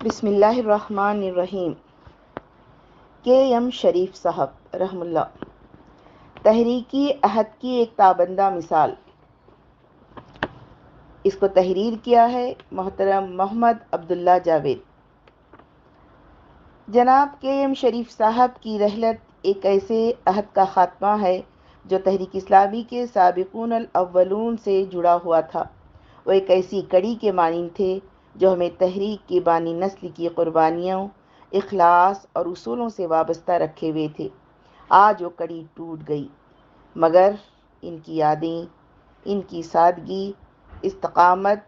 بسم اللہ الرحمن الرحیم۔ کے ایم شریف صاحب رحم اللہ، تحریکی عہد کی ایک تابندہ مثال۔ اس کو تحریر کیا ہے محترم محمد عبداللہ جاوید۔ جناب کے ایم شریف صاحب کی رحلت ایک ایسے عہد کا خاتمہ ہے جو تحریک اسلامی کے سابقون الاولون سے جڑا ہوا تھا۔ وہ ایک ایسی کڑی کے مانند تھے جو ہمیں تحریک کی بانی نسل کی قربانیوں، اخلاص اور اصولوں سے وابستہ رکھے ہوئے تھے۔ آج وہ کڑی ٹوٹ گئی، مگر ان کی یادیں، ان کی سادگی، استقامت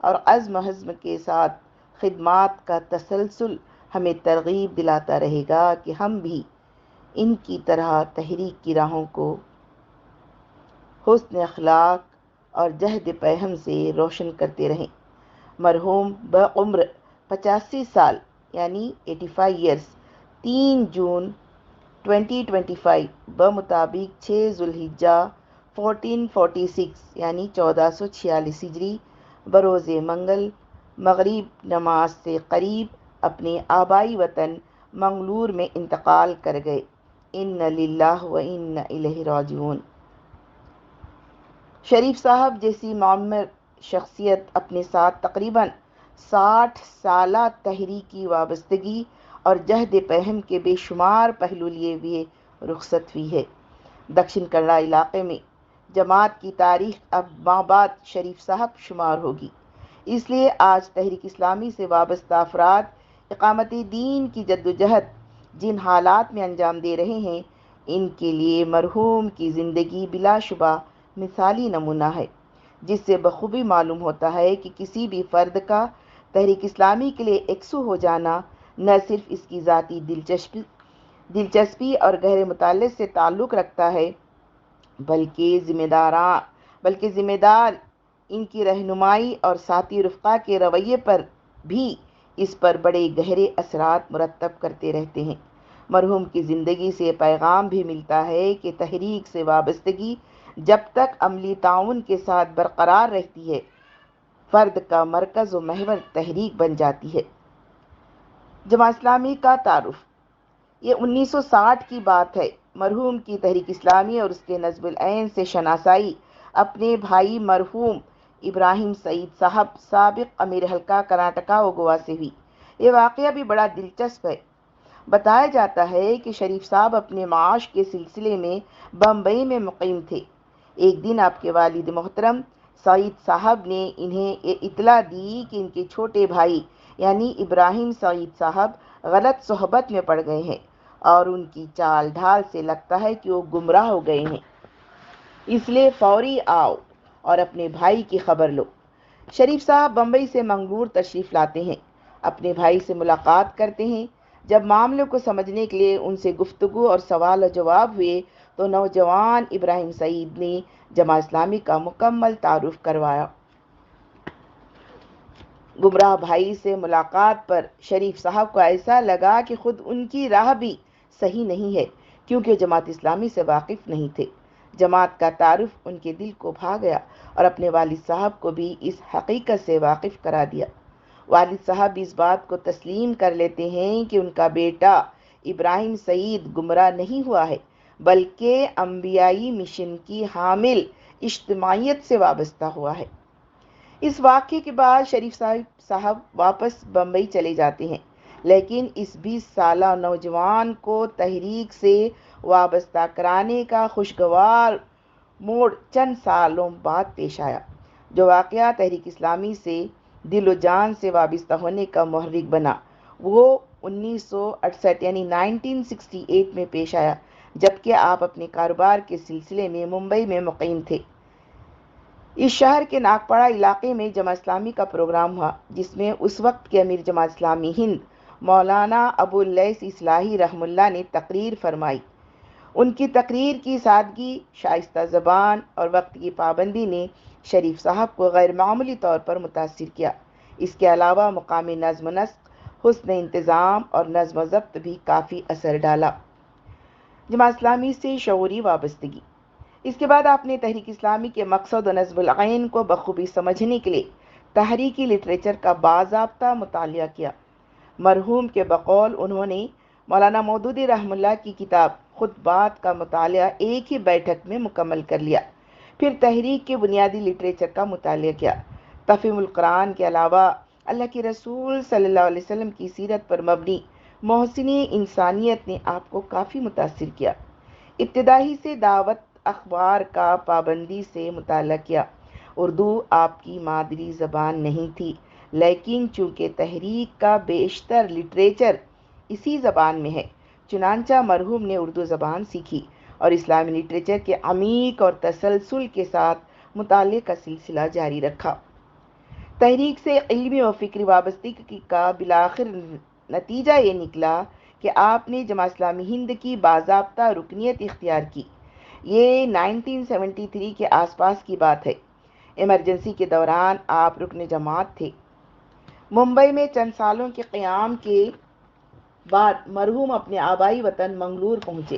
اور عزم حزم کے ساتھ خدمات کا تسلسل ہمیں ترغیب دلاتا رہے گا کہ ہم بھی ان کی طرح تحریک کی راہوں کو حسن اخلاق اور جہد پیہم سے روشن کرتے رہیں۔ مرحوم بعمر 85 سال یعنی 85 ایئرس 3 جون 2025 بمطابق 6 ذوالحجہ 1446 یعنی 1446 ہجری بروز منگل مغرب نماز سے قریب اپنے آبائی وطن منگلور میں انتقال کر گئے۔ ان للہ و انا الیہ راجعون۔ شریف صاحب جیسی معمر شخصیت اپنے ساتھ تقریباً 60 سالہ تحریکی وابستگی اور جہد پہم کے بے شمار پہلو لیے ہوئے رخصت ہوئی ہے۔ دکشن کنڑا علاقے میں جماعت کی تاریخ اب مابعد شریف صاحب شمار ہوگی۔ اس لیے آج تحریک اسلامی سے وابستہ افراد اقامت دین کی جدوجہد جن حالات میں انجام دے رہے ہیں، ان کے لیے مرحوم کی زندگی بلا شبہ مثالی نمونہ ہے، جس سے بخوبی معلوم ہوتا ہے کہ کسی بھی فرد کا تحریک اسلامی کے لیے یکسو ہو جانا نہ صرف اس کی ذاتی دلچسپی اور گہرے مطالعے سے تعلق رکھتا ہے، بلکہ ذمہ دار ان کی رہنمائی اور ساتھی رفقا کے رویے پر بھی اس پر بڑے گہرے اثرات مرتب کرتے رہتے ہیں۔ مرحوم کی زندگی سے پیغام بھی ملتا ہے کہ تحریک سے وابستگی جب تک عملی تعاون کے ساتھ برقرار رہتی ہے، فرد کا مرکز و محور تحریک بن جاتی ہے۔ جماعت اسلامی کا تعارف۔ یہ 1960 کی بات ہے۔ مرحوم کی تحریک اسلامی اور اس کے نصب العین سے شناسائی اپنے بھائی مرحوم ابراہیم سعید صاحب سابق امیر حلقہ کرناٹکا و گوا سے ہوئی۔ یہ واقعہ بھی بڑا دلچسپ ہے۔ بتایا جاتا ہے کہ شریف صاحب اپنے معاش کے سلسلے میں بمبئی میں مقیم تھے۔ ایک دن آپ کے والد محترم سعید صاحب نے انہیں یہ اطلاع دی کہ ان کے چھوٹے بھائی یعنی ابراہیم سعید صاحب غلط صحبت میں پڑ گئے ہیں اور ان کی چال ڈھال سے لگتا ہے کہ وہ گمراہ ہو گئے ہیں، اس لیے فوری آؤ اور اپنے بھائی کی خبر لو۔ شریف صاحب بمبئی سے منگلور تشریف لاتے ہیں، اپنے بھائی سے ملاقات کرتے ہیں۔ جب معاملے کو سمجھنے کے لیے ان سے گفتگو اور سوال و جواب ہوئے تو نوجوان ابراہیم سعید نے جماعت اسلامی کا مکمل تعارف کروایا۔ گمراہ بھائی سے ملاقات پر شریف صاحب کو ایسا لگا کہ خود ان کی راہ بھی صحیح نہیں ہے، کیونکہ جماعت اسلامی سے واقف نہیں تھے۔ جماعت کا تعارف ان کے دل کو بھا گیا اور اپنے والد صاحب کو بھی اس حقیقت سے واقف کرا دیا۔ والد صاحب بھی اس بات کو تسلیم کر لیتے ہیں کہ ان کا بیٹا ابراہیم سعید گمراہ نہیں ہوا ہے، بلکہ انبیائی مشن کی حامل اجتماعیت سے وابستہ ہوا ہے۔ اس واقعے کے بعد شریف صاحب واپس بمبئی چلے جاتے ہیں، لیکن اس 20 سالہ نوجوان کو تحریک سے وابستہ کرانے کا خوشگوار موڑ چند سالوں بعد پیش آیا۔ جو واقعہ تحریک اسلامی سے دل و جان سے وابستہ ہونے کا محرک بنا، وہ 1968 یعنی 1968 میں پیش آیا، جبکہ آپ اپنے کاروبار کے سلسلے میں ممبئی میں مقیم تھے۔ اس شہر کے ناگپاڑا علاقے میں جماعت اسلامی کا پروگرام ہوا، جس میں اس وقت کے امیر جماعت اسلامی ہند مولانا ابو اللیث اصلاحی رحم اللہ نے تقریر فرمائی۔ ان کی تقریر کی سادگی، شائستہ زبان اور وقت کی پابندی نے شریف صاحب کو غیر معمولی طور پر متاثر کیا۔ اس کے علاوہ مقامی نظم و نسق، حسن انتظام اور نظم و ضبط بھی کافی اثر ڈالا۔ جماعت اسلامی سے شعوری وابستگی۔ اس کے بعد آپ نے تحریک اسلامی کے مقصد و نصب العین کو بخوبی سمجھنے کے لیے تحریکی لٹریچر کا باضابطہ مطالعہ کیا۔ مرحوم کے بقول انہوں نے مولانا مودودی رحمہ اللہ کی کتاب خطبات کا مطالعہ ایک ہی بیٹھک میں مکمل کر لیا، پھر تحریک کے بنیادی لٹریچر کا مطالعہ کیا۔ تفہیم القرآن کے علاوہ اللہ کے رسول صلی اللہ علیہ وسلم کی سیرت پر مبنی محسن انسانیت نے آپ کو کافی متاثر کیا۔ ابتدائی سے دعوت اخبار کا پابندی سے مطالعہ کیا۔ اردو آپ کی مادری زبان نہیں تھی، لیکن چونکہ تحریک کا بیشتر لٹریچر اسی زبان میں ہے، چنانچہ مرحوم نے اردو زبان سیکھی اور اسلامی لٹریچر کے عمیق اور تسلسل کے ساتھ مطالعے کا سلسلہ جاری رکھا۔ تحریک سے علمی و فکری وابستگی کا بالآخر نتیجہ یہ نکلا کہ آپ نے جماعت اسلامی ہند کی باضابطہ رکنیت اختیار کی۔ یہ 1973 کے آس پاس کی بات ہے۔ ایمرجنسی کے دوران آپ رکن جماعت تھے۔ ممبئی میں چند سالوں کے قیام کے بعد مرحوم اپنے آبائی وطن منگلور پہنچے۔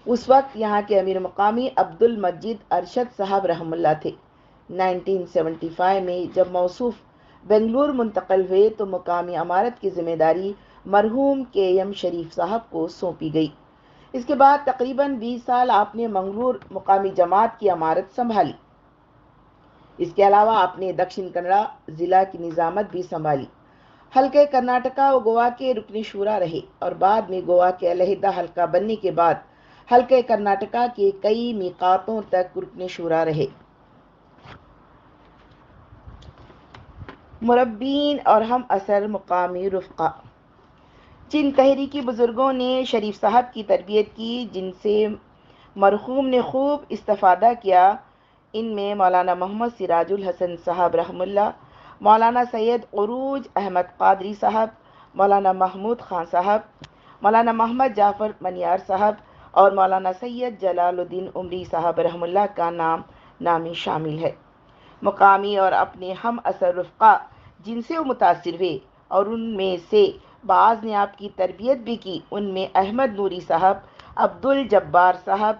اس وقت یہاں کے امیر مقامی عبد المجید ارشد صاحب رحمہ اللہ تھے۔ 1975 میں جب موصوف بنگلور منتقل ہوئے تو مقامی امارت کی ذمہ داری مرحوم کے ایم شریف صاحب کو سونپی گئی۔ اس کے بعد تقریباً 20 سال آپ نے منگلور مقامی جماعت کی امارت سنبھالی۔ اس کے علاوہ آپ نے دکشن کنڑا ضلع کی نظامت بھی سنبھالی۔ حلقہ کرناٹکا و گوا کے رکن شورا رہے اور بعد میں گوا کے علیحدہ حلقہ بننے کے بعد حلقہ کرناٹکا کے کئی میقاتوں تک رکن شورا رہے۔ مربین اور ہم اثر مقامی رفقا۔ جن تحریکی بزرگوں نے شریف صاحب کی تربیت کی، جن سے مرحوم نے خوب استفادہ کیا، ان میں مولانا محمد سراج الحسن صاحب رحمہ اللہ، مولانا سید عروج احمد قادری صاحب، مولانا محمود خان صاحب، مولانا محمد جعفر منیار صاحب اور مولانا سید جلال الدین عمری صاحب رحمہ اللہ کا نامی شامل ہے۔ مقامی اور اپنے ہم اثر رفقا جن سے وہ متاثر ہوئے اور ان میں سے بعض نے آپ کی تربیت بھی کی، ان میں احمد نوری صاحب، عبد الجبار صاحب،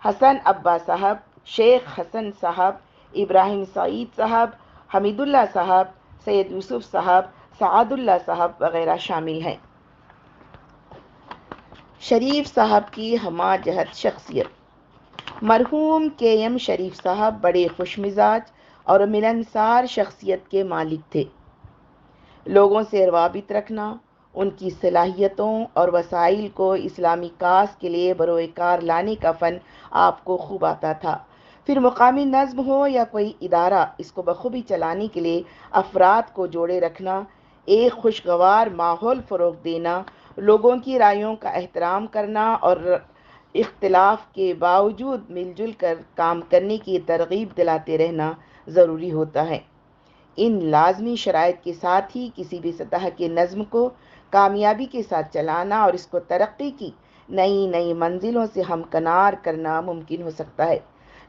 حسن ابا صاحب، شیخ حسن صاحب، ابراہیم سعید صاحب، حمید اللہ صاحب، سید یوسف صاحب، سعد اللہ صاحب وغیرہ شامل ہیں۔ شریف صاحب کی ہمہ جہت شخصیت۔ مرحوم کے ایم شریف صاحب بڑے خوش مزاج اور ملنسار شخصیت کے مالک تھے۔ لوگوں سے روابط رکھنا، ان کی صلاحیتوں اور وسائل کو اسلامی کاس کے لیے بروئے کار لانے کا فن آپ کو خوب آتا تھا۔ پھر مقامی نظم ہو یا کوئی ادارہ، اس کو بخوبی چلانے کے لیے افراد کو جوڑے رکھنا، ایک خوشگوار ماحول فروغ دینا، لوگوں کی رائیوں کا احترام کرنا اور اختلاف کے باوجود مل جل کر کام کرنے کی ترغیب دلاتے رہنا ضروری ہوتا ہے۔ ان لازمی شرائط کے ساتھ ہی کسی بھی سطح کے نظم کو کامیابی کے ساتھ چلانا اور اس کو ترقی کی نئی منزلوں سے ہمکنار کرنا ممکن ہو سکتا ہے۔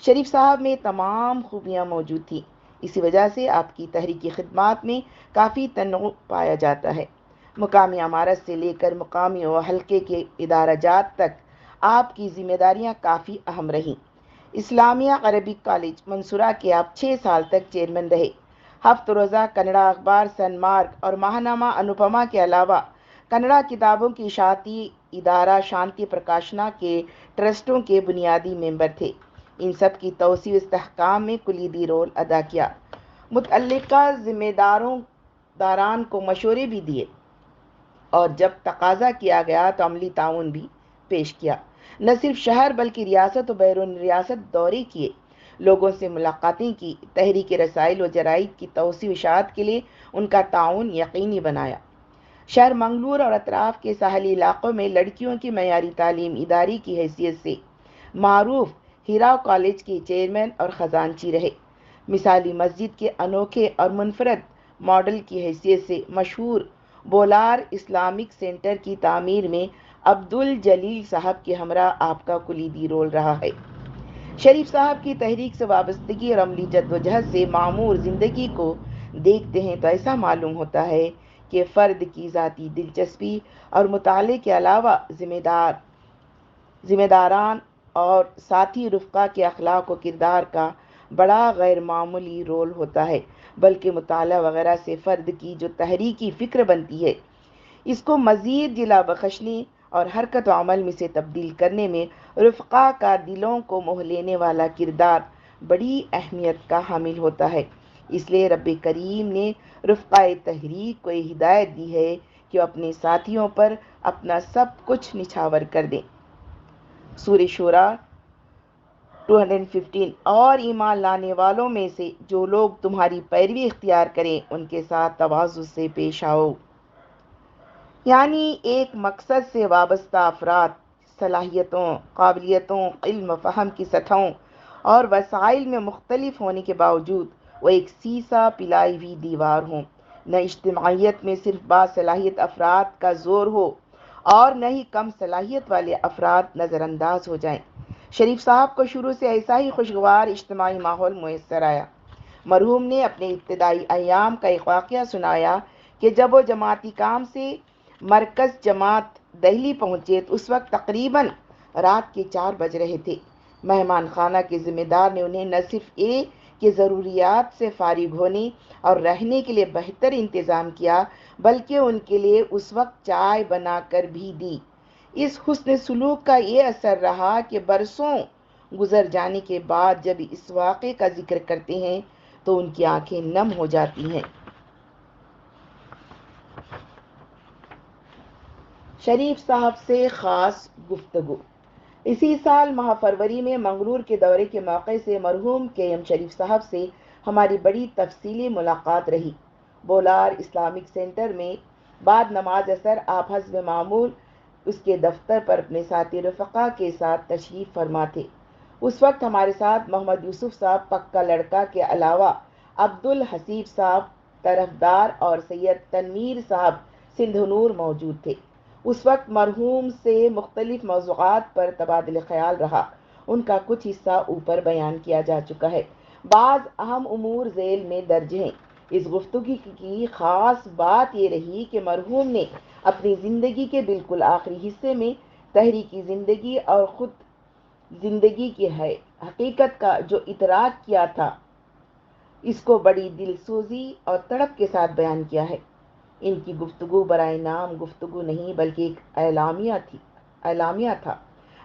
شریف صاحب میں تمام خوبیاں موجود تھیں، اسی وجہ سے آپ کی تحریکی خدمات میں کافی تنوع پایا جاتا ہے۔ مقامی امارت سے لے کر مقامی و حلقے کے ادارہ جات تک آپ کی ذمہ داریاں کافی اہم رہیں۔ اسلامیہ عربک کالج منصورہ کے آپ 6 سال تک چیئرمین رہے۔ ہفت روزہ کنڑا اخبار سن مارگ اور ماہنامہ انوپما کے علاوہ کنڑا کتابوں کی اشاعتی ادارہ شانتی پرکاشنا کے ٹرسٹوں کے بنیادی ممبر تھے۔ ان سب کی توسیع و استحکام میں کلیدی رول ادا کیا۔ متعلقہ ذمہ داران کو مشورے بھی دیے اور جب تقاضا کیا گیا تو عملی تعاون بھی پیش کیا۔ نہ صرف شہر بلکہ ریاست و بیرون ریاست دورے کیے، لوگوں سے ملاقاتیں کی، تحریک رسائل و جرائد کی توسیع و اشاعت کے لیے ان کا تعاون یقینی بنایا۔ شہر منگلور اور اطراف کے ساحلی علاقوں میں لڑکیوں کی معیاری تعلیم ادارے کی حیثیت سے معروف ہیراو کالج کے چیئرمین اور خزانچی رہے۔ مثالی مسجد کے انوکھے اور منفرد ماڈل کی حیثیت سے مشہور بولار اسلامک سینٹر کی تعمیر میں عبد الجلیل صاحب کے ہمراہ آپ کا کلیدی رول رہا ہے۔ شریف صاحب کی تحریک سے وابستگی اور عملی جدوجہد سے معمور زندگی کو دیکھتے ہیں تو ایسا معلوم ہوتا ہے کہ فرد کی ذاتی دلچسپی اور مطالعے کے علاوہ ذمہ داران اور ساتھی رفقا کے اخلاق و کردار کا بڑا غیر معمولی رول ہوتا ہے، بلکہ مطالعہ وغیرہ سے فرد کی جو تحریکی فکر بنتی ہے، اس کو مزید جلا بخشنے اور حرکت و عمل میں سے تبدیل کرنے میں رفقا کا دلوں کو موہ لینے والا کردار بڑی اہمیت کا حامل ہوتا ہے۔ اس لیے رب کریم نے رفقا تحریک کو یہ ہدایت دی ہے کہ وہ اپنے ساتھیوں پر اپنا سب کچھ نچھاور کر دیں۔ سورہ شورا 215 اور ایمان لانے والوں میں سے جو لوگ تمہاری پیروی اختیار کریں ان کے ساتھ تواضع سے پیش آؤ۔ یعنی ایک مقصد سے وابستہ افراد صلاحیتوں، قابلیتوں، علم و فہم کی سطحوں اور وسائل میں مختلف ہونے کے باوجود وہ ایک سیسا پلائی ہوئی دیوار ہوں، نہ اجتماعیت میں صرف باصلاحیت افراد کا زور ہو اور نہ ہی کم صلاحیت والے افراد نظر انداز ہو جائیں۔ شریف صاحب کو شروع سے ایسا ہی خوشگوار اجتماعی ماحول میسر آیا۔ مرحوم نے اپنے ابتدائی ایام کا ایک واقعہ سنایا کہ جب وہ جماعتی کام سے مرکز جماعت دہلی پہنچے تو اس وقت تقریباً رات کے 4 بج رہے تھے۔ مہمان خانہ کے ذمہ دار نے انہیں نہ صرف ایک کہ ضروریات سے فارغ ہونے اور رہنے کے لیے بہتر انتظام کیا بلکہ ان کے لیے اس وقت چائے بنا کر بھی دی۔ اس حسن سلوک کا یہ اثر رہا کہ برسوں گزر جانے کے بعد جب اس واقعے کا ذکر کرتے ہیں تو ان کی آنکھیں نم ہو جاتی ہیں۔ شریف صاحب سے خاص گفتگو۔ اسی سال ماہ فروری میں منگلور کے دورے کے موقع سے مرحوم کے ایم شریف صاحب سے ہماری بڑی تفصیلی ملاقات رہی۔ بولار اسلامک سینٹر میں بعد نماز اثر آپ حسب معمول اس کے دفتر پر اپنے ساتھی رفقا کے ساتھ تشریف فرما تھے۔ اس وقت ہمارے ساتھ محمد یوسف صاحب پکا لڑکا کے علاوہ عبد الحسیب صاحب طرفدار اور سید تنویر صاحب سندھ نور موجود تھے۔ اس وقت مرحوم سے مختلف موضوعات پر تبادلہ خیال رہا۔ ان کا کچھ حصہ اوپر بیان کیا جا چکا ہے۔ بعض اہم امور ذیل میں درج ہیں۔ اس گفتگو کی خاص بات یہ رہی کہ مرحوم نے اپنی زندگی کے بالکل آخری حصے میں تحریکی زندگی اور خود زندگی کی حقیقت کا جو ادراک کیا تھا اس کو بڑی دل سوزی اور تڑپ کے ساتھ بیان کیا ہے۔ ان کی گفتگو برائے نام گفتگو نہیں بلکہ ایک اعلامیہ تھا۔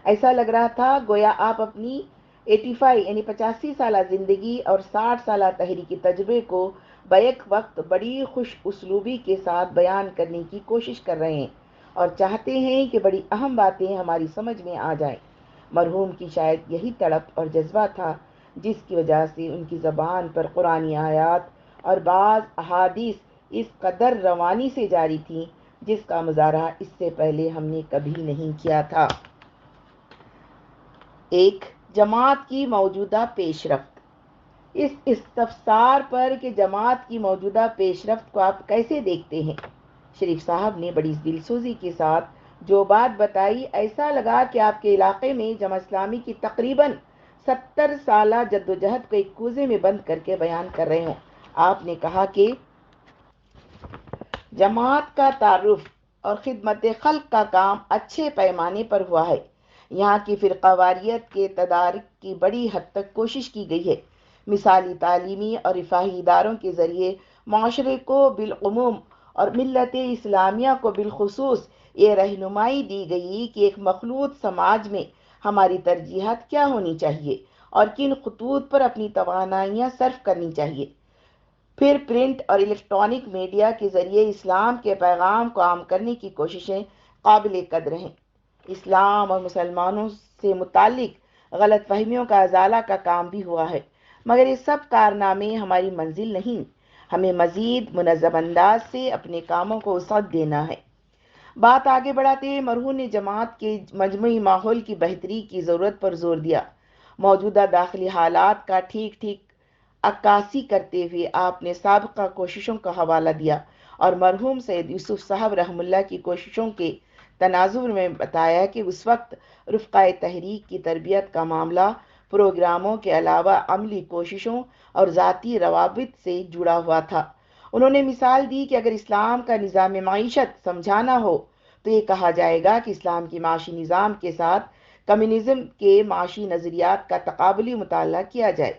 ایسا لگ رہا تھا گویا آپ اپنی 85 یعنی 85 سالہ زندگی اور 60 سالہ تحریکی تجربے کو بیک وقت بڑی خوش اسلوبی کے ساتھ بیان کرنے کی کوشش کر رہے ہیں اور چاہتے ہیں کہ بڑی اہم باتیں ہماری سمجھ میں آ جائیں۔ مرحوم کی شاید یہی تڑپ اور جذبہ تھا جس کی وجہ سے ان کی زبان پر قرآنی آیات اور بعض احادیث اس قدر روانی سے جاری تھیں جس کا مظاہرہ اس سے پہلے ہم نے کبھی نہیں کیا تھا۔ ایک جماعت کی موجودہ پیش رفت۔ اس استفسار پر کہ جماعت کی موجودہ پیش رفت کو آپ کیسے دیکھتے ہیں، شریف صاحب نے بڑی دلسوزی کے ساتھ جو بات بتائی ایسا لگا کہ آپ کے علاقے میں جماعت اسلامی کی تقریباً 70 سالہ جدوجہد کو ایک کوزے میں بند کر کے بیان کر رہے ہوں۔ آپ نے کہا کہ جماعت کا تعارف اور خدمت خلق کا کام اچھے پیمانے پر ہوا ہے۔ یہاں کی فرقہ واریت کے تدارک کی بڑی حد تک کوشش کی گئی ہے۔ مثالی تعلیمی اور رفاہی اداروں کے ذریعے معاشرے کو بالعموم اور ملت اسلامیہ کو بالخصوص یہ رہنمائی دی گئی کہ ایک مخلوط سماج میں ہماری ترجیحات کیا ہونی چاہیے اور کن خطوط پر اپنی توانائیاں صرف کرنی چاہیے۔ پھر پرنٹ اور الیکٹرانک میڈیا کے ذریعے اسلام کے پیغام کو عام کرنے کی کوششیں قابل قدر ہیں۔ اسلام اور مسلمانوں سے متعلق غلط فہمیوں کا ازالہ کا کام بھی ہوا ہے، مگر یہ سب کارنامے ہماری منزل نہیں۔ ہمیں مزید منظم انداز سے اپنے کاموں کو وسعت دینا ہے۔ بات آگے بڑھاتے ہوئے مرحوم نے جماعت کے مجموعی ماحول کی بہتری کی ضرورت پر زور دیا۔ موجودہ داخلی حالات کا ٹھیک عکاسی کرتے ہوئے آپ نے سابقہ کوششوں کا حوالہ دیا اور مرحوم سید یوسف صاحب رحم اللہ کی کوششوں کے تناظر میں بتایا کہ اس وقت رفقہ تحریک کی تربیت کا معاملہ پروگراموں کے علاوہ عملی کوششوں اور ذاتی روابط سے جڑا ہوا تھا۔ انہوں نے مثال دی کہ اگر اسلام کا نظام معیشت سمجھانا ہو تو یہ کہا جائے گا کہ اسلام کی معاشی نظام کے ساتھ کمیونزم کے معاشی نظریات کا تقابلی مطالعہ کیا جائے۔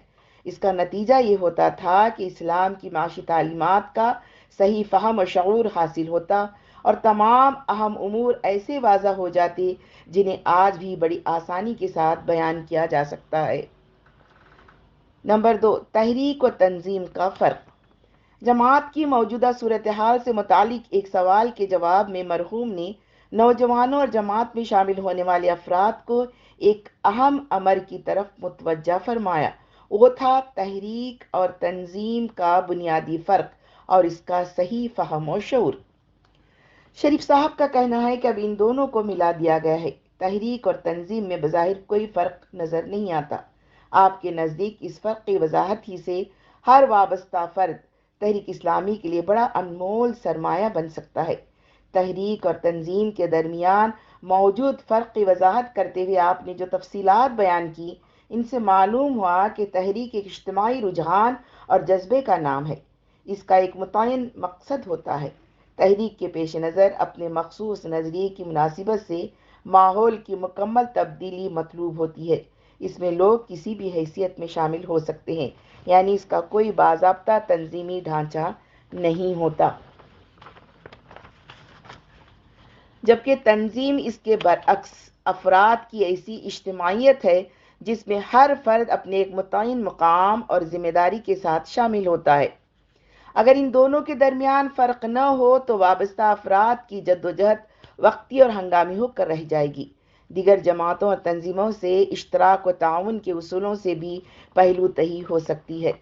اس کا نتیجہ یہ ہوتا تھا کہ اسلام کی معاشی تعلیمات کا صحیح فہم اور شعور حاصل ہوتا اور تمام اہم امور ایسے واضح ہو جاتے جنہیں آج بھی بڑی آسانی کے ساتھ بیان کیا جا سکتا ہے۔ نمبر 2، تحریک و تنظیم کا فرق۔ جماعت کی موجودہ صورتحال سے متعلق ایک سوال کے جواب میں مرحوم نے نوجوانوں اور جماعت میں شامل ہونے والے افراد کو ایک اہم امر کی طرف متوجہ فرمایا، وہ تھا تحریک اور تنظیم کا بنیادی فرق اور اس کا صحیح فہم و شعور۔ شریف صاحب کا کہنا ہے کہ اب ان دونوں کو ملا دیا گیا ہے۔ تحریک اور تنظیم میں بظاہر کوئی فرق نظر نہیں آتا۔ آپ کے نزدیک اس فرق کی وضاحت ہی سے ہر وابستہ فرد تحریک اسلامی کے لیے بڑا انمول سرمایہ بن سکتا ہے۔ تحریک اور تنظیم کے درمیان موجود فرق کی وضاحت کرتے ہوئے آپ نے جو تفصیلات بیان کی، ان سے معلوم ہوا کہ تحریک ایک اجتماعی رجحان اور جذبے کا نام ہے۔ اس کا ایک متعین مقصد ہوتا ہے۔ تحریک کے پیش نظر اپنے مخصوص نظریے کی مناسبت سے ماحول کی مکمل تبدیلی مطلوب ہوتی ہے۔ اس میں لوگ کسی بھی حیثیت میں شامل ہو سکتے ہیں، یعنی اس کا کوئی باضابطہ تنظیمی ڈھانچہ نہیں ہوتا۔ جبکہ تنظیم اس کے برعکس افراد کی ایسی اجتماعیت ہے جس میں ہر فرد اپنے ایک متعین مقام اور ذمہ داری کے ساتھ شامل ہوتا ہے۔ اگر ان دونوں کے درمیان فرق نہ ہو تو وابستہ افراد کی جدوجہد وقتی اور ہنگامی ہو کر رہ جائے گی۔ دیگر جماعتوں اور تنظیموں سے اشتراک و تعاون کے اصولوں سے بھی پہلو تہی ہو سکتی ہے۔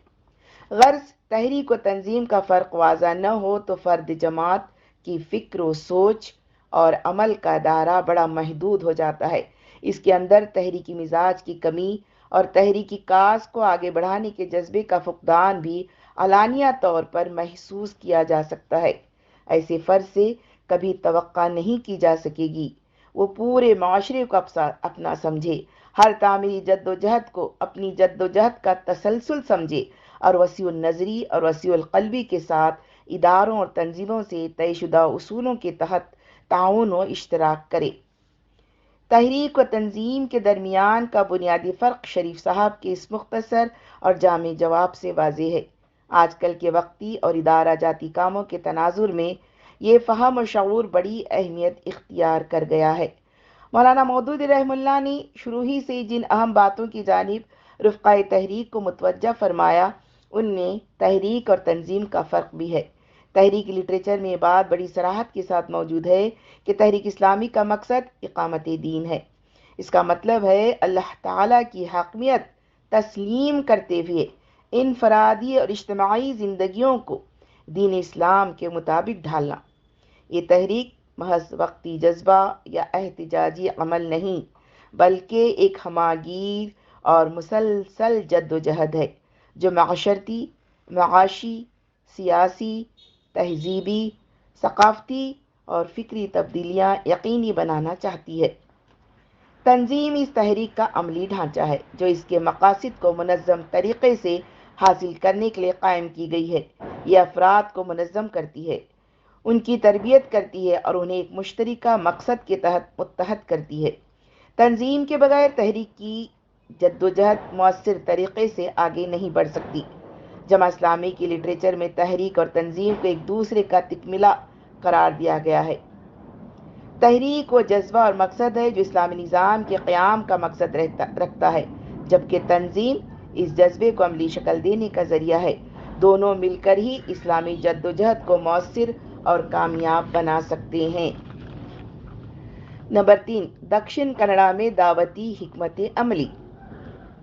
غرض تحریک و تنظیم کا فرق واضح نہ ہو تو فرد جماعت کی فکر و سوچ اور عمل کا دائرہ بڑا محدود ہو جاتا ہے۔ اس کے اندر تحریکی مزاج کی کمی اور تحریکی کاز کو آگے بڑھانے کے جذبے کا فقدان بھی علانیہ طور پر محسوس کیا جا سکتا ہے۔ ایسے فرد سے کبھی توقع نہیں کی جا سکے گی وہ پورے معاشرے کو اپنا سمجھے، ہر تعمیری جدوجہد کو اپنی جدوجہد کا تسلسل سمجھے اور وسیع النظری اور وسیع القلبی کے ساتھ اداروں اور تنظیموں سے طے شدہ اصولوں کے تحت تعاون و اشتراک کرے۔ تحریک و تنظیم کے درمیان کا بنیادی فرق شریف صاحب کے اس مختصر اور جامع جواب سے واضح ہے۔ آج کل کے وقتی اور ادارہ جاتی کاموں کے تناظر میں یہ فہم و شعور بڑی اہمیت اختیار کر گیا ہے۔ مولانا مودودی رحمہ اللہ نے شروع ہی سے جن اہم باتوں کی جانب رفقۂ تحریک کو متوجہ فرمایا، ان میں تحریک اور تنظیم کا فرق بھی ہے۔ تحریک لٹریچر میں یہ بات بڑی صراحت کے ساتھ موجود ہے کہ تحریک اسلامی کا مقصد اقامت دین ہے۔ اس کا مطلب ہے اللہ تعالیٰ کی حاکمیت تسلیم کرتے ہوئے انفرادی اور اجتماعی زندگیوں کو دین اسلام کے مطابق ڈھالنا۔ یہ تحریک محض وقتی جذبہ یا احتجاجی عمل نہیں، بلکہ ایک ہماگیر اور مسلسل جد و جہد ہے جو معاشرتی، معاشی، سیاسی، تہذیبی، ثقافتی اور فکری تبدیلیاں یقینی بنانا چاہتی ہے۔ تنظیم اس تحریک کا عملی ڈھانچہ ہے جو اس کے مقاصد کو منظم طریقے سے حاصل کرنے کے لیے قائم کی گئی ہے۔ یہ افراد کو منظم کرتی ہے، ان کی تربیت کرتی ہے اور انہیں ایک مشترکہ مقصد کے تحت متحد کرتی ہے۔ تنظیم کے بغیر تحریک کی جدوجہد مؤثر طریقے سے آگے نہیں بڑھ سکتی۔ جمع اسلامی کی لٹریچر میں تحریک اور تنظیم کو ایک دوسرے کا تکملہ قرار دیا گیا ہے۔ تحریک وہ جذبہ اور مقصد ہے جو اسلامی نظام کے قیام کا مقصد رکھتا ہے، جبکہ تنظیم اس جذبے کو عملی شکل دینے کا ذریعہ ہے۔ دونوں مل کر ہی اسلامی جدوجہد کو مؤثر اور کامیاب بنا سکتے ہیں۔ نمبر 3، دکشن کنڑا میں دعوتی حکمت عملی۔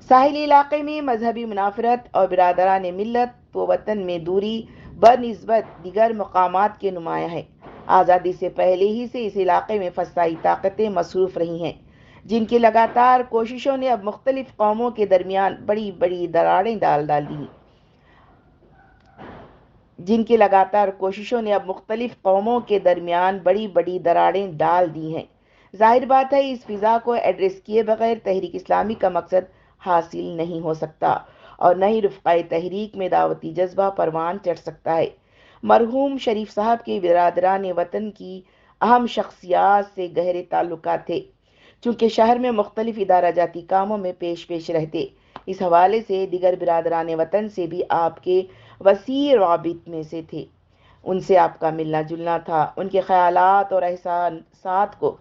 ساحلی علاقے میں مذہبی منافرت اور برادران ملت و وطن میں دوری بنسبت دیگر مقامات کے نمایاں ہے۔ آزادی سے پہلے ہی سے اس علاقے میں فضائی طاقتیں مصروف رہی ہیں، جن کی لگاتار کوششوں نے اب مختلف قوموں کے درمیان بڑی بڑی دراڑیں ڈال دی ہیں۔ ظاہر بات ہے اس فضا کو ایڈریس کیے بغیر تحریک اسلامی کا مقصد حاصل نہیں ہو سکتا اور نہ ہی رفقائے تحریک میں دعوتی جذبہ پروان چڑھ سکتا ہے۔ مرحوم شریف صاحب کے برادران وطن کی اہم شخصیات سے گہرے تعلقات تھے، چونکہ شہر میں مختلف ادارہ جاتی کاموں میں پیش رہتے۔ اس حوالے سے دیگر برادران وطن سے بھی آپ کے وسیع روابط میں سے تھے۔ ان سے آپ کا ملنا جلنا تھا، ان کے خیالات اور احساسات کو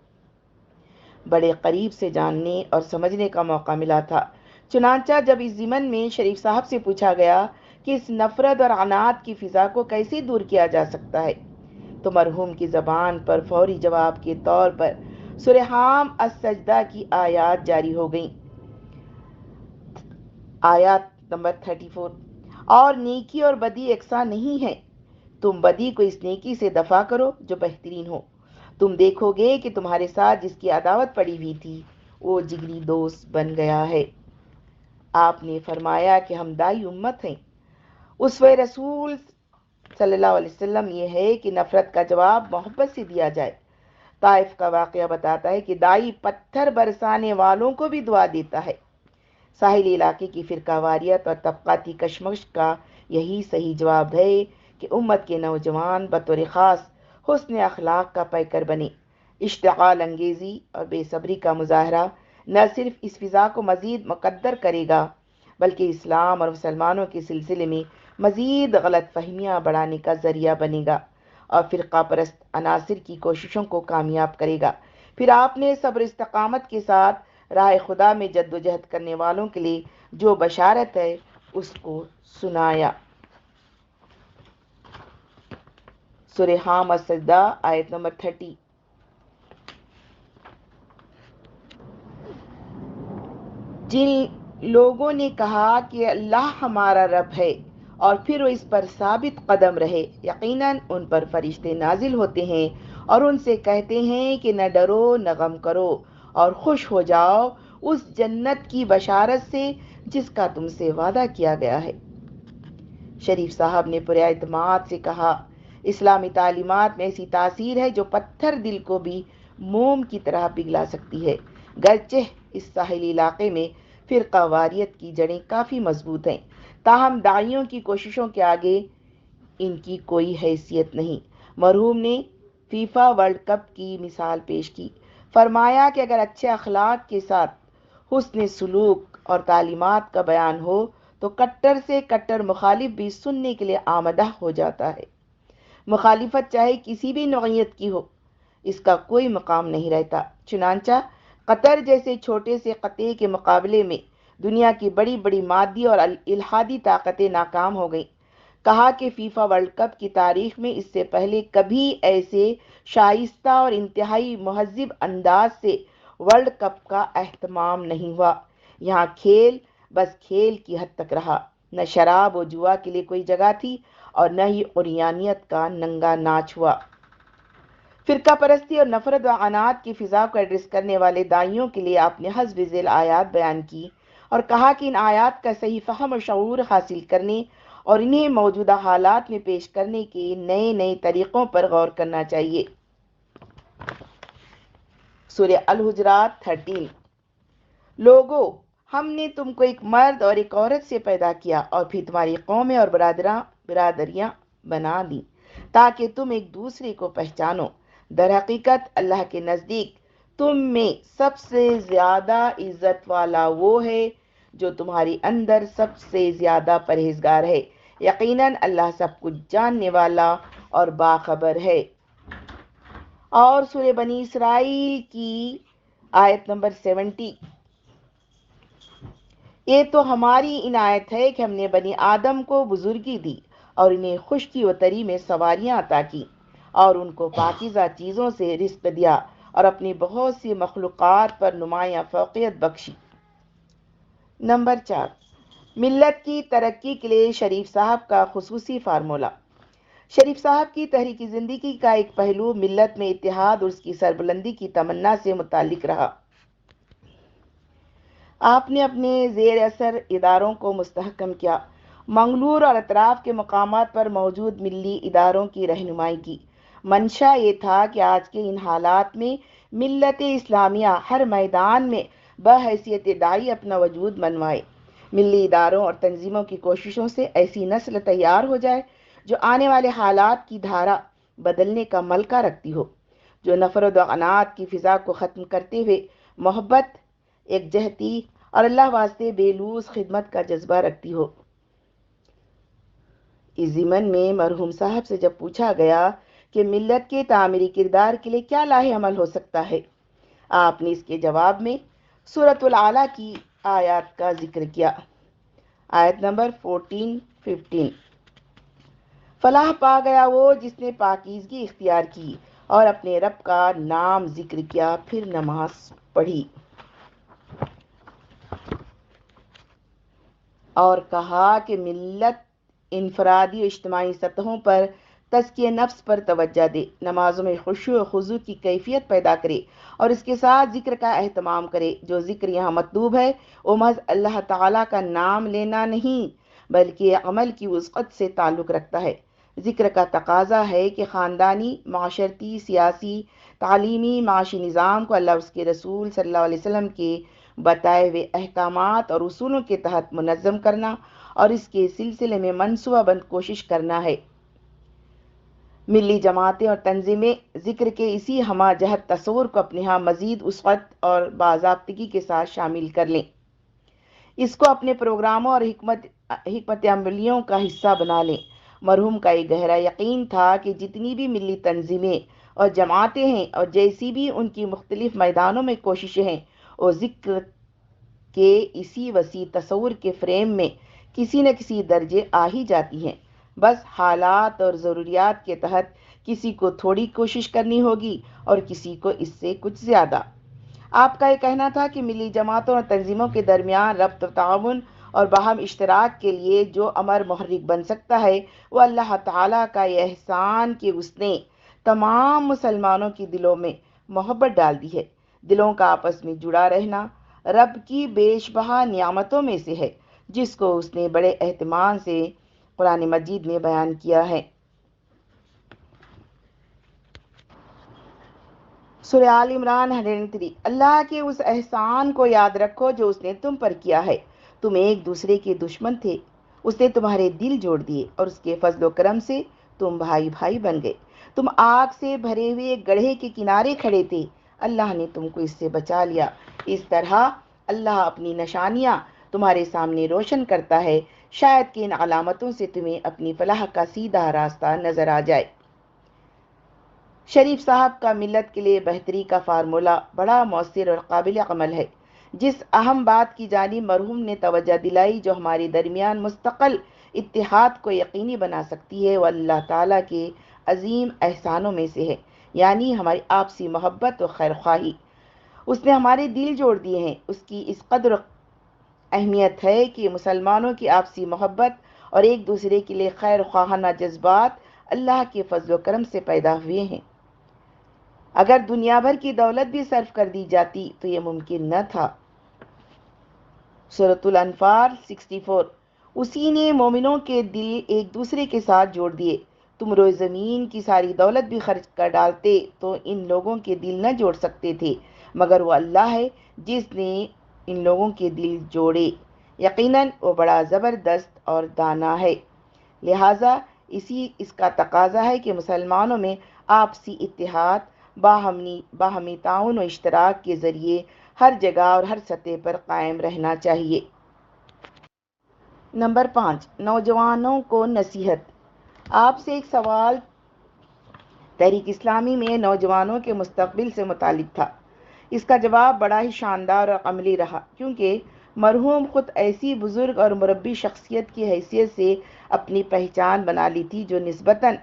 بڑے قریب سے جاننے اور سمجھنے کا موقع ملا تھا۔ چنانچہ جب اس ضمن میں شریف صاحب سے پوچھا گیا کہ اس نفرت اور عناد کی فضا کو کیسے دور کیا جا سکتا ہے، تو مرحوم کی زبان پر فوری جواب کے طور پر سورہ حم السجدہ کی آیات جاری ہو گئیں۔ آیات نمبر 34۔ اور نیکی اور بدی یکساں نہیں ہے، تم بدی کو اس نیکی سے دفع کرو جو بہترین ہو، تم دیکھو گے کہ تمہارے ساتھ جس کی عداوت پڑی ہوئی تھی وہ جگری دوست بن گیا ہے۔ آپ نے فرمایا کہ ہم دائی امت ہیں۔ اسوہ رسول صلی اللہ علیہ وسلم یہ ہے کہ نفرت کا جواب محبت سے دیا جائے۔ طائف کا واقعہ بتاتا ہے کہ دائی پتھر برسانے والوں کو بھی دعا دیتا ہے۔ ساحلی علاقے کی فرقہ واریت اور طبقاتی کشمکش کا یہی صحیح جواب ہے کہ امت کے نوجوان بطور خاص حسن اخلاق کا پیکر بنے۔ اشتعال انگیزی اور بے صبری کا مظاہرہ نہ صرف اس فضا کو مزید مقدر کرے گا بلکہ اسلام اور مسلمانوں کے سلسلے میں مزید غلط فہمیاں بڑھانے کا ذریعہ بنے گا اور فرقہ پرست عناصر کی کوششوں کو کامیاب کرے گا۔ پھر آپ نے صبر استقامت کے ساتھ راہ خدا میں جد و جہد کرنے والوں کے لیے جو بشارت ہے اس کو سنایا۔ سورہ حم السجدہ آیت نمبر 30۔ جن لوگوں نے کہا کہ اللہ ہمارا رب ہے اور پھر وہ اس پر ثابت قدم رہے، یقیناً ان پر فرشتے نازل ہوتے ہیں اور ان سے کہتے ہیں کہ نہ ڈرو نہ غم کرو اور خوش ہو جاؤ اس جنت کی بشارت سے جس کا تم سے وعدہ کیا گیا ہے۔ شریف صاحب نے پورے اعتماد سے کہا، اسلامی تعلیمات میں ایسی تاثیر ہے جو پتھر دل کو بھی موم کی طرح پگھلا سکتی ہے۔ گرچہ اس ساحلی علاقے میں فرقہ واریت کی جڑیں کافی مضبوط ہیں، تاہم داعیوں کی کوششوں کے آگے ان کی کوئی حیثیت نہیں۔ مرحوم نے فیفا ورلڈ کپ کی مثال پیش کی، فرمایا کہ اگر اچھے اخلاق کے ساتھ حسن سلوک اور تعلیمات کا بیان ہو تو کٹر سے کٹر مخالف بھی سننے کے لیے آمادہ ہو جاتا ہے۔ مخالفت چاہے کسی بھی نوعیت کی ہو، اس کا کوئی مقام نہیں رہتا۔ چنانچہ قطر جیسے چھوٹے سے قطعے کے مقابلے میں دنیا کی بڑی بڑی مادی اور الحادی طاقتیں ناکام ہو گئیں۔ کہا کہ فیفا ورلڈ کپ کی تاریخ میں اس سے پہلے کبھی ایسے شائستہ اور انتہائی مہذب انداز سے ورلڈ کپ کا اہتمام نہیں ہوا۔ یہاں کھیل بس کھیل کی حد تک رہا، نہ شراب و جوا کے لیے کوئی جگہ تھی اور نہ ہی عریانیت کا ننگا ناچ ہوا۔ فرقہ پرستی اور نفرت و عناد کی فضا کو ایڈریس کرنے والے داعیوں کے لیے آپ نے حسب ذیل آیات بیان کی اور کہا کہ ان آیات کا صحیح فہم اور شعور حاصل کرنے اور انہیں موجودہ حالات میں پیش کرنے کے نئے نئے طریقوں پر غور کرنا چاہیے۔ سورہ الحجرات 13۔ لوگو، ہم نے تم کو ایک مرد اور ایک عورت سے پیدا کیا اور پھر تمہاری قومیں اور برادریاں بنا دیں تاکہ تم ایک دوسرے کو پہچانو۔ در حقیقت اللہ کے نزدیک تم میں سب سے زیادہ عزت والا وہ ہے جو تمہاری اندر سب سے زیادہ پرہیزگار ہے۔ یقیناً اللہ سب کچھ جاننے والا اور باخبر ہے۔ اور سورہ بنی اسرائیل کی آیت نمبر 70۔ یہ تو ہماری عنایت ہے کہ ہم نے بنی آدم کو بزرگی دی اور انہیں خشکی و تری میں سواریاں عطا کی اور ان کو پاکیزہ چیزوں سے رزق دیا اور اپنی بہت سی مخلوقات پر نمایاں فوقیت بخشی۔ نمبر 4، ملت کی ترقی کے لیے شریف صاحب کا خصوصی فارمولہ۔ شریف صاحب کی تحریکی زندگی کا ایک پہلو ملت میں اتحاد اور اس کی سربلندی کی تمنا سے متعلق رہا۔ آپ نے اپنے زیر اثر اداروں کو مستحکم کیا، منگلور اور اطراف کے مقامات پر موجود ملی اداروں کی رہنمائی کی۔ منشا یہ تھا کہ آج کے ان حالات میں ملت اسلامیہ ہر میدان میں بحیثیت داعی اپنا وجود منوائے۔ ملی اداروں اور تنظیموں کی کوششوں سے ایسی نسل تیار ہو جائے جو آنے والے حالات کی دھارا بدلنے کا ملکہ رکھتی ہو، جو نفرت و عناد کی فضا کو ختم کرتے ہوئے محبت، یکجہتی اور اللہ واسطے بے لوث خدمت کا جذبہ رکھتی ہو۔ اس ضمن میں مرحوم صاحب سے جب پوچھا گیا کہ ملت کے تعمیری کردار کے لیے کیا لاہ عمل ہو سکتا ہے، آپ نے اس کے جواب میں سورۃ العلیٰ کی آیات کا ذکر کیا۔ آیت نمبر 14-15، فلاح پا گیا وہ جس نے پاکیزگی اختیار کی اور اپنے رب کا نام ذکر کیا، پھر نماز پڑھی اور کہا کہ ملت انفرادی و اجتماعی سطحوں پر تزکیہ نفس پر توجہ دے، نمازوں میں خشوع و خضوع کی کیفیت پیدا کرے اور اس کے ساتھ ذکر کا اہتمام کرے۔ جو ذکر یہاں مطلوب ہے وہ محض اللہ تعالیٰ کا نام لینا نہیں بلکہ عمل کی وسعت سے تعلق رکھتا ہے۔ ذکر کا تقاضا ہے کہ خاندانی، معاشرتی، سیاسی، تعلیمی، معاشی نظام کو اللہ اس کے رسول صلی اللہ علیہ وسلم کے بتائے ہوئے احکامات اور اصولوں کے تحت منظم کرنا اور اس کے سلسلے میں منصوبہ بند کوشش کرنا ہے۔ ملی جماعتیں اور تنظیمیں ذکر کے اسی ہمہ جہت تصور کو اپنے ہاں مزید وسعت اور باضابطگی کے ساتھ شامل کر لیں، اس کو اپنے پروگراموں اور حکمت عملیوں کا حصہ بنا لیں۔ مرحوم کا یہ گہرا یقین تھا کہ جتنی بھی ملی تنظیمیں اور جماعتیں ہیں اور جیسی بھی ان کی مختلف میدانوں میں کوششیں ہیں، وہ ذکر کے اسی وسیع تصور کے فریم میں کسی نہ کسی درجے آ ہی جاتی ہیں، بس حالات اور ضروریات کے تحت کسی کو تھوڑی کوشش کرنی ہوگی اور کسی کو اس سے کچھ زیادہ۔ آپ کا یہ کہنا تھا کہ ملی جماعتوں اور تنظیموں کے درمیان ربط و تعاون اور باہم اشتراک کے لیے جو امر محرک بن سکتا ہے وہ اللہ تعالیٰ کا یہ احسان کہ اس نے تمام مسلمانوں کے دلوں میں محبت ڈال دی ہے۔ دلوں کا آپس میں جڑا رہنا رب کی بیش بہا نعمتوں میں سے ہے، جس کو اس نے بڑے اہتمام سے قرآن مجید میں بیان کیا ہے۔ سورہ آل عمران 103، اللہ کے اس احسان کو یاد رکھو جو اس نے تم پر کیا ہے۔ تم ایک دوسرے کے دشمن تھے، اس نے تمہارے دل جوڑ دیے اور اس کے فضل و کرم سے تم بھائی بھائی بن گئے۔ تم آگ سے بھرے ہوئے گڑھے کے کنارے کھڑے تھے، اللہ نے تم کو اس سے بچا لیا۔ اس طرح اللہ اپنی نشانیاں تمہارے سامنے روشن کرتا ہے، شاید کہ ان علامتوں سے تمہیں اپنی فلاح کا سیدھا راستہ نظر آ جائے۔ شریف صاحب کا ملت کے لیے بہتری کا فارمولہ بڑا مؤثر اور قابل عمل ہے۔ جس اہم بات کی جانب مرحوم نے توجہ دلائی جو ہمارے درمیان مستقل اتحاد کو یقینی بنا سکتی ہے، وہ اللہ تعالیٰ کے عظیم احسانوں میں سے ہے، یعنی ہماری آپسی محبت و خیر خواہی۔ اس نے ہمارے دل جوڑ دیے ہیں۔ اس کی اس قدر اہمیت ہے کہ مسلمانوں کی آپسی محبت اور ایک دوسرے کے لیے خیر خواہانہ جذبات اللہ کے فضل و کرم سے پیدا ہوئے ہیں۔ اگر دنیا بھر کی دولت بھی صرف کر دی جاتی تو یہ ممکن نہ تھا۔ سورۃ الانفال 64، اسی نے مومنوں کے دل ایک دوسرے کے ساتھ جوڑ دیے۔ تم روئے زمین کی ساری دولت بھی خرچ کر ڈالتے تو ان لوگوں کے دل نہ جوڑ سکتے تھے، مگر وہ اللہ ہے جس نے ان لوگوں کے دل جوڑے، یقیناً وہ بڑا زبردست اور دانا ہے۔ لہٰذا اس کا تقاضا ہے کہ مسلمانوں میں آپسی اتحاد، باہمی تعاون و اشتراک کے ذریعے ہر جگہ اور ہر سطح پر قائم رہنا چاہیے۔ نمبر 5، نوجوانوں کو نصیحت۔ آپ سے ایک سوال تحریک اسلامی میں نوجوانوں کے مستقبل سے متعلق تھا۔ اس کا جواب بڑا ہی شاندار اور عملی رہا، کیونکہ مرحوم خود ایسی بزرگ اور مربی شخصیت کی حیثیت سے اپنی پہچان بنا لی تھی جو نسبتاً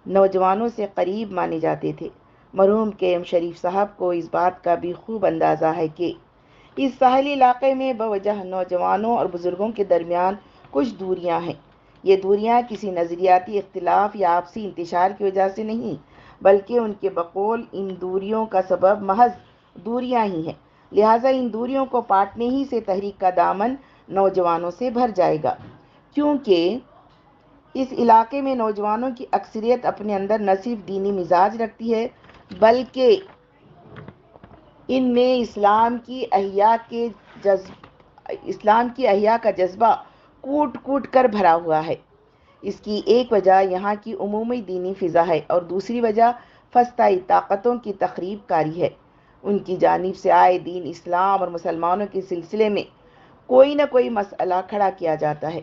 نوجوانوں سے قریب مانے جاتے تھے۔ مرحوم کے ایم شریف صاحب کو اس بات کا بھی خوب اندازہ ہے کہ اس ساحلی علاقے میں بوجہ نوجوانوں اور بزرگوں کے درمیان کچھ دوریاں ہیں۔ یہ دوریاں کسی نظریاتی اختلاف یا آپسی انتشار کی وجہ سے نہیں، بلکہ ان کے بقول ان دوریوں کا سبب محض دوریاں ہی ہیں۔ لہٰذا ان دوریوں کو پاٹنے ہی سے تحریک کا دامن نوجوانوں سے بھر جائے گا، کیونکہ اس علاقے میں نوجوانوں کی اکثریت اپنے اندر نہ صرف دینی مزاج رکھتی ہے بلکہ ان میں اسلام کی احیا کا جذبہ کوٹ کوٹ کر بھرا ہوا ہے۔ اس کی ایک وجہ یہاں کی عمومی دینی فضا ہے اور دوسری وجہ فسطائی طاقتوں کی تخریب کاری ہے۔ ان کی جانب سے آئے دین اسلام اور مسلمانوں کے سلسلے میں کوئی نہ کوئی مسئلہ کھڑا کیا جاتا ہے۔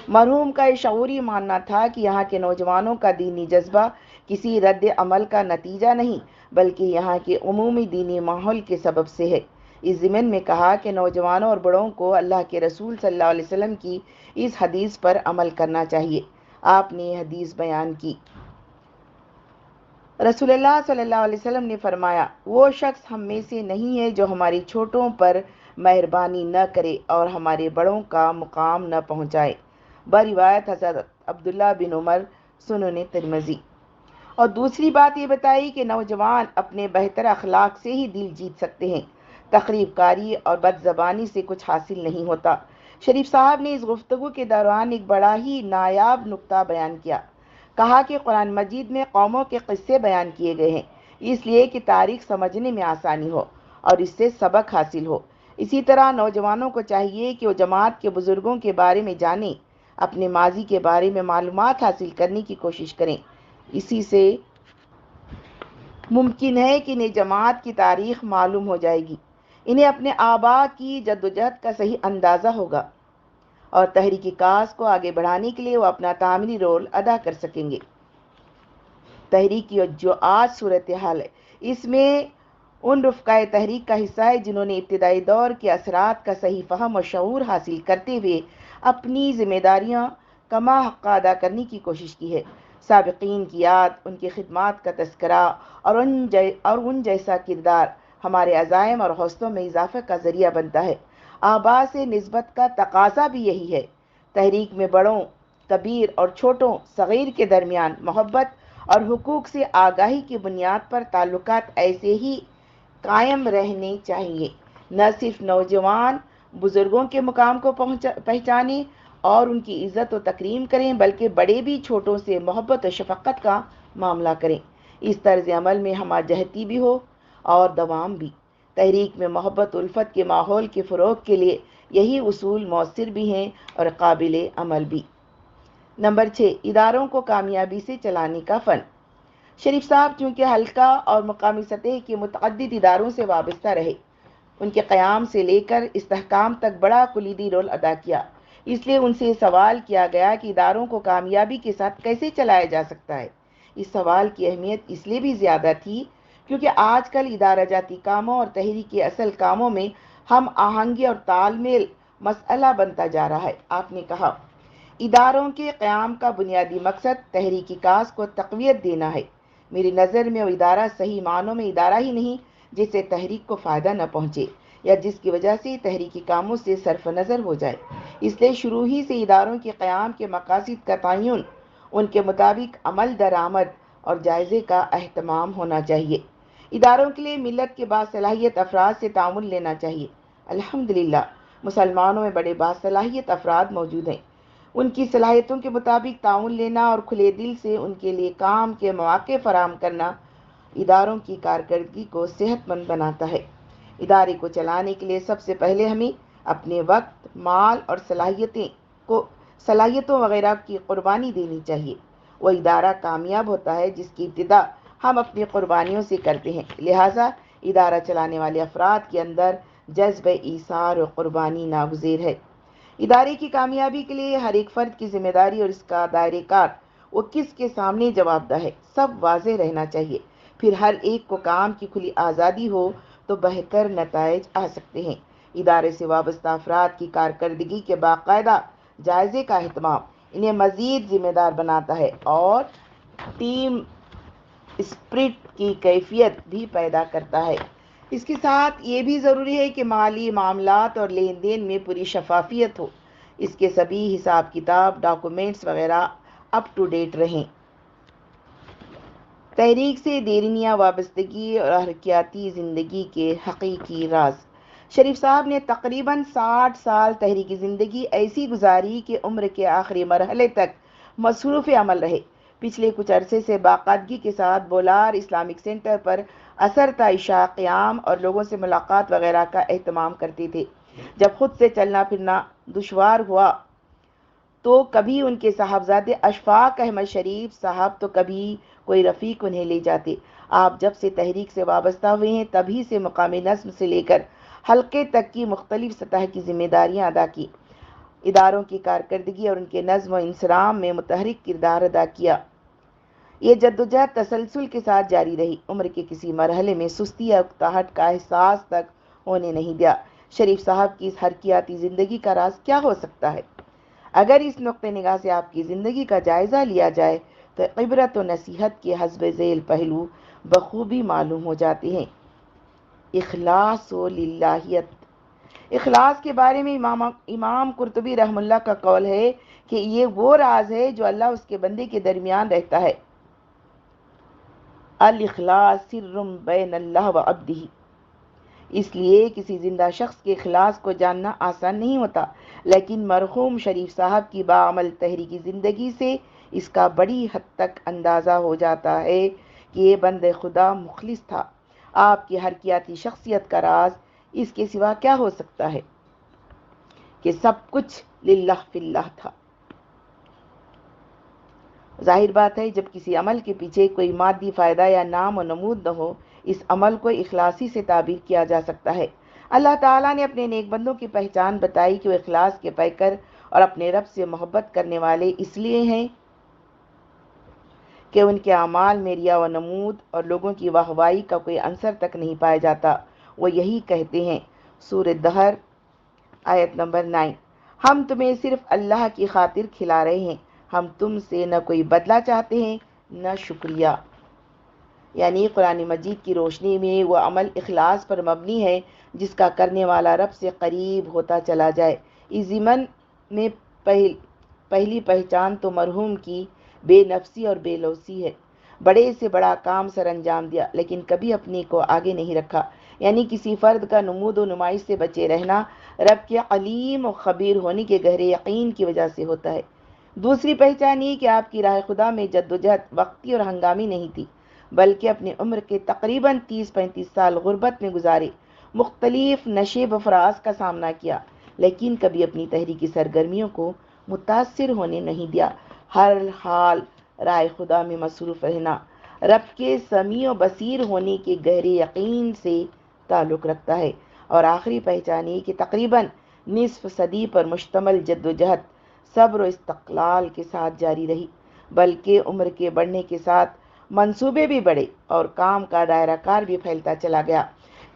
مرحوم کا یہ شعوری ماننا تھا کہ یہاں کے نوجوانوں کا دینی جذبہ کسی رد عمل کا نتیجہ نہیں بلکہ یہاں کے عمومی دینی ماحول کے سبب سے ہے۔ اس ضمن میں کہا کہ نوجوانوں اور بڑوں کو اللہ کے رسول صلی اللہ علیہ وسلم کی اس حدیث پر عمل کرنا چاہیے۔ آپ نے یہ حدیث بیان کی۔ رسول اللہ صلی اللہ علیہ وسلم نے فرمایا، وہ شخص ہم میں سے نہیں ہے جو ہماری چھوٹوں پر مہربانی نہ کرے اور ہمارے بڑوں کا مقام نہ پہنچائے۔ بروایت حضرت عبداللہ بن عمر، سنن ترمذی۔ اور دوسری بات یہ بتائی کہ نوجوان اپنے بہتر اخلاق سے ہی دل جیت سکتے ہیں، تقریب کاری اور بد زبانی سے کچھ حاصل نہیں ہوتا۔ شریف صاحب نے اس گفتگو کے دوران ایک بڑا ہی نایاب نکتہ بیان کیا۔ کہا کہ قرآن مجید میں قوموں کے قصے بیان کیے گئے ہیں اس لیے کہ تاریخ سمجھنے میں آسانی ہو اور اس سے سبق حاصل ہو۔ اسی طرح نوجوانوں کو چاہیے کہ وہ جماعت کے بزرگوں کے بارے میں جانیں، اپنے ماضی کے بارے میں معلومات حاصل کرنے کی کوشش کریں۔ اسی سے ممکن ہے کہ انہیں جماعت کی تاریخ معلوم ہو جائے گی، انہیں اپنے آباء کی جدوجہد کا صحیح اندازہ ہوگا اور تحریک کاس کو آگے بڑھانے کے لیے وہ اپنا تعمیری رول ادا کر سکیں گے۔ تحریک کی جو آج صورتحال ہے اس میں ان رفقائے تحریک کا حصہ ہے جنہوں نے ابتدائی دور کے اثرات کا صحیح فہم اور شعور حاصل کرتے ہوئے اپنی ذمہ داریاں کما حق ادا کرنے کی کوشش کی ہے۔ سابقین کی یاد، ان کی خدمات کا تذکرہ اور ان جیسا کردار ہمارے عزائم اور حوصلوں میں اضافہ کا ذریعہ بنتا ہے۔ آباء سے نسبت کا تقاضا بھی یہی ہے۔ تحریک میں بڑوں، کبیر اور چھوٹوں، صغیر کے درمیان محبت اور حقوق سے آگاہی کی بنیاد پر تعلقات ایسے ہی قائم رہنے چاہیے۔ نہ صرف نوجوان بزرگوں کے مقام کو پہچانیں اور ان کی عزت و تکریم کریں بلکہ بڑے بھی چھوٹوں سے محبت و شفقت کا معاملہ کریں۔ اس طرز عمل میں ہمہ جہتی بھی ہو اور دوام بھی۔ تحریک میں محبت و الفت کے ماحول کے فروغ کے لیے یہی اصول مؤثر بھی ہیں اور قابل عمل بھی۔ نمبر 6، اداروں کو کامیابی سے چلانے کا فن۔ شریف صاحب چونکہ حلقہ اور مقامی سطح کے متعدد اداروں سے وابستہ رہے، ان کے قیام سے لے کر استحکام تک بڑا کلیدی رول ادا کیا، اس لیے ان سے سوال کیا گیا کہ اداروں کو کامیابی کے ساتھ کیسے چلایا جا سکتا ہے۔ اس سوال کی اہمیت اس لیے بھی زیادہ تھی کیونکہ آج کل ادارہ جاتی کاموں اور تحریک کے اصل کاموں میں ہم آہنگی اور تال میل مسئلہ بنتا جا رہا ہے۔ آپ نے کہا، اداروں کے قیام کا بنیادی مقصد تحریکی کاس کو تقویت دینا ہے۔ میری نظر میں وہ ادارہ صحیح معنوں میں ادارہ ہی نہیں جس سے تحریک کو فائدہ نہ پہنچے یا جس کی وجہ سے تحریکی کاموں سے صرف نظر ہو جائے۔ اس لیے شروع ہی سے اداروں کے قیام کے مقاصد کا تعین، ان کے مطابق عمل درآمد اور جائزے کا اہتمام ہونا چاہیے۔ اداروں کے لیے ملت کے باصلاحیت افراد سے تعاون لینا چاہیے۔ الحمدللہ مسلمانوں میں بڑے باصلاحیت افراد موجود ہیں۔ ان کی صلاحیتوں کے مطابق تعاون لینا اور کھلے دل سے ان کے لیے کام کے مواقع فراہم کرنا اداروں کی کارکردگی کو صحت مند بناتا ہے۔ ادارے کو چلانے کے لیے سب سے پہلے ہمیں اپنے وقت، مال اور صلاحیتوں وغیرہ کی قربانی دینی چاہیے۔ وہ ادارہ کامیاب ہوتا ہے جس کی ابتدا ہم اپنی قربانیوں سے کرتے ہیں۔ لہٰذا ادارہ چلانے والے افراد کے اندر جذبہ ایثار و قربانی ناگزیر ہے۔ ادارے کی کامیابی کے لیے ہر ایک فرد کی ذمہ داری اور اس کا دائرہ کار، وہ کس کے سامنے جواب دہ ہے، سب واضح رہنا چاہیے۔ پھر ہر ایک کو کام کی کھلی آزادی ہو تو بہتر نتائج آ سکتے ہیں۔ ادارے سے وابستہ افراد کی کارکردگی کے باقاعدہ جائزے کا اہتمام انہیں مزید ذمہ دار بناتا ہے اور ٹیم اسپرٹ کی کیفیت بھی پیدا کرتا ہے۔ اس کے ساتھ یہ بھی ضروری ہے کہ مالی معاملات اور لین دین میں پوری شفافیت ہو، اس کے سبھی حساب کتاب، ڈاکومنٹس وغیرہ اپ ٹو ڈیٹ رہیں۔ تحریک سے دیرینہ وابستگی اور حرکیاتی زندگی کے حقیقی راز۔ شریف صاحب نے تقریباً 60 سال تحریکی زندگی ایسی گزاری کہ عمر کے آخری مرحلے تک مصروف عمل رہے۔ پچھلے کچھ عرصے سے باقاعدگی کے ساتھ بولار اسلامک سینٹر پر اثر عشاء قیام اور لوگوں سے ملاقات وغیرہ کا اہتمام کرتے تھے۔ جب خود سے چلنا پھرنا دشوار ہوا تو کبھی ان کے صاحبزادے اشفاق احمد شریف صاحب تو کبھی کوئی رفیق انہیں لے جاتے۔ آپ جب سے تحریک سے وابستہ ہوئے ہیں تبھی سے مقامی نظم سے لے کر حلقے تک کی مختلف سطح کی ذمہ داریاں ادا کی، اداروں کی کارکردگی اور ان کے نظم و انصرام میں متحرک کردار ادا کیا۔ یہ جدوجہد تسلسل کے ساتھ جاری رہی، عمر کے کسی مرحلے میں سستی یا اکتاہٹ کا احساس تک ہونے نہیں دیا۔ شریف صاحب کی اس حرکیاتی زندگی کا راز کیا ہو سکتا ہے؟ اگر اس نقطہ نگاہ سے آپ کی زندگی کا جائزہ لیا جائے تو عبرت و نصیحت کے حسب ذیل پہلو بخوبی معلوم ہو جاتے ہیں۔ اخلاص و للہیت۔ اخلاص کے بارے میں امام قرطبی رحم اللہ کا قول ہے کہ یہ وہ راز ہے جو اللہ اس کے بندے کے درمیان رہتا ہے۔ الاخلاص سر بین اللہ و عبدہ۔ اس لیے کسی زندہ شخص کے اخلاص کو جاننا آسان نہیں ہوتا، لیکن مرحوم شریف صاحب کی باعمل تحریکی زندگی سے اس کا بڑی حد تک اندازہ ہو جاتا ہے کہ یہ بندہ خدا مخلص تھا۔ آپ کی حرکیاتی شخصیت کا راز اس کے سوا کیا ہو سکتا ہے کہ سب کچھ للہ فی اللہ تھا۔ ظاہر بات ہے، جب کسی عمل کے پیچھے کوئی مادی فائدہ یا نام و نمود نہ ہو، اس عمل کو اخلاصی سے تعبیر کیا جا سکتا ہے۔ اللہ تعالیٰ نے اپنے نیک بندوں کی پہچان بتائی کہ وہ اخلاص کے پیکر اور اپنے رب سے محبت کرنے والے اس لیے ہیں کہ ان کے اعمال میں ریا و نمود اور لوگوں کی واہوائی کا کوئی عنصر تک نہیں پایا جاتا۔ وہ یہی کہتے ہیں، سورہ دہر آیت نمبر 9، ہم تمہیں صرف اللہ کی خاطر کھلا رہے ہیں، ہم تم سے نہ کوئی بدلہ چاہتے ہیں نہ شکریہ۔ یعنی قرآن مجید کی روشنی میں وہ عمل اخلاص پر مبنی ہے جس کا کرنے والا رب سے قریب ہوتا چلا جائے۔ اس ضمن میں پہلی پہچان تو مرحوم کی بے نفسی اور بے لوثی ہے۔ بڑے سے بڑا کام سر انجام دیا لیکن کبھی اپنے کو آگے نہیں رکھا، یعنی کسی فرد کا نمود و نمائش سے بچے رہنا رب کے علیم و خبیر ہونے کے گہرے یقین کی وجہ سے ہوتا ہے۔ دوسری پہچان یہ کہ آپ کی راہ خدا میں جدوجہد وقتی اور ہنگامی نہیں تھی، بلکہ اپنی عمر کے تقریباً 30-35 سال غربت میں گزارے، مختلف نشیب افراز کا سامنا کیا، لیکن کبھی اپنی تحریکی سرگرمیوں کو متاثر ہونے نہیں دیا۔ ہر حال راہ خدا میں مصروف رہنا رب کے سمیع و بصیر ہونے کے گہرے یقین سے تعلق رکھتا ہے۔ اور آخری پہچان یہ کہ تقریباً نصف صدی پر مشتمل جدوجہد صبر و استقلال کے ساتھ جاری رہی، بلکہ عمر کے بڑھنے کے ساتھ منصوبے بھی بڑھے اور کام کا دائرہ کار بھی پھیلتا چلا گیا۔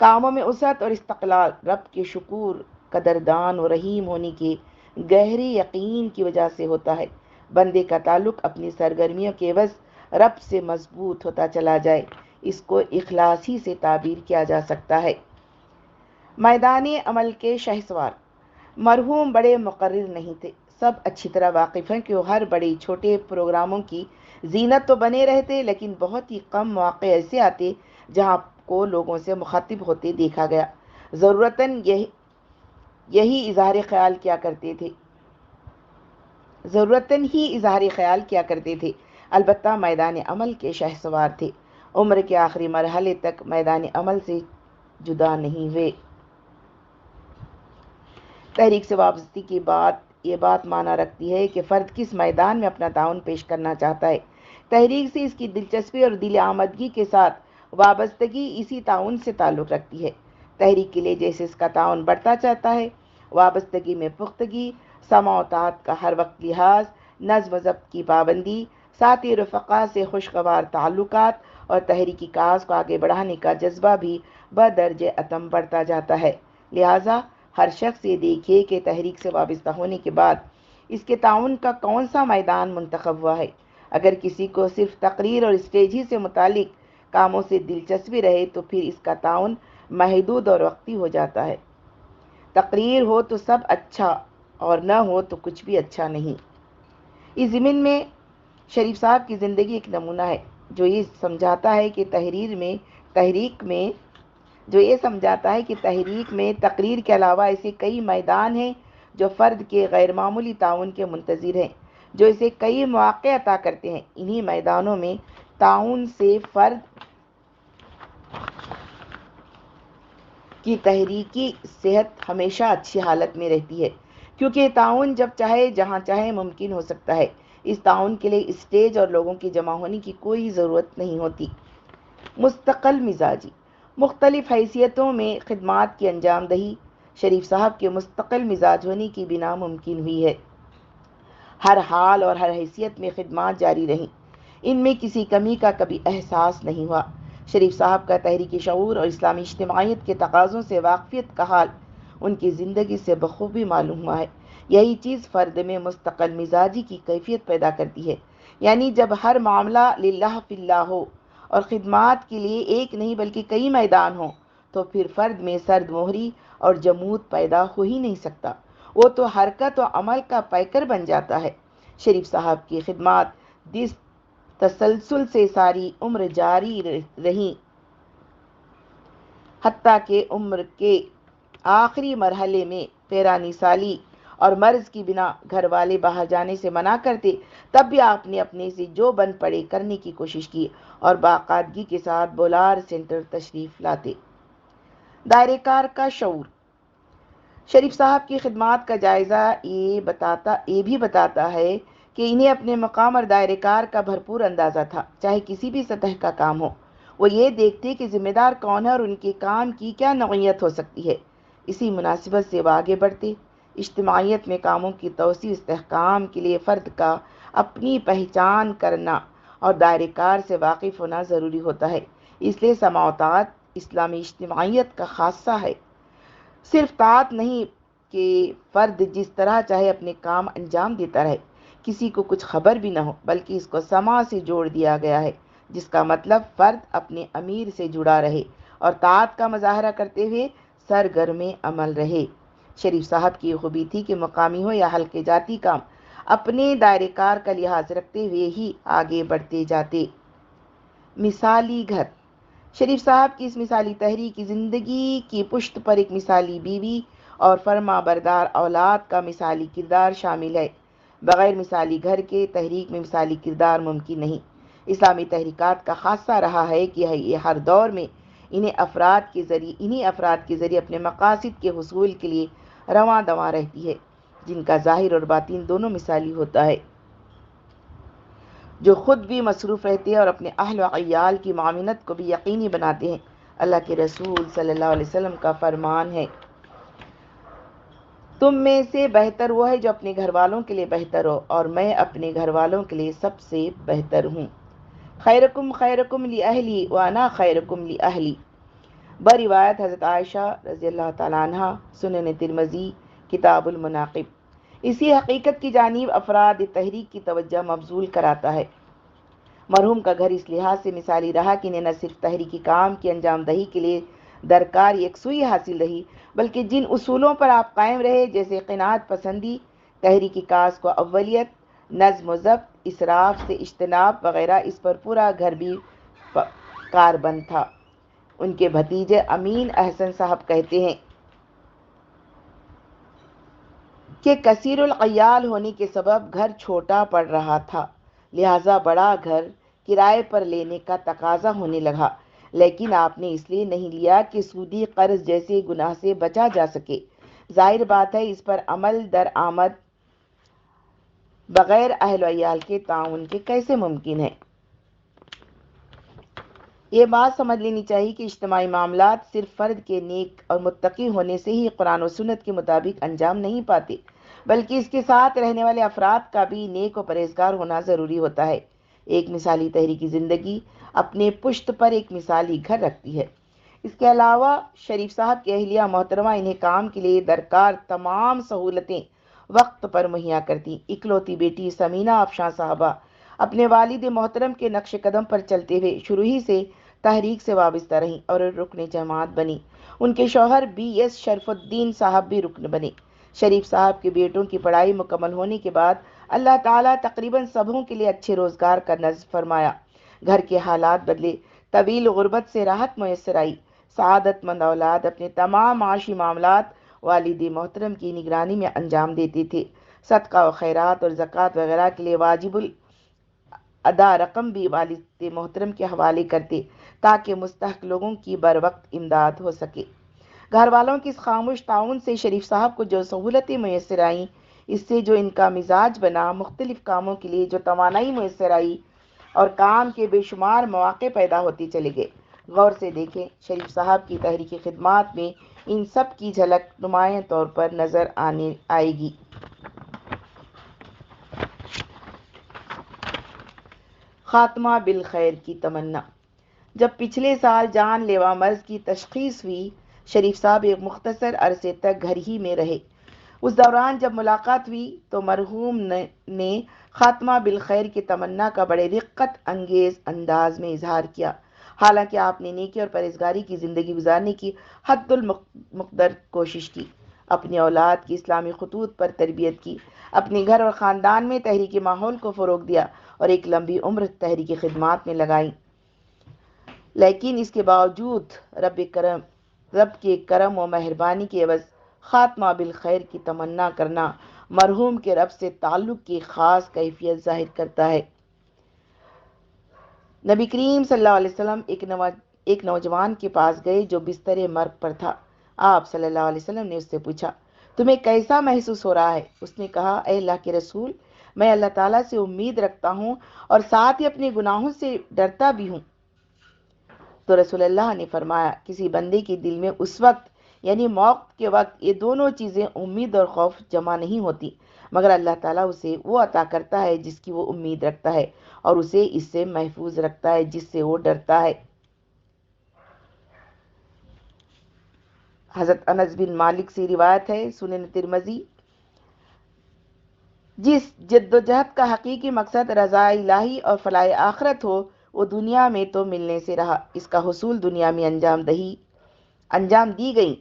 کاموں میں وسعت اور استقلال رب کے شکور، قدردان و رحیم ہونے کے گہرے یقین کی وجہ سے ہوتا ہے۔ بندے کا تعلق اپنی سرگرمیوں کے عوض رب سے مضبوط ہوتا چلا جائے، اس کو اخلاص ہی سے تعبیر کیا جا سکتا ہے۔ میدان عمل کے شہسوار۔ مرحوم بڑے مقرر نہیں تھے، سب اچھی طرح واقف ہیں کہ وہ ہر بڑے چھوٹے پروگراموں کی زینت تو بنے رہتے، لیکن بہت ہی کم مواقع ایسے آتے جہاں کو لوگوں سے مخاطب ہوتے دیکھا گیا۔ ضرورتاً ہی اظہار خیال کیا کرتے تھے، البتہ میدان عمل کے شہسوار تھے، عمر کے آخری مرحلے تک میدان عمل سے جدا نہیں ہوئے۔ تحریک سے وابستگی کی یہ بات معنی رکھتی ہے کہ فرد کس میدان میں اپنا تعاون پیش کرنا چاہتا ہے۔ تحریک سے اس کی دلچسپی اور دل آمدگی کے ساتھ وابستگی اسی تعاون سے تعلق رکھتی ہے۔ تحریک کے لیے جیسے اس کا تعاون بڑھتا چاہتا ہے، وابستگی میں پختگی، سماع و طاعت کا ہر وقت لحاظ، نظم و ضبط کی پابندی، ساتھی رفقا سے خوشگوار تعلقات اور تحریکی کاز کو آگے بڑھانے کا جذبہ بھی بدرجہ اتم بڑھتا جاتا ہے۔ لہٰذا ہر شخص یہ دیکھے کہ تحریک سے وابستہ ہونے کے بعد اس کے تعاون کا کون سا میدان منتخب ہوا ہے۔ اگر کسی کو صرف تقریر اور اسٹیج ہی سے متعلق کاموں سے دلچسپی رہے تو پھر اس کا تعاون محدود اور وقتی ہو جاتا ہے۔ تقریر ہو تو سب اچھا اور نہ ہو تو کچھ بھی اچھا نہیں۔ اس ضمن میں شریف صاحب کی زندگی ایک نمونہ ہے جو یہ سمجھاتا ہے کہ تحریک میں تقریر کے علاوہ ایسے کئی میدان ہیں جو فرد کے غیر معمولی تعاون کے منتظر ہیں، جو اسے کئی مواقع عطا کرتے ہیں۔ انہی میدانوں میں تعاون سے فرد کی تحریکی صحت ہمیشہ اچھی حالت میں رہتی ہے، کیونکہ تعاون جب چاہے جہاں چاہے ممکن ہو سکتا ہے۔ اس تعاون کے لیے اسٹیج اور لوگوں کے جمع ہونے کی کوئی ضرورت نہیں ہوتی۔ مستقل مزاجی۔ مختلف حیثیتوں میں خدمات کی انجام دہی شریف صاحب کے مستقل مزاج ہونے کی بنا ممکن ہوئی ہے۔ ہر حال اور ہر حیثیت میں خدمات جاری رہیں، ان میں کسی کمی کا کبھی احساس نہیں ہوا۔ شریف صاحب کا تحریکی شعور اور اسلامی اجتماعیت کے تقاضوں سے واقفیت کا حال ان کی زندگی سے بخوبی معلوم ہوا ہے۔ یہی چیز فرد میں مستقل مزاجی کی کیفیت پیدا کرتی ہے، یعنی جب ہر معاملہ للہ فی اللہ ہو اور خدمات کے لیے ایک نہیں بلکہ کئی میدان ہوں، تو پھر فرد میں سرد مہری اور جمود پیدا ہو ہی نہیں سکتا، وہ تو حرکت و عمل کا پیکر بن جاتا ہے۔ شریف صاحب کی خدمات جس تسلسل سے ساری عمر جاری رہیں، حتیٰ کہ عمر کے آخری مرحلے میں پیرانی سالی اور مرض کی بنا گھر والے باہر جانے سے منع کرتے، تب بھی آپ نے اپنے سے جو بن پڑے کرنے کی کوشش کی اور باقاعدگی کے ساتھ بولار سینٹر تشریف لاتے۔ دائرہ کار کا شعور شریف صاحب کی خدمات کا جائزہ یہ بھی بتاتا ہے کہ انہیں اپنے مقام اور دائرہ کار کا بھرپور اندازہ تھا، چاہے کسی بھی سطح کا کام ہو۔ وہ یہ دیکھتے کہ ذمہ دار کون ہے اور ان کے کام کی کیا نوعیت ہو سکتی ہے، اسی مناسبت سے وہ آگے بڑھتے۔ اجتماعیت میں کاموں کی توسیع استحکام کے لیے فرد کا اپنی پہچان کرنا اور دائرہ کار سے واقف ہونا ضروری ہوتا ہے، اس لیے سماع و طاعت اسلامی اجتماعیت کا خاصہ ہے۔ صرف طاعت نہیں کہ فرد جس طرح چاہے اپنے کام انجام دیتا رہے، کسی کو کچھ خبر بھی نہ ہو، بلکہ اس کو سماع سے جوڑ دیا گیا ہے، جس کا مطلب فرد اپنے امیر سے جڑا رہے اور طاعت کا مظاہرہ کرتے ہوئے سرگرم عمل رہے۔ شریف صاحب کی یہ خوبی تھی کہ مقامی ہو یا حلقے جاتی کام، اپنے دائرہ کار کا لحاظ رکھتے ہوئے ہی آگے بڑھتے جاتے۔ مثالی گھر شریف صاحب کی اس مثالی تحریکی زندگی کی پشت پر ایک مثالی بیوی اور فرما بردار اولاد کا مثالی کردار شامل ہے۔ بغیر مثالی گھر کے تحریک میں مثالی کردار ممکن نہیں۔ اسلامی تحریکات کا خاصہ رہا ہے کہ یہ ہر دور میں انہیں افراد کے ذریعے اپنے مقاصد کے حصول کے لیے رواں دواں رہتی ہے، جن کا ظاہر اور باطن دونوں مثالی ہوتا ہے، جو خود بھی مصروف رہتے ہیں اور اپنے اہل و عیال کی معاونت کو بھی یقینی بناتے ہیں۔ اللہ کے رسول صلی اللہ علیہ وسلم کا فرمان ہے، تم میں سے بہتر وہ ہے جو اپنے گھر والوں کے لیے بہتر ہو، اور میں اپنے گھر والوں کے لیے سب سے بہتر ہوں۔ خیرکم خیرکم لأہلی وانا خیرکم لأہلی، بروایت حضرت عائشہ رضی اللہ تعالیٰ عنہ، سنن ترمذی، کتاب المناقب۔ اسی حقیقت کی جانب افراد تحریک کی توجہ مبذول کراتا ہے۔ مرحوم کا گھر اس لحاظ سے مثالی رہا کہ انہیں نہ صرف تحریکی کام کی انجام دہی کے لیے درکار یکسوئی حاصل رہی، بلکہ جن اصولوں پر آپ قائم رہے، جیسے قناعت پسندی، تحریکی کاز کو اولیت، نظم و ضبط، اسراف سے اجتناب وغیرہ، اس پر پورا گھر بھی کاربند تھا۔ ان کے بھتیجے امین احسن صاحب کہتے ہیں کہ کثیر العیال ہونے کے سبب گھر چھوٹا پڑ رہا تھا، لہٰذا بڑا گھر کرائے پر لینے کا تقاضا ہونے لگا، لیکن آپ نے اس لیے نہیں لیا کہ سودی قرض جیسے گناہ سے بچا جا سکے۔ ظاہر بات ہے اس پر عمل درآمد بغیر اہل و عیال کے تعاون کے کیسے ممکن ہے؟ یہ بات سمجھ لینی چاہیے کہ اجتماعی معاملات صرف فرد کے نیک اور متقی ہونے سے ہی قرآن و سنت کے مطابق انجام نہیں پاتے، بلکہ اس کے ساتھ رہنے والے افراد کا بھی نیک و پرہیزگار ہونا ضروری ہوتا ہے۔ ایک مثالی تحریکی زندگی اپنے پشت پر ایک مثالی گھر رکھتی ہے۔ اس کے علاوہ شریف صاحب کی اہلیہ محترمہ انہیں کام کے لیے درکار تمام سہولتیں وقت پر مہیا کرتی۔ اکلوتی بیٹی ثمینہ افشاں صاحبہ اپنے والد محترم کے نقش قدم پر چلتے ہوئے شروع ہی سے تحریک سے وابستہ رہیں اور رکن جماعت بنی۔ ان کے شوہر BS شرف الدین صاحب بھی رکن بنے۔ شریف صاحب کے بیٹوں کی پڑھائی مکمل ہونے کے بعد اللہ تعالیٰ تقریباً سبوں کے لیے اچھے روزگار کا نظم فرمایا۔ گھر کے حالات بدلے، طویل غربت سے راحت میسر آئی۔ سعادت مند اولاد اپنے تمام معاشی معاملات والد محترم کی نگرانی میں انجام دیتے تھے۔ صدقہ و خیرات اور زکوٰۃ وغیرہ کے لیے واجب الادا رقم بھی والد محترم کے حوالے کرتے تاکہ مستحق لوگوں کی بر وقت امداد ہو سکے۔ گھر والوں کی اس خاموش تعاون سے شریف صاحب کو جو سہولتیں میسر آئیں، اس سے جو ان کا مزاج بنا، مختلف کاموں کے لیے جو توانائی میسر آئی اور کام کے بے شمار مواقع پیدا ہوتے چلے گئے۔ غور سے دیکھیں، شریف صاحب کی تحریکی خدمات میں ان سب کی جھلک نمایاں طور پر نظر آئے گی۔ خاتمہ بالخیر کی تمنا۔ جب پچھلے سال جان لیوا مرض کی تشخیص ہوئی، شریف صاحب ایک مختصر عرصے تک گھر ہی میں رہے۔ اس دوران جب ملاقات ہوئی تو مرحوم نے خاتمہ بالخیر کی تمنا کا بڑے رقت انگیز انداز میں اظہار کیا۔ حالانکہ آپ نے نیکی اور پرہیزگاری کی زندگی گزارنے کی حد المقدر کوشش کی، اپنی اولاد کی اسلامی خطوط پر تربیت کی، اپنے گھر اور خاندان میں تحریکی ماحول کو فروغ دیا اور ایک لمبی عمر تحریکی خدمات میں لگائی، لیکن اس کے باوجود رب کے کرم و مہربانی کے عوض خاتمہ بالخیر کی تمنا کرنا مرحوم کے رب سے تعلق کی خاص کیفیت ظاہر کرتا ہے۔ نبی کریم صلی اللہ علیہ وسلم ایک نوجوان کے پاس گئے جو بستر مرگ پر تھا۔ آپ صلی اللہ علیہ وسلم نے اس سے پوچھا، تمہیں کیسا محسوس ہو رہا ہے؟ اس نے کہا، اے اللہ کے رسول، میں اللہ تعالیٰ سے امید رکھتا ہوں اور ساتھ ہی اپنے گناہوں سے ڈرتا بھی ہوں۔ تو رسول اللہ نے فرمایا، کسی بندے کے دل میں اس وقت یعنی موت کے وقت یہ دونوں چیزیں امید اور خوف جمع نہیں ہوتی، مگر اللہ تعالیٰ اسے وہ عطا کرتا ہے جس کی وہ امید رکھتا ہے اور اسے اس سے محفوظ رکھتا ہے جس سے وہ ڈرتا ہے۔ حضرت انس بن مالک سے روایت ہے، سنن ترمذی، جس جدوجہد کا حقیقی مقصد رضا الہی اور فلاح آخرت ہو، وہ دنیا میں تو ملنے سے رہا، اس کا حصول دنیا میں انجام دی گئی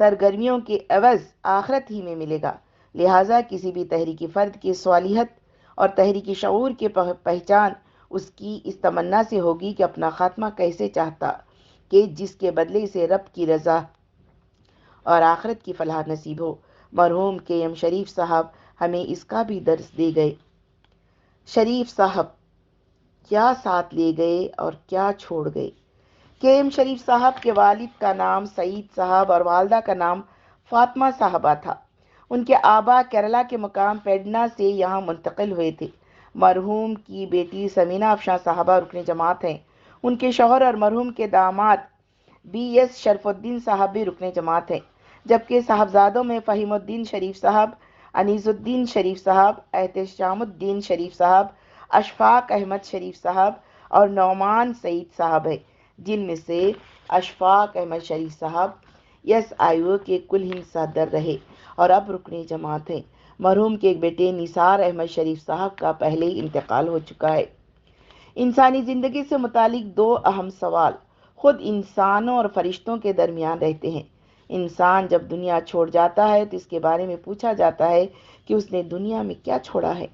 سرگرمیوں کے عوض آخرت ہی میں ملے گا۔ لہٰذا کسی بھی تحریکی فرد کی صالحیت اور تحریکی شعور کی پہچان اس کی اس تمنا سے ہوگی کہ اپنا خاتمہ کیسے چاہتا کہ جس کے بدلے سے رب کی رضا اور آخرت کی فلاح نصیب ہو۔ مرحوم کے ایم شریف صاحب ہمیں اس کا بھی درس دے گئے۔ شریف صاحب کیا ساتھ لے گئے اور کیا چھوڑ گئے۔ کے ایم شریف صاحب کے والد کا نام سعید صاحب اور والدہ کا نام فاطمہ صاحبہ تھا۔ ان کے آبا کیرلا کے مقام پیڈنا سے یہاں منتقل ہوئے تھے۔ مرحوم کی بیٹی سمینہ افشاں صاحبہ رکن جماعت ہیں۔ ان کے شوہر اور مرحوم کے داماد بی ایس شرف الدین صاحب بھی رکن جماعت ہیں، جبکہ صاحبزادوں میں فہیم الدین شریف صاحب، انیس الدین شریف صاحب، احتشام الدین شریف صاحب، اشفاق احمد شریف صاحب اور نعمان سعید صاحب ہیں، جن میں سے اشفاق احمد شریف صاحب SIO کے کل ہند صدر رہے اور اب رکن جماعت ہیں۔ مرحوم کے ایک بیٹے نثار احمد شریف صاحب کا پہلے ہی انتقال ہو چکا ہے۔ انسانی زندگی سے متعلق دو اہم سوال خود انسانوں اور فرشتوں کے درمیان رہتے ہیں۔ انسان جب دنیا چھوڑ جاتا ہے تو اس کے بارے میں پوچھا جاتا ہے کہ اس نے دنیا میں کیا چھوڑا ہے،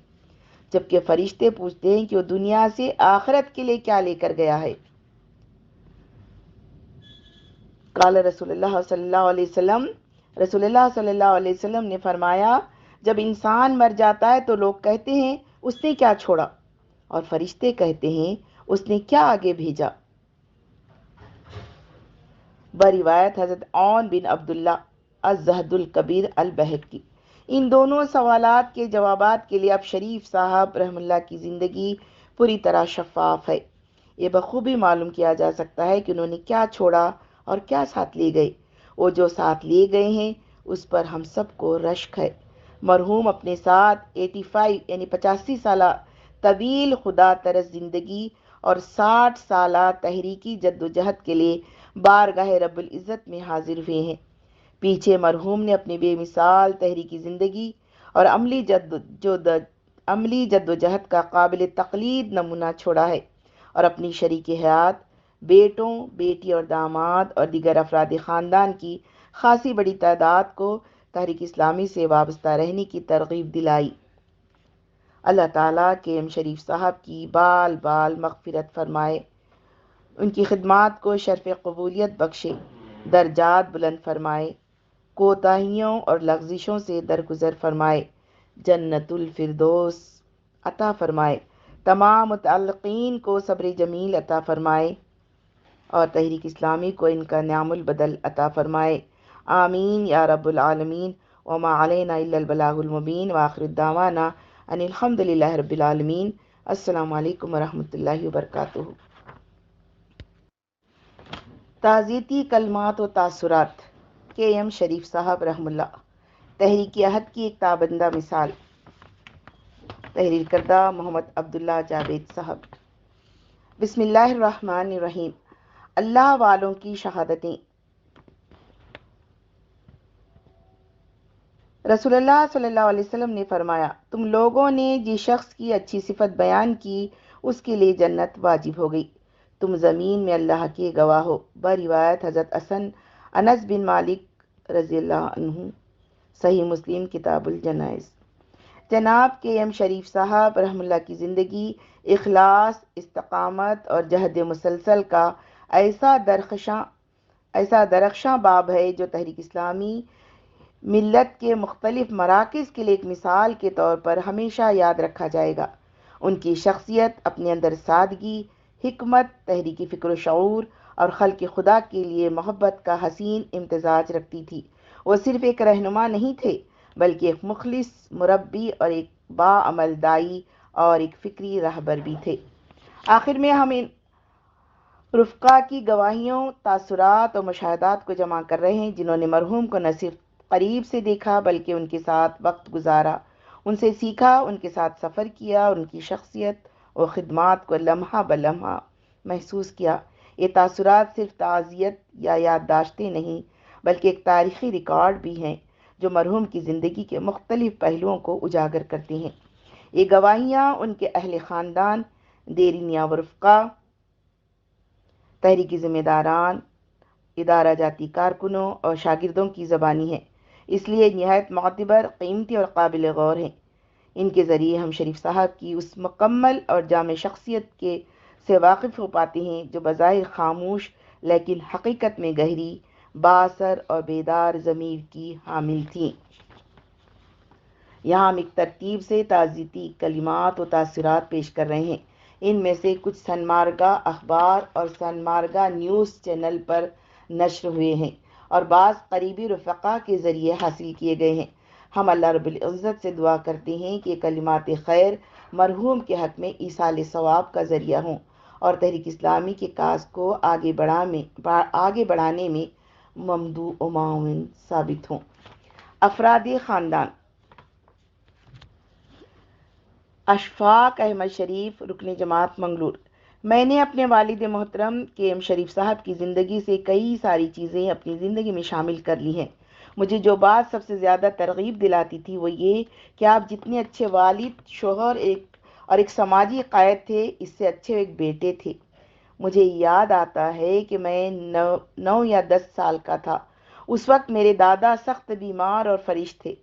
جبکہ فرشتے پوچھتے ہیں کہ وہ دنیا سے آخرت کے لیے کیا لے کر گیا ہے۔ قال رسول اللہ صلی اللہ علیہ وسلم، رسول اللہ صلی اللہ علیہ وسلم نے فرمایا، جب انسان مر جاتا ہے تو لوگ کہتے ہیں اس نے کیا چھوڑا، اور فرشتے کہتے ہیں اس نے کیا آگے بھیجا۔ بروایت حضرت عون بن عبداللہ الزہد الکبیر البہقی۔ ان دونوں سوالات کے جوابات کے لیے اب شریف صاحب رحم اللہ کی زندگی پوری طرح شفاف ہے۔ یہ بخوبی معلوم کیا جا سکتا ہے کہ انہوں نے کیا چھوڑا اور کیا ساتھ لے گئے۔ وہ جو ساتھ لے گئے ہیں اس پر ہم سب کو رشک ہے۔ مرحوم اپنے ساتھ 85 یعنی 85 سالہ طویل خدا ترس زندگی اور 60 سالہ تحریکی جدوجہد کے لیے بارگاہ رب العزت میں حاضر ہوئے ہیں۔ پیچھے مرحوم نے اپنی بے مثال تحریکی زندگی اور عملی جدوجہد کا قابل تقلید نمونہ چھوڑا ہے، اور اپنی شریک حیات، بیٹوں، بیٹی اور داماد اور دیگر افراد خاندان کی خاصی بڑی تعداد کو تحریک اسلامی سے وابستہ رہنے کی ترغیب دلائی۔ اللہ تعالیٰ کے ایم شریف صاحب کی بال بال مغفرت فرمائے، ان کی خدمات کو شرف قبولیت بخشے، درجات بلند فرمائے، کوتاہیوں اور لغزشوں سے درگزر فرمائے، جنت الفردوس عطا فرمائے، تمام متعلقین کو صبر جمیل عطا فرمائے اور تحریک اسلامی کو ان کا نعم البدل عطا فرمائے۔ آمین یا رب العالمین۔ وما علینا الا البلاغ المبین، وآخر دعوانا ان الحمد للہ رب العالمین۔ السلام علیکم ورحمۃ اللہ وبرکاتہ۔ تعزیتی کلمات و تاثرات کے ایم شریف صاحب رحم اللہ. تحریک عہد کی ایک تابندہ مثال. تحریر کردہ محمد عبداللہ جاوید صاحب. بسم اللہ الرحمن الرحیم. اللہ والوں کی شہادتیں. رسول اللہ صلی اللہ علیہ وسلم نے فرمایا، تم لوگوں نے جس شخص کی اچھی صفت بیان کی اس کے لیے جنت واجب ہو گئی. تم زمین میں اللہ کے گواہ ہو. بروایت حضرت انس بن مالک رضی اللہ عنہ. صحیح مسلم کتاب الجنائز. جناب کے ایم شریف صاحب رحم اللہ کی زندگی اخلاص، استقامت اور جہد مسلسل کا ایسا درخشاں باب ہے جو تحریک اسلامی ملت کے مختلف مراکز کے لیے ایک مثال کے طور پر ہمیشہ یاد رکھا جائے گا. ان کی شخصیت اپنے اندر سادگی، حکمت، تحریکی فکر و شعور اور خلق خدا کے لیے محبت کا حسین امتزاج رکھتی تھی. وہ صرف ایک رہنما نہیں تھے بلکہ ایک مخلص مربی اور ایک باعمل دائی اور ایک فکری رہبر بھی تھے. آخر میں ہم ان رفقا کی گواہیوں، تاثرات اور مشاہدات کو جمع کر رہے ہیں جنہوں نے مرحوم کو نہ صرف قریب سے دیکھا بلکہ ان کے ساتھ وقت گزارا، ان سے سیکھا، ان کے ساتھ سفر کیا اور ان کی شخصیت اور خدمات کو لمحہ بلمحہ محسوس کیا. یہ تاثرات صرف تعزیت یا یادداشتیں نہیں بلکہ ایک تاریخی ریکارڈ بھی ہیں جو مرحوم کی زندگی کے مختلف پہلوؤں کو اجاگر کرتے ہیں. یہ گواہیاں ان کے اہل خاندان، دیرینیہ و رفقا، تحریکی ذمہ داران، ادارہ جاتی کارکنوں اور شاگردوں کی زبانی ہیں، اس لیے نہایت معتبر، قیمتی اور قابل غور ہیں. ان کے ذریعے ہم شریف صاحب کی اس مکمل اور جامع شخصیت سے واقف ہو پاتے ہیں جو بظاہر خاموش لیکن حقیقت میں گہری، بااثر اور بیدار ضمیر کی حامل تھیں. یہاں ہم ایک ترتیب سے تعزیتی کلمات و تاثرات پیش کر رہے ہیں. ان میں سے کچھ سنمارگا اخبار اور سنمارگا نیوز چینل پر نشر ہوئے ہیں اور بعض قریبی رفقا کے ذریعے حاصل کیے گئے ہیں. ہم اللہ رب العزت سے دعا کرتے ہیں کہ کلمات خیر مرحوم کے حق میں ایصال ثواب کا ذریعہ ہوں اور تحریک اسلامی کے کاز کو آگے بڑھانے میں ممدو و معاون ثابت ہوں. افراد خاندان. اشفاق احمد شریف، رکن جماعت منگلور. میں نے اپنے والد محترم کے ایم شریف صاحب کی زندگی سے کئی ساری چیزیں اپنی زندگی میں شامل کر لی ہیں. مجھے جو بات سب سے زیادہ ترغیب دلاتی تھی وہ یہ کہ آپ جتنے اچھے والد، شوہر اور ایک سماجی قائد تھے، اس سے اچھے ایک بیٹے تھے. مجھے یاد آتا ہے کہ میں 9 یا 10 سال کا تھا. اس وقت میرے دادا سخت بیمار اور فرش تھے.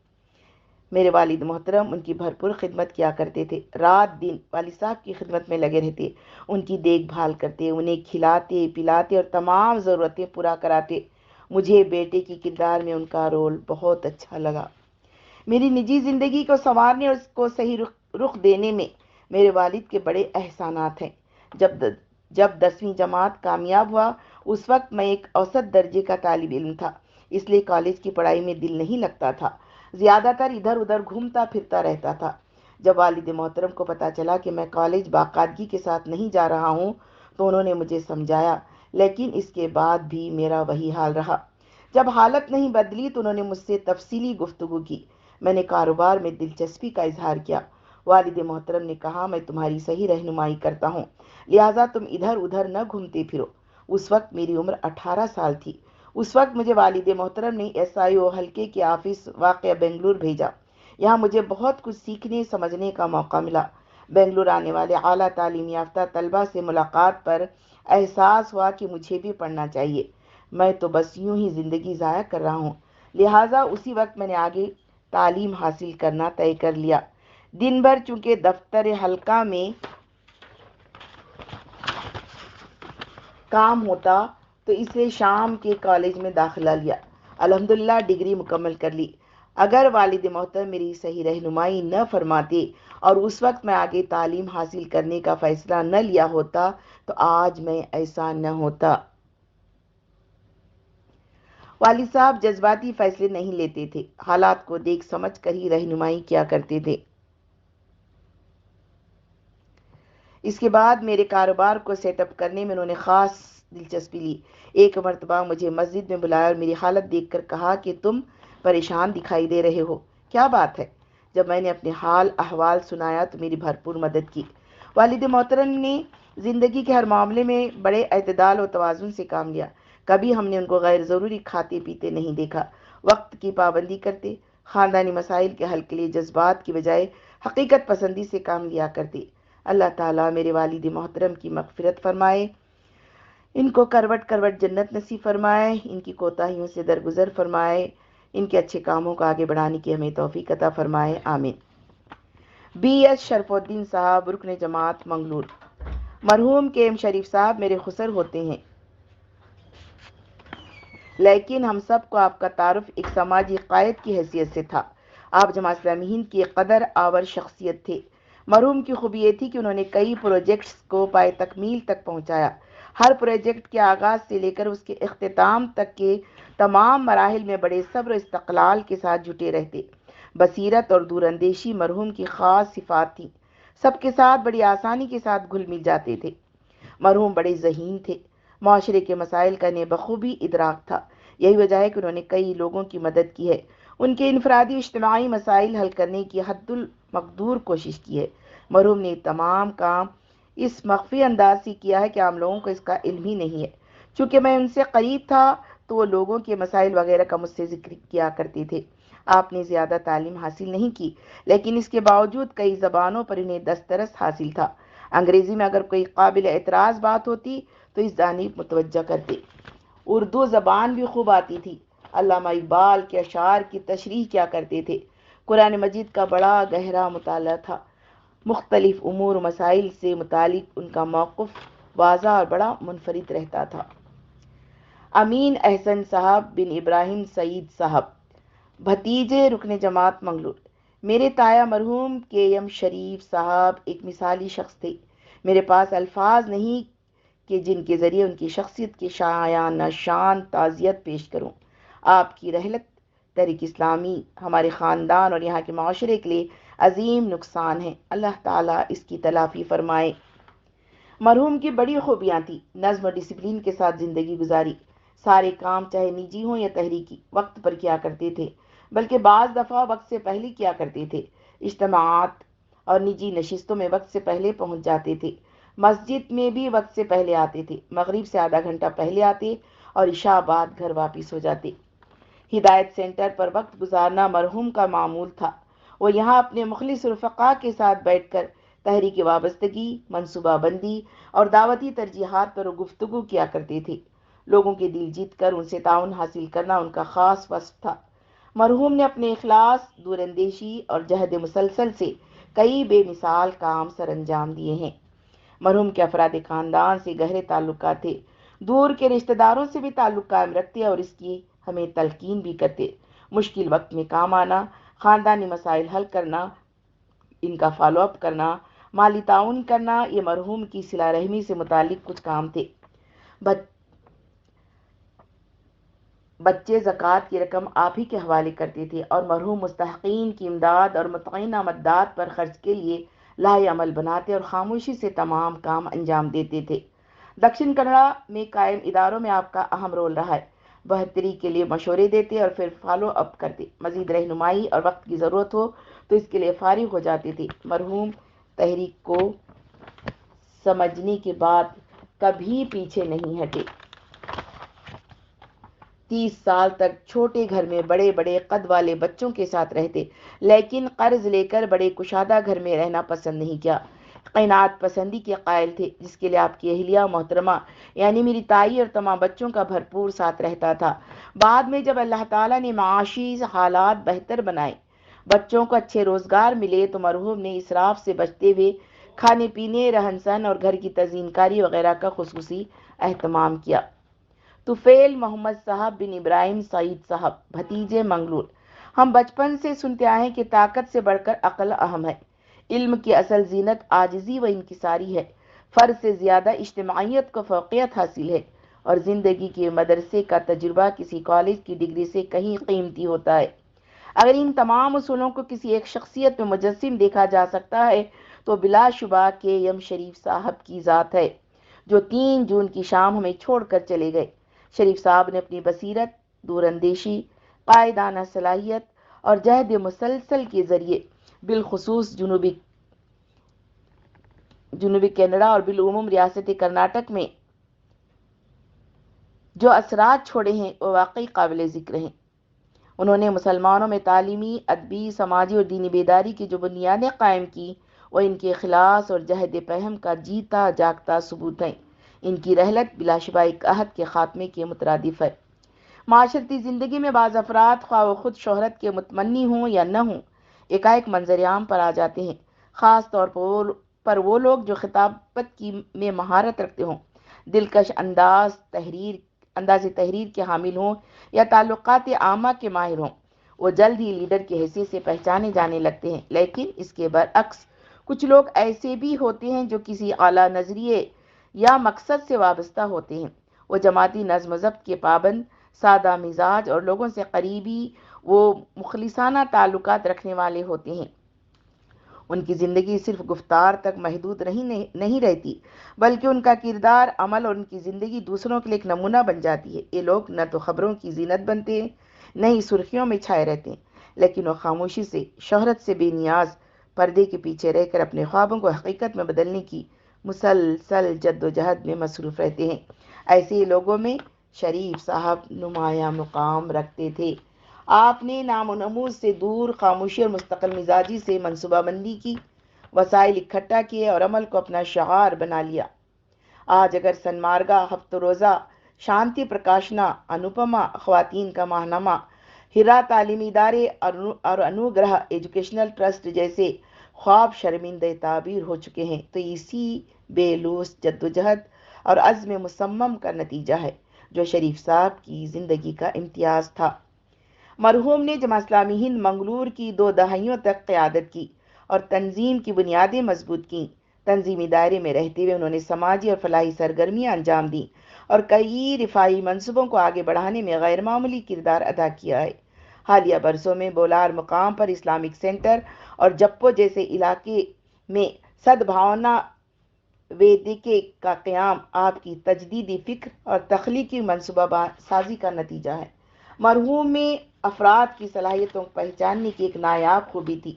میرے والد محترم ان کی بھرپور خدمت کیا کرتے تھے. رات دن والد صاحب کی خدمت میں لگے رہتے، ان کی دیکھ بھال کرتے، انہیں کھلاتے پلاتے اور تمام ضرورتیں پورا کراتے. مجھے بیٹے کی کردار میں ان کا رول بہت اچھا لگا. میری نجی زندگی کو سنوارنے اور اس کو صحیح رخ دینے میں میرے والد کے بڑے احسانات ہیں. جب 10ویں جماعت کامیاب ہوا اس وقت میں ایک اوسط درجے کا طالب علم تھا، اس لیے کالج کی پڑھائی میں دل نہیں لگتا تھا. زیادہ تر ادھر ادھر گھومتا پھرتا رہتا تھا. جب والد محترم کو پتہ چلا کہ میں کالج باقاعدگی کے ساتھ نہیں جا رہا ہوں تو انہوں نے مجھے سمجھایا، لیکن اس کے بعد بھی میرا وہی حال رہا. جب حالت نہیں بدلی تو انہوں نے مجھ سے تفصیلی گفتگو کی. میں نے کاروبار میں دلچسپی کا اظہار کیا. والد محترم نے کہا، میں تمہاری صحیح رہنمائی کرتا ہوں، لہٰذا تم ادھر ادھر نہ گھومتے پھرو. اس وقت میری عمر 18 سال تھی. اس وقت مجھے والد محترم نے SIO حلقے کے آفس واقع بنگلور بھیجا. یہاں مجھے بہت کچھ سیکھنے سمجھنے کا موقع ملا. بنگلور آنے والے اعلیٰ تعلیم یافتہ طلبہ سے ملاقات پر احساس ہوا کہ مجھے بھی پڑھنا چاہیے. میں تو بس یوں ہی زندگی ضائع کر رہا ہوں. لہٰذا اسی وقت میں نے آگے تعلیم حاصل کرنا طے کر لیا. دن بھر چونکہ دفتر حلقہ میں کام ہوتا تو اس لیے شام کے کالج میں داخلہ لیا. الحمدللہ ڈگری مکمل کر لی. اگر والد محترم میری صحیح رہنمائی نہ فرماتے اور اس وقت میں آگے تعلیم حاصل کرنے کا فیصلہ نہ لیا ہوتا تو آج میں ایسا نہ ہوتا. والد صاحب جذباتی فیصلے نہیں لیتے تھے، حالات کو دیکھ سمجھ کر ہی رہنمائی کیا کرتے تھے. اس کے بعد میرے کاروبار کو سیٹ اپ کرنے میں انہوں نے خاص دلچسپی لی۔ ایک مرتبہ مجھے مسجد میں بلایا اور میری حالت دیکھ کر کہا کہ تم پریشان دکھائی دے رہے ہو، کیا بات ہے؟ جب میں نے اپنے حال احوال سنایا تو میری بھرپور مدد کی۔ والد محترم نے زندگی کے ہر معاملے میں بڑے اعتدال و توازن سے کام لیا۔ کبھی ہم نے ان کو غیر ضروری کھاتے پیتے نہیں دیکھا، وقت کی پابندی کرتے، خاندانی مسائل کے حل کے لیے جذبات کی بجائے حقیقت پسندی سے کام لیا کرتے۔ اللہ تعالیٰ میرے والد محترم کی مغفرت فرمائے، ان کو کروٹ کروٹ جنت نصیب فرمائے، ان کی کوتاہیوں سے درگزر فرمائے، ان کے اچھے کاموں کو آگے بڑھانے کی ہمیں توفیق عطا فرمائے، آمین۔ بی ایس شرف الدین صاحب، رکن جماعت منگلور۔ مرحوم کے ایم شریف صاحب میرے خسر ہوتے ہیں، لیکن ہم سب کو آپ کا تعارف ایک سماجی قائد کی حیثیت سے تھا۔ آپ جماعت اسلامی ہند کی ایک قدر آور شخصیت تھے۔ مرحوم کی خوبی یہ تھی کہ انہوں نے کئی پروجیکٹس کو پائے تکمیل تک پہنچایا۔ ہر پروجیکٹ کے آغاز سے لے کر اس کے اختتام تک کے تمام مراحل میں بڑے صبر و استقلال کے ساتھ جٹے رہتے۔ بصیرت اور دور اندیشی مرحوم کی خاص صفات تھیں۔ سب کے ساتھ بڑی آسانی کے ساتھ گھل مل جاتے تھے۔ مرحوم بڑے ذہین تھے، معاشرے کے مسائل کا انہیں بخوبی ادراک تھا۔ یہی وجہ ہے کہ انہوں نے کئی لوگوں کی مدد کی ہے، ان کے انفرادی اجتماعی مسائل حل کرنے کی حد المقدور کوشش کی ہے۔ مرحوم نے تمام کام اس مخفی انداز سے کیا ہے کہ عام لوگوں کو اس کا علم ہی نہیں ہے۔ چونکہ میں ان سے قریب تھا تو وہ لوگوں کے مسائل وغیرہ کا مجھ سے ذکر کیا کرتے تھے۔ آپ نے زیادہ تعلیم حاصل نہیں کی، لیکن اس کے باوجود کئی زبانوں پر انہیں دسترس حاصل تھا۔ انگریزی میں اگر کوئی قابل اعتراض بات ہوتی تو اس جانب متوجہ کرتے۔ اردو زبان بھی خوب آتی تھی۔ علامہ اقبال کے اشعار کی تشریح کیا کرتے تھے۔ قرآن مجید کا بڑا گہرا مطالعہ تھا۔ مختلف امور و مسائل سے متعلق ان کا موقف واضح اور بڑا منفرد رہتا تھا۔ امین احسن صاحب بن ابراہیم سعید صاحب، بھتیجے، رکن جماعت منگلور۔ میرے تایا مرحوم کے ایم شریف صاحب ایک مثالی شخص تھے۔ میرے پاس الفاظ نہیں کہ جن کے ذریعے ان کی شخصیت کی شایانہ شان تعزیت پیش کروں۔ آپ کی رحلت تحریک اسلامی ہمارے خاندان اور یہاں کے معاشرے کے لیے عظیم نقصان ہے، اللہ تعالیٰ اس کی تلافی فرمائے۔ مرحوم کی بڑی خوبیاں تھیں، نظم و ڈسپلین کے ساتھ زندگی گزاری۔ سارے کام چاہے نجی ہوں یا تحریکی وقت پر کیا کرتے تھے، بلکہ بعض دفعہ وقت سے پہلے کیا کرتے تھے۔ اجتماعات اور نجی نشستوں میں وقت سے پہلے پہنچ جاتے تھے۔ مسجد میں بھی وقت سے پہلے آتے تھے، مغرب سے آدھا گھنٹہ پہلے آتے اور عشاء بعد گھر واپس ہو جاتے۔ ہدایت سینٹر پر وقت گزارنا مرحوم کا معمول تھا۔ وہ یہاں اپنے مخلص رفقا کے ساتھ بیٹھ کر تحریک وابستگی، منصوبہ بندی اور دعوتی ترجیحات پر گفتگو کیا کرتے تھے۔ لوگوں کے دل جیت کر ان سے تعاون حاصل کرنا ان کا خاص وصف تھا۔ مرحوم نے اپنے اخلاص، دور اندیشی اور جہد مسلسل سے کئی بے مثال کام سر انجام دیے ہیں۔ مرحوم کے افراد خاندان سے گہرے تعلقات تھے، دور کے رشتہ داروں سے بھی تعلق قائم رکھتے اور اس کی ہمیں تلقین بھی کرتے۔ مشکل وقت میں کام آنا، خاندانی مسائل حل کرنا، ان کا فالو اپ کرنا، مالی تعاون کرنا، یہ مرحوم کی صلہ رحمی سے متعلق کچھ کام تھے۔ بچے زکوٰۃ کی رقم آپ ہی کے حوالے کرتے تھے اور مرحوم مستحقین کی امداد اور متعینہ مدات پر خرچ کے لیے لاہ عمل بناتے اور خاموشی سے تمام کام انجام دیتے تھے۔ دکشن کنڑا میں قائم اداروں میں آپ کا اہم رول رہا ہے۔ بہتری کے لیے مشورے دیتے اور پھر فالو اپ کرتے۔ مزید رہنمائی اور وقت کی ضرورت ہو تو اس کے لیے فارغ ہو جاتے تھے۔ مرحوم تحریک کو سمجھنے کے بعد کبھی پیچھے نہیں ہٹے۔ 30 سال تک چھوٹے گھر میں بڑے بڑے قد والے بچوں کے ساتھ رہتے، لیکن قرض لے کر بڑے کشادہ گھر میں رہنا پسند نہیں کیا۔ قناعت پسندی کے قائل تھے، جس کے لیے آپ کی اہلیہ محترمہ یعنی میری تائی اور تمام بچوں کا بھرپور ساتھ رہتا تھا۔ بعد میں جب اللہ تعالیٰ نے معاشی حالات بہتر بنائے، بچوں کو اچھے روزگار ملے، تو مرحوم نے اسراف سے بچتے ہوئے کھانے پینے، رہن سہن اور گھر کی تزئین کاری وغیرہ کا خصوصی اہتمام کیا۔ طفیل محمد صاحب بن ابراہیم سعید صاحب، بھتیجے، منگلور۔ ہم بچپن سے سنتے آئے ہیں کہ طاقت سے بڑھ کر عقل اہم ہے۔ علم کی اصل زینت عاجزی و انکساری ہے۔ فرد سے زیادہ اجتماعیت کو فوقیت حاصل ہے اور زندگی کے مدرسے کا تجربہ کسی کالج کی ڈگری سے کہیں قیمتی ہوتا ہے۔ اگر ان تمام اصولوں کو کسی ایک شخصیت میں مجسم دیکھا جا سکتا ہے تو بلا شبہ کے ایم شریف صاحب کی ذات ہے۔ جو 3 جون کی شام ہمیں چھوڑ کر چلے گئے۔ شریف صاحب نے اپنی بصیرت، دور اندیشی، قائدانہ صلاحیت اور جہد مسلسل کے ذریعے بالخصوص جنوبی کینیڈا اور بالعموم ریاست کرناٹک میں جو اثرات چھوڑے ہیں وہ واقعی قابل ذکر ہیں۔ انہوں نے مسلمانوں میں تعلیمی، ادبی، سماجی اور دینی بیداری کی جو بنیادیں قائم کی وہ ان کے اخلاص اور جہد پہم کا جیتا جاگتا ثبوت ہیں۔ ان کی رحلت بلا شبہ ایک عہد کے خاتمے کے مترادف ہے۔ معاشرتی زندگی میں بعض افراد خواہ و خود شہرت کے متمنی ہوں یا نہ ہوں ایک منظر عام پر آ جاتے ہیں، خاص طور پر وہ لوگ جو خطابت میں مہارت رکھتے ہوں، دلکش انداز تحریر کے حامل ہوں یا تعلقات عامہ کے ماہر ہوں، وہ جلد ہی لیڈر کی حیثیت سے پہچانے جانے لگتے ہیں۔ لیکن اس کے برعکس کچھ لوگ ایسے بھی ہوتے ہیں جو کسی اعلیٰ نظریے یا مقصد سے وابستہ ہوتے ہیں۔ وہ جماعتی نظم و ضبط کے پابند، سادہ مزاج اور لوگوں سے قریبی و مخلصانہ تعلقات رکھنے والے ہوتے ہیں۔ ان کی زندگی صرف گفتار تک محدود نہیں رہتی، بلکہ ان کا کردار، عمل اور ان کی زندگی دوسروں کے لیے ایک نمونہ بن جاتی ہے۔ یہ لوگ نہ تو خبروں کی زینت بنتے ہیں، نہ ہی سرخیوں میں چھائے رہتے ہیں، لیکن وہ خاموشی سے، شہرت سے بے نیاز، پردے کے پیچھے رہ کر اپنے خوابوں کو حقیقت میں بدلنے کی مسلسل جد و جہد میں مصروف رہتے ہیں۔ ایسے لوگوں میں شریف صاحب نمایاں مقام رکھتے تھے۔ آپ نے نام و نمود سے دور خاموشی اور مستقل مزاجی سے منصوبہ بندی کی، وسائل اکٹھا کیے اور عمل کو اپنا شعار بنا لیا۔ آج اگر سنمارگا، ہفتہ روزہ، شانتی پرکاشنا، انوپما خواتین کا ماہنامہ، ہیرا تعلیمی ادارے اور انوگرہ ایجوکیشنل ٹرسٹ جیسے خواب شرمندہ تعبیر ہو چکے ہیں، تو اسی بے لوث جدوجہد اور عزم مصمم کا نتیجہ ہے جو شریف صاحب کی زندگی کا امتیاز تھا۔ مرحوم نے جماعت اسلامی ہند منگلور کی 2 دہائیوں تک قیادت کی اور تنظیم کی بنیادیں مضبوط کیں۔ تنظیمی دائرے میں رہتے ہوئے انہوں نے سماجی اور فلاحی سرگرمیاں انجام دیں اور کئی رفاہی منصوبوں کو آگے بڑھانے میں غیر معمولی کردار ادا کیا ہے۔ حالیہ برسوں میں بولار مقام پر اسلامک سینٹر اور جپو جیسے علاقے میں سدبھاونا ویدیکے کا قیام آپ کی تجدیدی فکر اور تخلیقی منصوبہ سازی کا نتیجہ ہے۔ مرحوم میں افراد کی صلاحیتوں کو پہچاننے کی ایک نایاب خوبی تھی۔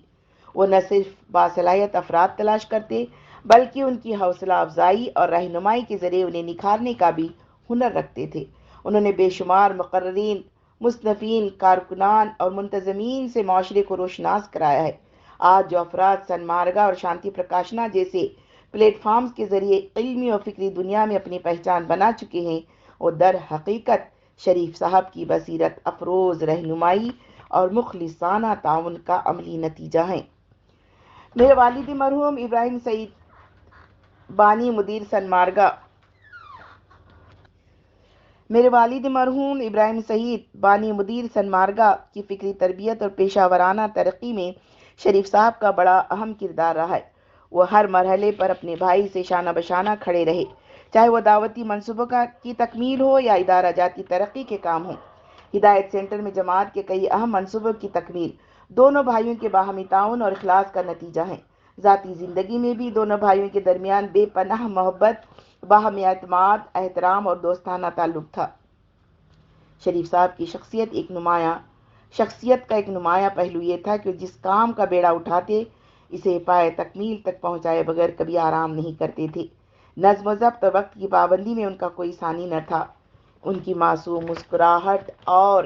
وہ نہ صرف باصلاحیت افراد تلاش کرتے بلکہ ان کی حوصلہ افزائی اور رہنمائی کے ذریعے انہیں نکھارنے کا بھی ہنر رکھتے تھے۔ انہوں نے بے شمار مقررین، مصنفین، کارکنان اور منتظمین سے معاشرے کو روشناس کرایا ہے۔ آج جو افراد سنمارگا اور شانتی پرکاشنا جیسے پلیٹ فارمز کے ذریعے علمی اور فکری دنیا میں اپنی پہچان بنا چکے ہیں، وہ در حقیقت شریف صاحب کی بصیرت افروز رہنمائی اور مخلصانہ تعاون کا عملی نتیجہ ہیں۔ میرے والد مرحوم ابراہیم سعید بانی مدیر سنمارگا کی فکری تربیت اور پیشہ ورانہ ترقی میں شریف صاحب کا بڑا اہم کردار رہا ہے۔ وہ ہر مرحلے پر اپنے بھائی سے شانہ بشانہ کھڑے رہے، چاہے وہ دعوتی منصوبوں کی تکمیل ہو یا ادارہ جاتی ترقی کے کام ہوں۔ ہدایت سینٹر میں جماعت کے کئی اہم منصوبوں کی تکمیل دونوں بھائیوں کے باہمی تعاون اور اخلاص کا نتیجہ ہے۔ ذاتی زندگی میں بھی دونوں بھائیوں کے درمیان بے پناہ محبت، باہمی اعتماد، احترام اور دوستانہ تعلق تھا۔ شریف صاحب کی شخصیت کا ایک نمایاں پہلو یہ تھا کہ جس کام کا بیڑا اٹھاتے اسے پائے تکمیل تک پہنچائے بغیر کبھی آرام نہیں کرتے تھے۔ نظم و ضبط اور وقت کی پابندی میں ان کا کوئی ثانی نہ تھا۔ ان کی معصوم مسکراہٹ اور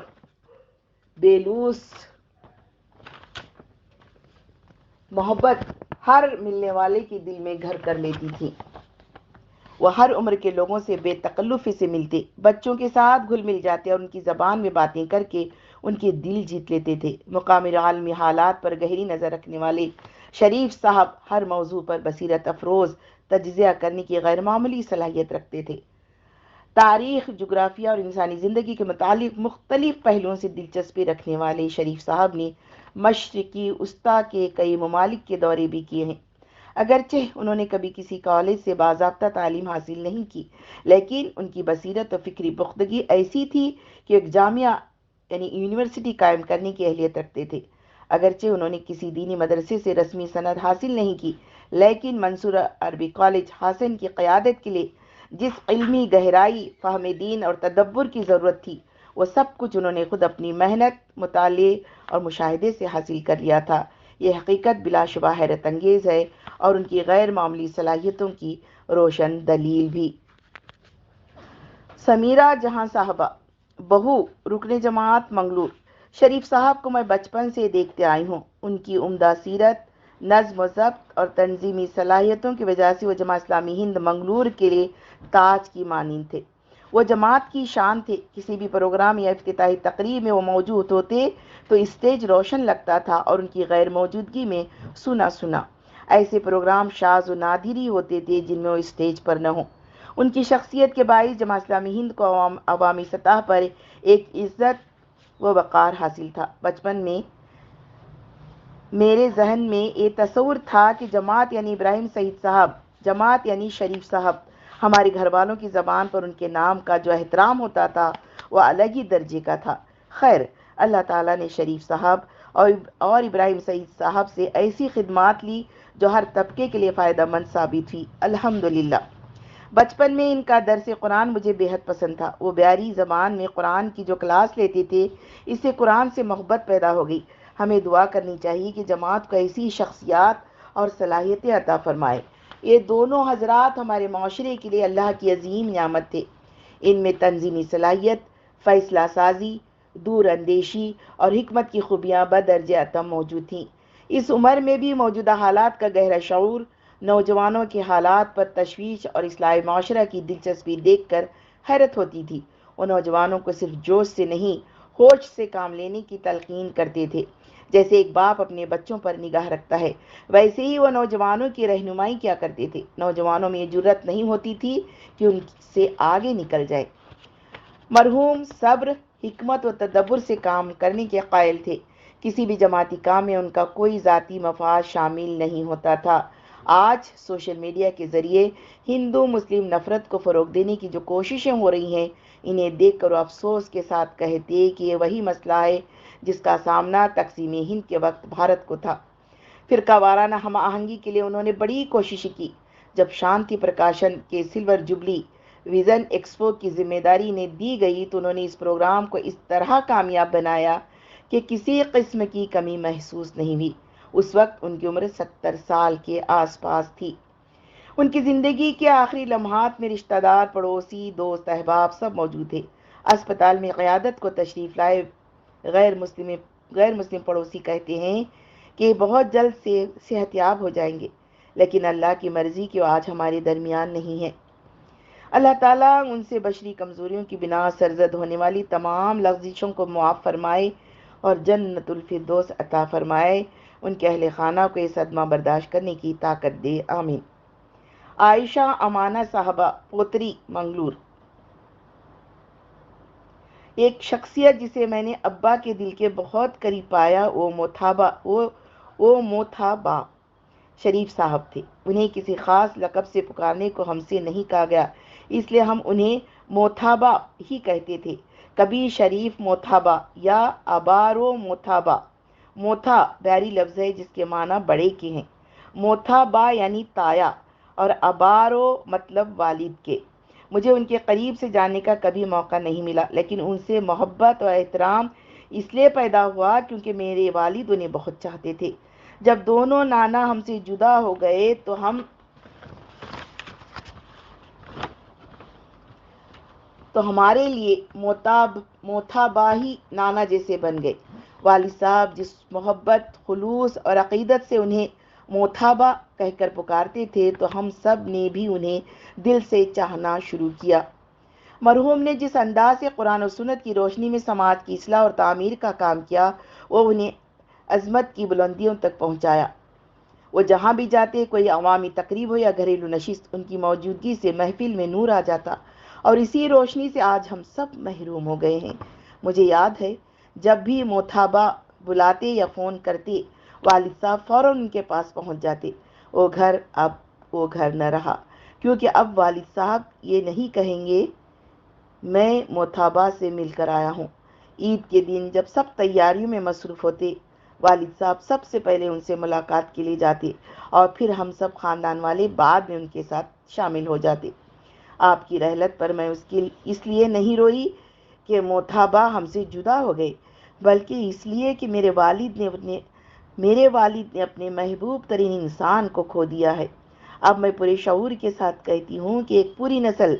بے لوث محبت ہر ملنے والے کے دل میں گھر کر لیتی تھی۔ وہ ہر عمر کے لوگوں سے بے تکلفی سے ملتے، بچوں کے ساتھ گھل مل جاتے اور ان کی زبان میں باتیں کر کے ان کے دل جیت لیتے تھے۔ مقامی عالمی حالات پر گہری نظر رکھنے والے شریف صاحب ہر موضوع پر بصیرت افروز تجزیہ کرنے کی غیر معمولی صلاحیت رکھتے تھے۔ تاریخ، جغرافیہ اور انسانی زندگی کے متعلق مختلف پہلوؤں سے دلچسپی رکھنے والے شریف صاحب نے مشرقی وسطیٰ کے کئی ممالک کے دورے بھی کیے ہیں۔ اگرچہ انہوں نے کبھی کسی کالج سے باضابطہ تعلیم حاصل نہیں کی، لیکن ان کی بصیرت اور فکری پختگی ایسی تھی کہ ایک جامعہ یونیورسٹی قائم کرنے کی اہلیت رکھتے تھے۔ اگرچہ انہوں نے کسی دینی مدرسے سے رسمی سند حاصل نہیں کی، لیکن منصور عربی کالج حسن کی قیادت کے لیے جس علمی گہرائی، فہم دین اور تدبر کی ضرورت تھی، وہ سب کچھ انہوں نے خود اپنی محنت، مطالعے اور مشاہدے سے حاصل کر لیا تھا۔ یہ حقیقت بلا شبہ حیرت انگیز ہے اور ان کی غیر معمولی صلاحیتوں کی روشن دلیل بھی۔ سمیرہ جہاں صاحبہ، بہو رکن جماعت منگلور۔ شریف صاحب کو میں بچپن سے دیکھتے آئی ہوں۔ ان کی عمدہ سیرت، نظم و ضبط اور تنظیمی صلاحیتوں کی وجہ سے وہ جماعت اسلامی ہند منگلور کے لیے تاج کی مانند تھے۔ وہ جماعت کی شان تھے۔ کسی بھی پروگرام یا افتتاحی تقریب میں وہ موجود ہوتے تو اسٹیج روشن لگتا تھا اور ان کی غیر موجودگی میں سنا سنا۔ ایسے پروگرام شاذ و نادر ہی ہوتے تھے جن میں وہ اسٹیج پر نہ ہوں۔ ان کی شخصیت کے باعث جماعت اسلامی ہند کو عوامی سطح پر ایک عزت و وقار حاصل تھا۔ بچپن میں میرے ذہن میں یہ تصور تھا کہ جماعت یعنی ابراہیم سعید صاحب، جماعت یعنی شریف صاحب۔ ہمارے گھر والوں کی زبان پر ان کے نام کا جو احترام ہوتا تھا وہ الگ ہی درجے کا تھا۔ خیر، اللہ تعالیٰ نے شریف صاحب اور ابراہیم سعید صاحب سے ایسی خدمات لی جو ہر طبقے کے لیے فائدہ مند ثابت ہوئی، الحمدللہ۔ بچپن میں ان کا درس قرآن مجھے بے حد پسند تھا۔ وہ بیاری زبان میں قرآن کی جو کلاس لیتے تھے، اس سے قرآن سے محبت پیدا ہو گئی۔ ہمیں دعا کرنی چاہیے کہ جماعت کو ایسی شخصیات اور صلاحیتیں عطا فرمائے۔ یہ دونوں حضرات ہمارے معاشرے کے لیے اللہ کی عظیم نعمت تھے۔ ان میں تنظیمی صلاحیت، فیصلہ سازی، دور اندیشی اور حکمت کی خوبیاں بدرجہ اتم موجود تھیں۔ اس عمر میں بھی موجودہ حالات کا گہرا شعور، نوجوانوں کے حالات پر تشویش اور اصلاح معاشرہ کی دلچسپی دیکھ کر حیرت ہوتی تھی۔ وہ نوجوانوں کو صرف جوش سے نہیں، ہوش سے کام لینے کی تلقین کرتے تھے۔ جیسے ایک باپ اپنے بچوں پر نگاہ رکھتا ہے، ویسے ہی وہ نوجوانوں کی رہنمائی کیا کرتے تھے۔ نوجوانوں میں یہ جرأت نہیں ہوتی تھی کہ ان سے آگے نکل جائے۔ مرحوم صبر، حکمت و تدبر سے کام کرنے کے قائل تھے۔ کسی بھی جماعتی کام میں ان کا کوئی ذاتی مفاد شامل نہیں ہوتا تھا۔ آج سوشل میڈیا کے ذریعے ہندو مسلم نفرت کو فروغ دینے کی جو کوششیں ہو رہی ہیں، انہیں دیکھ کر وہ افسوس کے ساتھ کہتے کہ یہ وہی مسئلہ ہے جس کا سامنا تقسیم ہند کے وقت بھارت کو تھا۔ فرقہ وارانہ ہم آہنگی کے لیے انہوں نے بڑی کوششیں کی۔ جب شانتی پرکاشن کے سلور جوبلی ویژن ایکسپو کی ذمہ داری انہیں دی گئی تو انہوں نے اس پروگرام کو اس طرح کامیاب بنایا کہ کسی قسم کی کمی محسوس نہیں ہوئی۔ اس وقت ان کی عمر 70 سال کے آس پاس تھی۔ ان کی زندگی کے آخری لمحات میں رشتہ دار، پڑوسی، دوست، احباب سب موجود تھے۔ اسپتال میں قیادت کو تشریف لائے غیر مسلم پڑوسی کہتے ہیں کہ بہت جلد سے صحت یاب ہو جائیں گے، لیکن اللہ کی مرضی کہ وہ آج ہمارے درمیان نہیں ہے۔ اللہ تعالیٰ ان سے بشری کمزوریوں کی بنا سرزد ہونے والی تمام لغزشوں کو معاف فرمائے اور جنت الفردوس عطا فرمائے۔ ان کے اہل خانہ کو یہ صدمہ برداشت کرنے کی طاقت دے، آمین۔ عائشہ امانہ صاحبہ، پوتری منگلور۔ ایک شخصیت جسے میں نے ابا کے دل کے بہت قریب پایا وہ موتھابا شریف صاحب تھے۔ انہیں کسی خاص لقب سے پکارنے کو ہم سے نہیں کہا گیا، اس لیے ہم انہیں موتھابا ہی کہتے تھے۔ کبھی شریف موتھابا یا ابارو موتھابا۔ موتھا بیاری لفظ ہے جس کے معنی بڑے کے ہیں۔ موتھابا یعنی تایا اور ابارو مطلب والد کے۔ مجھے ان کے قریب سے جاننے کا کبھی موقع نہیں ملا، لیکن ان سے محبت اور احترام اس لیے پیدا ہوا کیونکہ میرے والد انہیں بہت چاہتے تھے۔ جب دونوں نانا ہم سے جدا ہو گئے تو ہمارے لیے موتھابا ہی نانا جیسے بن گئے۔ والد صاحب جس محبت، خلوص اور عقیدت سے انہیں موتھابا کہہ کر پکارتے تھے تو ہم سب نے بھی انہیں دل سے چاہنا شروع کیا۔ مرحوم نے جس انداز سے قرآن و سنت کی روشنی میں سماج کی اصلاح اور تعمیر کا کام کیا، وہ انہیں عظمت کی بلندیوں تک پہنچایا۔ وہ جہاں بھی جاتے، کوئی عوامی تقریب ہو یا گھریلو نشست، ان کی موجودگی سے محفل میں نور آ جاتا، اور اسی روشنی سے آج ہم سب محروم ہو گئے ہیں۔ مجھے یاد ہے جب بھی موتھابا بلاتے یا فون کرتے، والد صاحب فوراً ان کے پاس پہنچ جاتے۔ اب وہ گھر نہ رہا، کیونکہ اب والد صاحب یہ نہیں کہیں گے میں موتھابا سے مل کر آیا ہوں۔ عید کے دن جب سب تیاریوں میں مصروف ہوتے، والد صاحب سب سے پہلے ان سے ملاقات کے لیے جاتے اور پھر ہم سب خاندان والے بعد میں ان کے ساتھ شامل ہو جاتے۔ آپ کی رحلت پر میں اس لیے نہیں روئی کہ موتھابا ہم سے جدا ہو گئے، بلکہ اس لیے کہ میرے والد نے اپنے محبوب ترین انسان کو کھو دیا ہے۔ اب میں پورے شعور کے ساتھ کہتی ہوں کہ ایک پوری نسل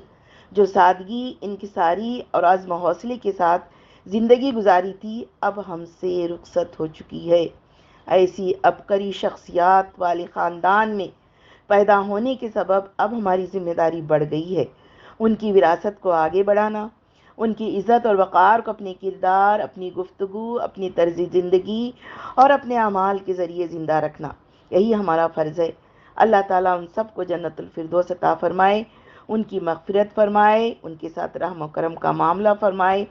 جو سادگی، انکساری اور عزم و حوصلے کے ساتھ زندگی گزاری تھی، اب ہم سے رخصت ہو چکی ہے۔ ایسی عبقری شخصیات والے خاندان میں پیدا ہونے کے سبب اب ہماری ذمہ داری بڑھ گئی ہے، ان کی وراثت کو آگے بڑھانا، ان کی عزت اور وقار کو اپنے کردار، اپنی گفتگو، اپنی طرز زندگی اور اپنے اعمال کے ذریعے زندہ رکھنا۔ یہی ہمارا فرض ہے۔ اللہ تعالیٰ ان سب کو جنت الفردوس عطا فرمائے، ان کی مغفرت فرمائے، ان کے ساتھ رحم و کرم کا معاملہ فرمائے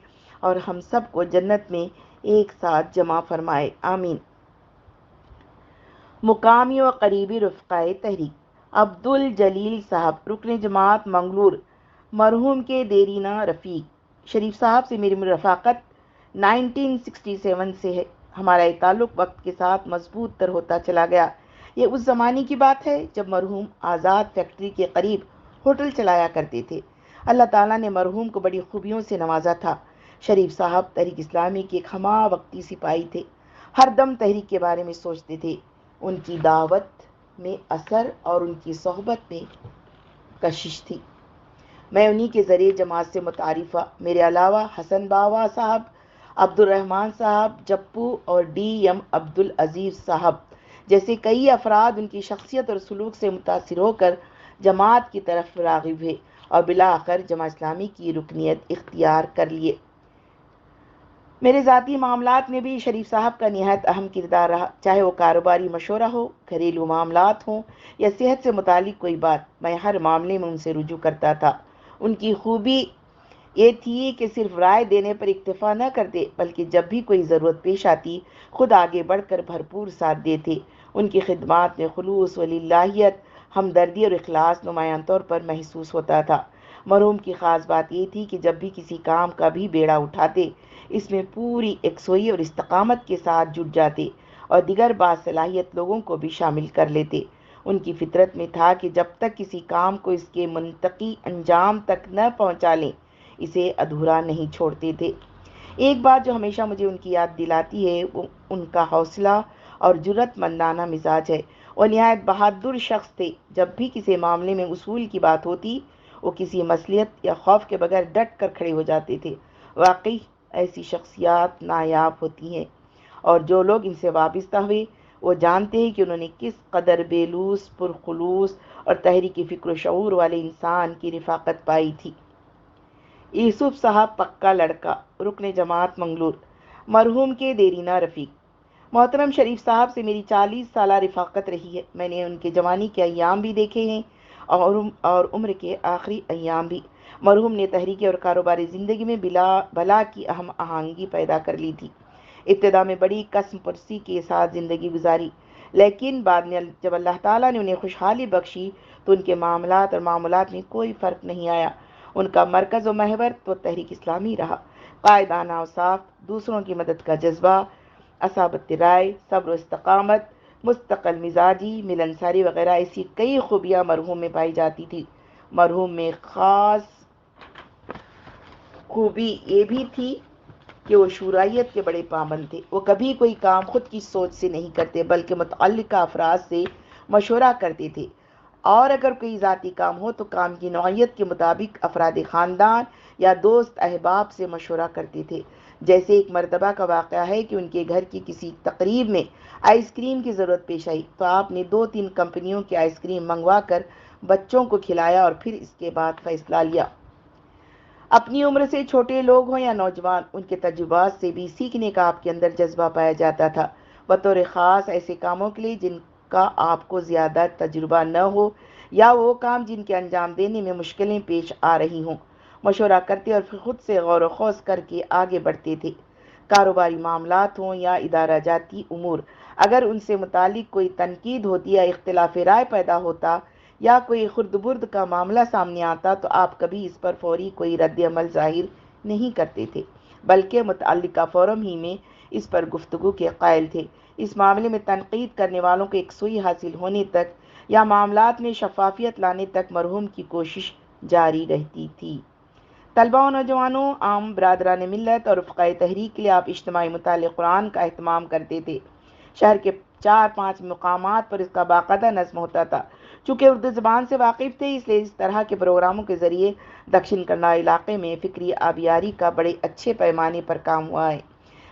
اور ہم سب کو جنت میں ایک ساتھ جمع فرمائے، آمین۔ مقامی و قریبی رفقائے تحریک: عبدالجلیل صاحب، رکن جماعت منگلور، مرحوم کے دیرینہ رفیق۔ شریف صاحب سے میری رفاقت 1967 سے ہے۔ ہمارا یہ تعلق وقت کے ساتھ مضبوط تر ہوتا چلا گیا۔ یہ اس زمانے کی بات ہے جب مرحوم آزاد فیکٹری کے قریب ہوٹل چلایا کرتے تھے۔ اللہ تعالیٰ نے مرحوم کو بڑی خوبیوں سے نوازا تھا۔ شریف صاحب تحریک اسلامی کے ایک ہمہ وقتی سپاہی تھے، ہر دم تحریک کے بارے میں سوچتے تھے۔ ان کی دعوت میں اثر اور ان کی صحبت میں کشش تھی۔ میں انہی کے ذریعے جماعت سے متعارف ہوا۔ میرے علاوہ حسن باوا صاحب، عبد الرحمن صاحب جپو اور ڈی ایم عبدالعزیز صاحب جیسے کئی افراد ان کی شخصیت اور سلوک سے متاثر ہو کر جماعت کی طرف راغب ہوئے اور بالآخر جماعت اسلامی کی رکنیت اختیار کر لیے۔ میرے ذاتی معاملات میں بھی شریف صاحب کا نہایت اہم کردار رہا، چاہے وہ کاروباری مشورہ ہو، گھریلو معاملات ہوں یا صحت سے متعلق کوئی بات، میں ہر معاملے میں ان سے رجوع کرتا تھا۔ ان کی خوبی یہ تھی کہ صرف رائے دینے پر اکتفا نہ کرتے، بلکہ جب بھی کوئی ضرورت پیش آتی خود آگے بڑھ کر بھرپور ساتھ دیتے۔ ان کی خدمات میں خلوص و للہیت، ہمدردی اور اخلاص نمایاں طور پر محسوس ہوتا تھا۔ مرحوم کی خاص بات یہ تھی کہ جب بھی کسی کام کا بھی بیڑا اٹھاتے، اس میں پوری یکسوئی اور استقامت کے ساتھ جٹ جاتے اور دیگر باصلاحیت لوگوں کو بھی شامل کر لیتے۔ ان کی فطرت میں تھا کہ جب تک کسی کام کو اس کے منطقی انجام تک نہ پہنچا لیں، اسے ادھورا نہیں چھوڑتے تھے۔ ایک بات جو ہمیشہ مجھے ان کی یاد دلاتی ہے وہ ان کا حوصلہ اور جرأت مندانہ مزاج ہے۔ وہ نہایت بہادر شخص تھے۔ جب بھی کسی معاملے میں اصول کی بات ہوتی، وہ کسی مصلحت یا خوف کے بغیر ڈٹ کر کھڑے ہو جاتے تھے۔ واقعی ایسی شخصیات نایاب ہوتی ہیں، اور جو لوگ ان سے وابستہ ہوئے وہ جانتے ہیں کہ انہوں نے کس قدر بیلوس، پرخلوص اور تحریکی فکر و شعور والے انسان کی رفاقت پائی تھی۔ یوسف صاحب پکا لڑکا، رکن جماعت منگلور، مرحوم کے دیرینہ رفیق۔ محترم شریف صاحب سے میری 40 سالہ رفاقت رہی ہے۔ میں نے ان کے جوانی کے ایام بھی دیکھے ہیں اور عمر کے آخری ایام بھی۔ مرحوم نے تحریکی اور کاروباری زندگی میں بلا کی اہم آہنگی پیدا کر لی تھی۔ ابتدا میں بڑی قسم پرسی کے ساتھ زندگی گزاری، لیکن بعد میں جب اللہ تعالیٰ نے انہیں خوشحالی بخشی تو ان کے معاملات اور معمولات میں کوئی فرق نہیں آیا۔ ان کا مرکز و محور تو تحریک اسلامی رہا۔ قائدانہ اوصاف، دوسروں کی مدد کا جذبہ، اصابت رائے، صبر و استقامت، مستقل مزاجی، ملنساری وغیرہ ایسی کئی خوبیاں مرحوم میں پائی جاتی تھی۔ مرحوم میں خاص خوبی یہ بھی تھی کہ وہ شورائیت کے بڑے پابند تھے۔ وہ کبھی کوئی کام خود کی سوچ سے نہیں کرتے بلکہ متعلقہ افراد سے مشورہ کرتے تھے، اور اگر کوئی ذاتی کام ہو تو کام کی نوعیت کے مطابق افراد خاندان یا دوست احباب سے مشورہ کرتے تھے۔ جیسے ایک مرتبہ کا واقعہ ہے کہ ان کے گھر کی کسی تقریب میں آئس کریم کی ضرورت پیش آئی تو آپ نے 2-3 کمپنیوں کی آئس کریم منگوا کر بچوں کو کھلایا اور پھر اس کے بعد فیصلہ لیا۔ اپنی عمر سے چھوٹے لوگ ہوں یا نوجوان، ان کے تجربات سے بھی سیکھنے کا آپ کے اندر جذبہ پایا جاتا تھا، بطور خاص ایسے کاموں کے لیے جن کا آپ کو زیادہ تجربہ نہ ہو یا وہ کام جن کے انجام دینے میں مشکلیں پیش آ رہی ہوں۔ مشورہ کرتے اور پھر خود سے غور و خوض کر کے آگے بڑھتے تھے۔ کاروباری معاملات ہوں یا ادارہ جاتی امور، اگر ان سے متعلق کوئی تنقید ہوتی یا اختلاف رائے پیدا ہوتا یا کوئی خرد برد کا معاملہ سامنے آتا تو آپ کبھی اس پر فوری کوئی رد عمل ظاہر نہیں کرتے تھے، بلکہ متعلقہ فورم ہی میں اس پر گفتگو کے قائل تھے۔ اس معاملے میں تنقید کرنے والوں کو یکسوئی حاصل ہونے تک یا معاملات میں شفافیت لانے تک مرحوم کی کوشش جاری رہتی تھی۔ طلبہ و نوجوانوں، عام برادران ملت اور رفقائے تحریک کے لیے آپ اجتماعی مطالعہ قرآن کا اہتمام کرتے تھے۔ شہر کے 4-5 مقامات پر اس کا باقاعدہ نظم ہوتا تھا۔ چونکہ اردو زبان سے واقف تھے، اس لیے اس طرح کے پروگراموں کے ذریعے دکشن کنڑ علاقے میں فکری آبیاری کا بڑے اچھے پیمانے پر کام ہوا ہے۔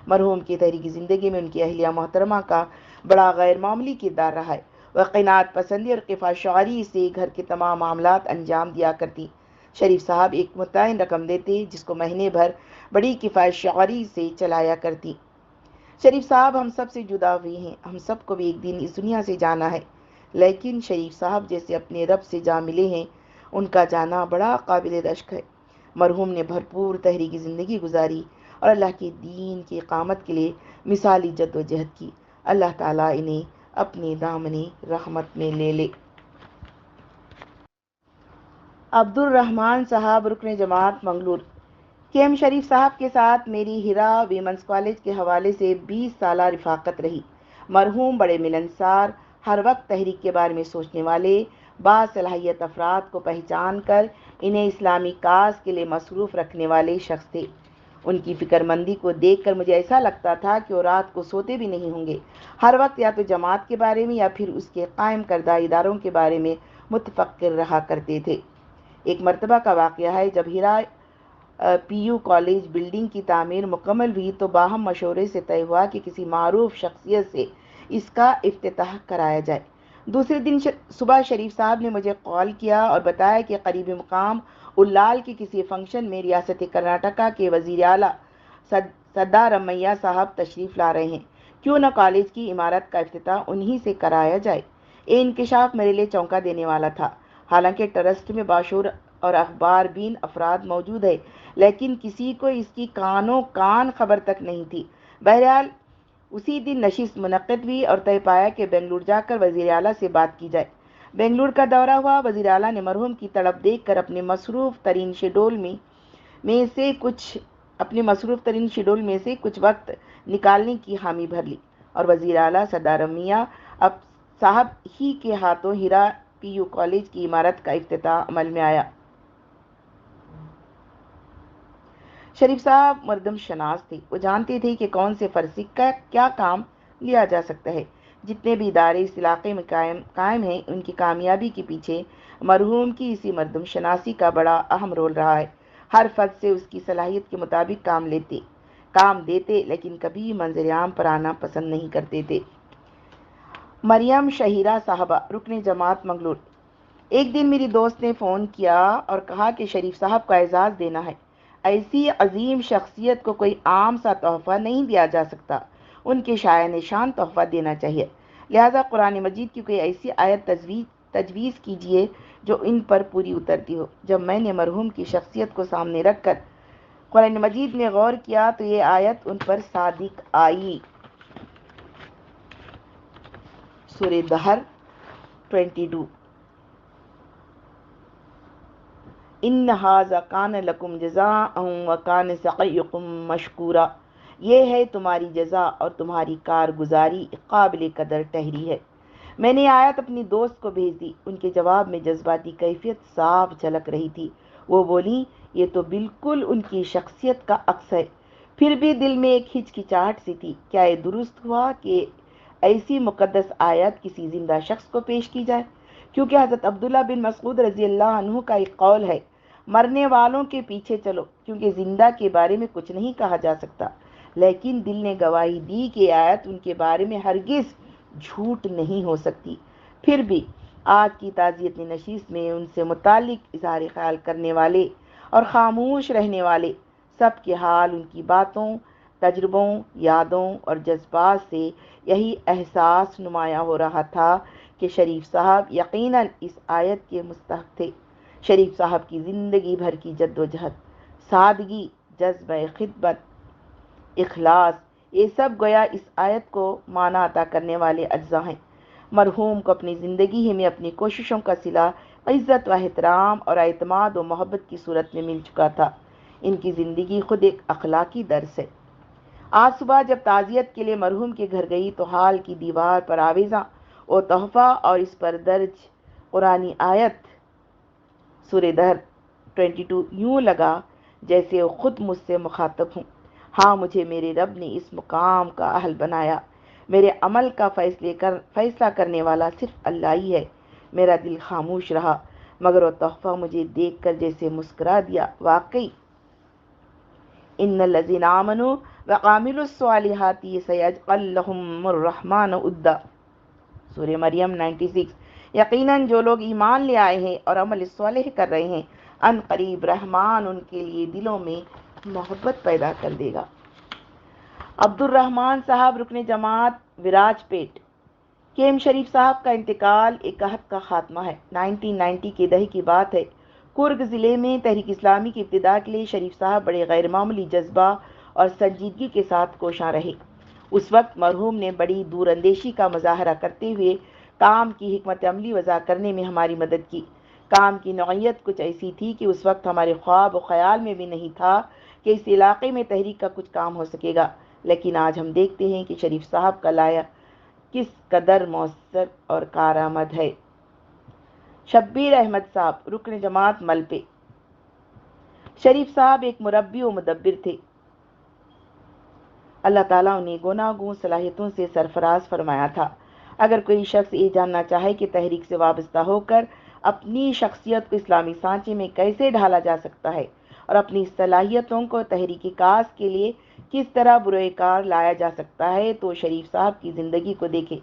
مرحوم کی تحریکی زندگی میں ان کی اہلیہ محترمہ کا بڑا غیر معمولی کردار رہا ہے۔ وہ قناعت پسندی اور کفایت شعاری سے گھر کے تمام معاملات انجام دیا کرتی۔ شریف صاحب ایک متعین رقم دیتے جس کو مہینے بھر بڑی کفایت شعاری سے چلایا کرتی۔ شریف صاحب ہم سب سے جدا ہوئے ہیں، ہم سب کو بھی ایک دن اس دنیا سے جانا ہے، لیکن شریف صاحب جیسے اپنے رب سے جا ملے ہیں ان کا جانا بڑا قابل رشک ہے۔ مرحوم نے بھرپور تحریکی زندگی گزاری اور اللہ کے دین کی اقامت کے لیے مثالی جد و جہد کی۔ اللہ تعالیٰ انہیں اپنے دامن رحمت میں لے لے۔ عبد الرحمن صاحب، رکن جماعت منگلور۔ ایم شریف صاحب کے ساتھ میری ہیرا ویمنس کالج کے حوالے سے 20 سالہ رفاقت رہی۔ مرحوم بڑے ملنسار، ہر وقت تحریک کے بارے میں سوچنے والے، باصلاحیت افراد کو پہچان کر انہیں اسلامی کاز کے لیے مصروف رکھنے والے شخص تھے۔ ان کی فکر مندی کو دیکھ کر مجھے ایسا لگتا تھا کہ وہ رات کو سوتے بھی نہیں ہوں گے۔ ہر وقت یا تو جماعت کے بارے میں یا پھر اس کے قائم کردہ اداروں کے بارے میں متفکر رہا کرتے تھے۔ ایک مرتبہ کا واقعہ ہے، جب ہیرا پی یو کالج بلڈنگ کی تعمیر مکمل ہوئی تو باہم مشورے سے طے ہوا کہ کسی معروف شخصیت سے اس کا افتتاح کرایا جائے۔ دوسرے دن صبح شریف صاحب نے مجھے کال کیا اور بتایا کہ قریبی مقام الال کے کسی فنکشن میں ریاست کرناٹکا کے وزیر اعلیٰ سدارمیا صاحب تشریف لا رہے ہیں، کیوں نہ کالج کی عمارت کا افتتاح انہی سے کرایا جائے۔ یہ انکشاف میرے لیے چونکا دینے والا تھا۔ حالانکہ ٹرسٹ میں باشعور اور اخبار بین افراد موجود ہے، لیکن کسی کو اس کی کانوں کان خبر تک نہیں تھی۔ بہرحال اسی دن نشست منعقد ہوئی اور طے پایا کہ بنگلور جا کر وزیر اعلیٰ سے بات کی جائے۔ بنگلور کا دورہ ہوا۔ وزیر اعلیٰ نے مرحوم کی تڑپ دیکھ کر اپنے مصروف ترین شیڈول میں سے کچھ وقت نکالنے کی حامی بھر لی اور وزیر اعلیٰ سدارمیا صاحب ہی کے ہاتھوں ہیرا پی یو کالج کی عمارت کا افتتاح عمل میں آیا۔ شریف صاحب مردم شناس تھے، وہ جانتے تھے کہ کون سے فرض سے کیا کام لیا جا سکتا ہے۔ جتنے بھی ادارے اس علاقے میں قائم ہیں، ان کی کامیابی کے پیچھے مرحوم کی اسی مردم شناسی کا بڑا اہم رول رہا ہے۔ ہر فرد سے اس کی صلاحیت کے مطابق کام دیتے، لیکن کبھی منظر عام پر آنا پسند نہیں کرتے تھے۔ مریم شہیرہ صاحبہ، رکن جماعت منگلور۔ ایک دن میری دوست نے فون کیا اور کہا کہ شریف صاحب کا اعزاز دینا ہے۔ ایسی عظیم شخصیت کو کوئی عام سا تحفہ نہیں دیا جا سکتا، ان کے شایان نشان تحفہ دینا چاہیے۔ لہذا قرآن مجید کی کوئی ایسی آیت تجویز کیجیے جو ان پر پوری اترتی ہو۔ جب میں نے مرحوم کی شخصیت کو سامنے رکھ کر قرآن مجید میں غور کیا تو یہ آیت ان پر صادق آئی۔ سورہ دہر 22۔ ان ھذا کان لکم جزاء وکان سعیکم مشکورا، یہ ہے تمہاری جزا اور تمہاری کارگزاری قابل قدر ٹہری ہے۔ میں نے آیت اپنی دوست کو بھیج دی۔ ان کے جواب میں جذباتی کیفیت صاف جھلک رہی تھی۔ وہ بولی، یہ تو بالکل ان کی شخصیت کا عکس ہے۔ پھر بھی دل میں ایک ہچکچاہٹ سی تھی، کیا یہ درست ہوا کہ ایسی مقدس آیت کسی زندہ شخص کو پیش کی جائے؟ کیونکہ حضرت عبداللہ بن مسعود رضی اللہ عنہ کا ایک قول ہے، مرنے والوں کے پیچھے چلو، کیونکہ زندہ کے بارے میں کچھ نہیں کہا جا سکتا۔ لیکن دل نے گواہی دی کہ آیت ان کے بارے میں ہرگز جھوٹ نہیں ہو سکتی۔ پھر بھی آج کی تعزیت نشست میں ان سے متعلق اظہار خیال کرنے والے اور خاموش رہنے والے سب کے حال، ان کی باتوں، تجربوں، یادوں اور جذبات سے یہی احساس نمایاں ہو رہا تھا کہ شریف صاحب یقیناً اس آیت کے مستحق تھے۔ شریف صاحب کی زندگی بھر کی جد و جہد، سادگی، جذبہ خدمت، اخلاص، یہ سب گویا اس آیت کو معنی عطا کرنے والے اجزاء ہیں۔ مرحوم کو اپنی زندگی ہی میں اپنی کوششوں کا صلہ عزت و احترام اور اعتماد و محبت کی صورت میں مل چکا تھا۔ ان کی زندگی خود ایک اخلاقی درس ہے۔ آج صبح جب تعزیت کے لیے مرحوم کے گھر گئی تو ہال کی دیوار پر آویزاں وہ تحفہ اور اس پر درج قرآنی آیت سورہ دہر 22 یوں لگا جیسے وہ خود مجھ سے مخاطب ہوں۔ ہاں، مجھے میرے رب نے اس مقام کا اہل بنایا۔ میرے عمل کا فیصلہ کرنے والا صرف اللہ ہی ہے۔ میرا دل خاموش رہا، مگر وہ تحفہ مجھے دیکھ کر جیسے مسکرا دیا۔ واقعی ان الذین آمنوا وعملوا الصالحات سیجعل لهم الرحمن ودا، سورہ مریم 96۔ یقیناً جو لوگ ایمان لے آئے ہیں اور عمل صالح کر رہے ہیں، ان قریب رحمان ان کے لیے دلوں میں محبت پیدا کر دے گا۔ عبد الرحمان صاحب رکن جماعت وراج پیٹ، کیم شریف صاحب کا انتقال ایک عہد کا خاتمہ ہے۔ 1990 کے دہی کی بات ہے۔ کرگ ضلع میں تحریک اسلامی کی ابتدا کے لیے شریف صاحب بڑے غیر معمولی جذبہ اور سنجیدگی کے ساتھ کوشاں رہے۔ اس وقت مرحوم نے بڑی دور اندیشی کا مظاہرہ کرتے ہوئے کام کی حکمت عملی وضع کرنے میں ہماری مدد کی۔ کام کی نوعیت کچھ ایسی تھی کہ اس وقت ہمارے خواب و خیال میں بھی نہیں تھا کہ اس علاقے میں تحریک کا کچھ کام ہو سکے گا، لیکن آج ہم دیکھتے ہیں کہ شریف صاحب کا لائحہ کس قدر مؤثر اور کارآمد ہے۔ شبیر احمد صاحب رکن جماعت ملپے، شریف صاحب ایک مربی و مدبر تھے۔ اللہ تعالیٰ انہیں گوناگون صلاحیتوں سے سرفراز فرمایا تھا۔ اگر کوئی شخص یہ جاننا چاہے کہ تحریک سے وابستہ ہو کر اپنی شخصیت کو اسلامی سانچے میں کیسے ڈھالا جا سکتا ہے اور اپنی صلاحیتوں کو تحریکی کاز کے لیے کس طرح بروئے کار لایا جا سکتا ہے، تو شریف صاحب کی زندگی کو دیکھے۔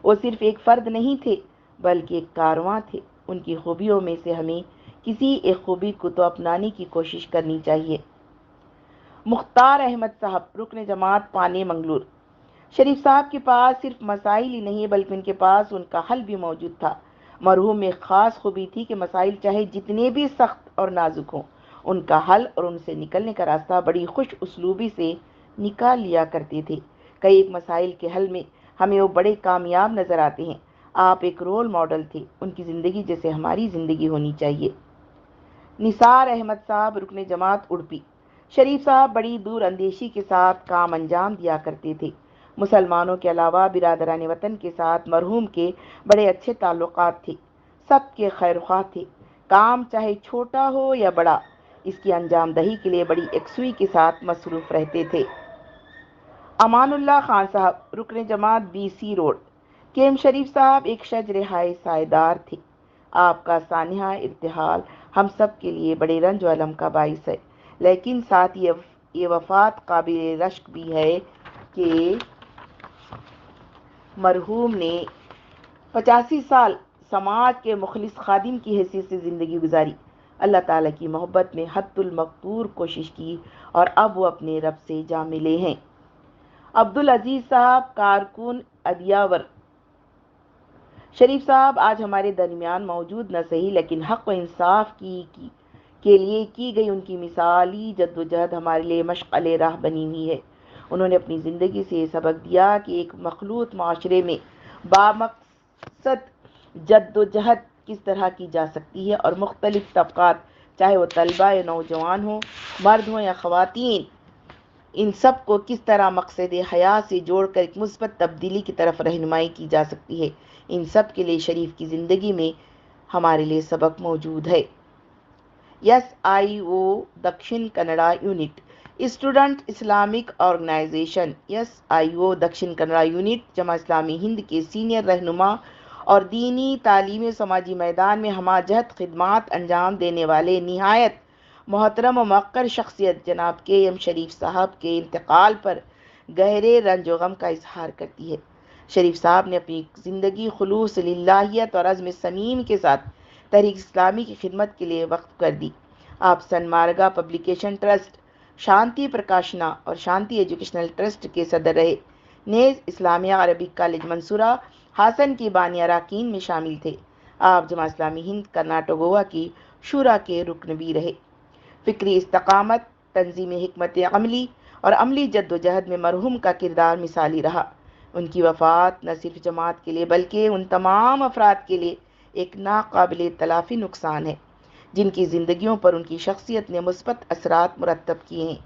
وہ صرف ایک فرد نہیں تھے بلکہ ایک کارواں تھے۔ ان کی خوبیوں میں سے ہمیں کسی ایک خوبی کو تو اپنانے کی کوشش کرنی چاہیے۔ مختار احمد صاحب رکن جماعت پانے منگلور، شریف صاحب کے پاس صرف مسائل ہی نہیں بلکہ ان کے پاس ان کا حل بھی موجود تھا۔ مرحوم میں خاص خوبی تھی کہ مسائل چاہے جتنے بھی سخت اور نازک ہوں، ان کا حل اور ان سے نکلنے کا راستہ بڑی خوش اسلوبی سے نکال لیا کرتے تھے۔ کئی ایک مسائل کے حل میں ہمیں وہ بڑے کامیاب نظر آتے ہیں۔ آپ ایک رول ماڈل تھے۔ ان کی زندگی جیسے ہماری زندگی ہونی چاہیے۔ نثار احمد صاحب رکن جماعت اڑپی، شریف صاحب بڑی دور اندیشی کے ساتھ کام انجام دیا کرتے تھے۔ مسلمانوں کے علاوہ برادران وطن کے ساتھ مرحوم کے بڑے اچھے تعلقات تھے۔ سب کے خیر خواہ تھے۔ کام چاہے چھوٹا ہو یا بڑا، اس کی انجام دہی کے لیے بڑی یکسوئی کے ساتھ مصروف رہتے تھے۔ امان اللہ خان صاحب رکن جماعت بی سی روڈ، کیم شریف صاحب ایک شجر ہائے سائیدار تھے۔ آپ کا سانحہ ارتحال ہم سب کے لیے بڑے رنج و الم کا باعث ہے، لیکن ساتھ یہ وفات قابل رشک بھی ہے کہ مرحوم نے 85 سال سماج کے مخلص خادم کی حیثیت سے زندگی گزاری، اللہ تعالیٰ کی محبت میں حد المقدور کوشش کی اور اب وہ اپنے رب سے جا ملے ہیں۔ عبدالعزیز صاحب کارکن ادیاور، شریف صاحب آج ہمارے درمیان موجود نہ صحیح لیکن حق و انصاف کے لیے کی گئی ان کی مثالی جدوجہد ہمارے لیے مشعل راہ بنی ہوئی ہے۔ انہوں نے اپنی زندگی سے یہ سبق دیا کہ ایک مخلوط معاشرے میں بامقصد جدوجہد کس طرح کی جا سکتی ہے اور مختلف طبقات، چاہے وہ طلبہ یا نوجوان ہوں، مرد ہوں یا خواتین، ان سب کو کس طرح مقصد حیات سے جوڑ کر ایک مثبت تبدیلی کی طرف رہنمائی کی جا سکتی ہے۔ ان سب کے لیے شریف کی زندگی میں ہمارے لیے سبق موجود ہے۔ SIO Dakshin Kannada unit, student Islamic organisation SIO Dakshin Kannada unit Jamaat Islami ہند کے سینئر رہنما اور دینی تعلیمی سماجی میدان میں ہمہ جہت خدمات انجام دینے والے نہایت محترم و موقر شخصیت جناب KM شریف صاحب کے انتقال پر گہرے رنج و غم کا اظہار کرتی ہے۔ شریف صاحب نے اپنی زندگی خلوص للہیت اور عزم صمیم کے ساتھ تحریک اسلامی کی خدمت کے لیے وقف کر دی۔ آپ سن مارگا پبلیکیشن ٹرسٹ، شانتی پرکاشنا اور شانتی ایجوکیشنل ٹرسٹ کے صدر رہے۔ نیز اسلامیہ عربک کالج منصورہ ہاسن کی بانی اراکین میں شامل تھے۔ آپ جمع اسلامی ہند کرناٹک گوا کی شورا کے رکن بھی رہے۔ فکری استقامت، تنظیم حکمت عملی اور عملی جدوجہد میں مرحوم کا کردار مثالی رہا۔ ان کی وفات نہ صرف جماعت کے لیے بلکہ ان تمام افراد کے لیے ایک ناقابل تلافی نقصان ہے جن کی زندگیوں پر ان کی شخصیت نے مثبت اثرات مرتب کیے ہیں۔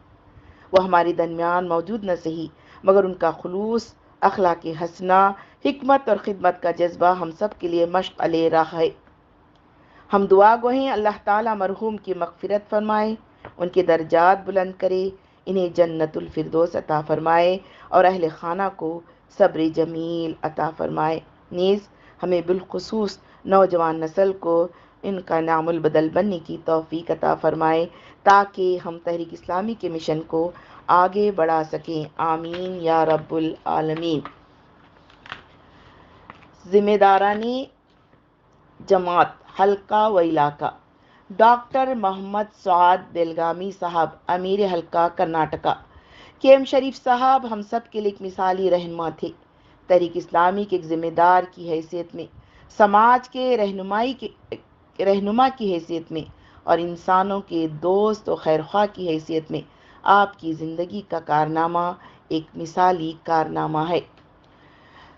وہ ہمارے درمیان موجود نہ صحیح مگر ان کا خلوص، اخلاق حسنہ، حکمت اور خدمت کا جذبہ ہم سب کے لیے مشعل راہ ہے۔ ہم دعا گو ہیں اللہ تعالیٰ مرحوم کی مغفرت فرمائے، ان کے درجات بلند کرے، انہیں جنت الفردوس عطا فرمائے اور اہل خانہ کو صبر جمیل عطا فرمائے۔ نیز ہمیں بالخصوص نوجوان نسل کو ان کا نعم البدل بننے کی توفیق عطا فرمائے تاکہ ہم تحریک اسلامی کے مشن کو آگے بڑھا سکیں۔ آمین یا رب العالمین۔ ذمہ داران جماعت حلقہ و علاقہ: ڈاکٹر محمد سعد بیلگامی صاحب، امیر حلقہ کرناٹکا۔ ایم شریف صاحب ہم سب کے لیے ایک مثالی رہنما تھے۔ تحریک اسلامی کے ایک ذمہ دار کی حیثیت میں، سماج کے رہنما کی حیثیت میں اور انسانوں کے دوست و خیرخواہ کی حیثیت میں آپ کی زندگی کا کارنامہ ایک مثالی کارنامہ ہے۔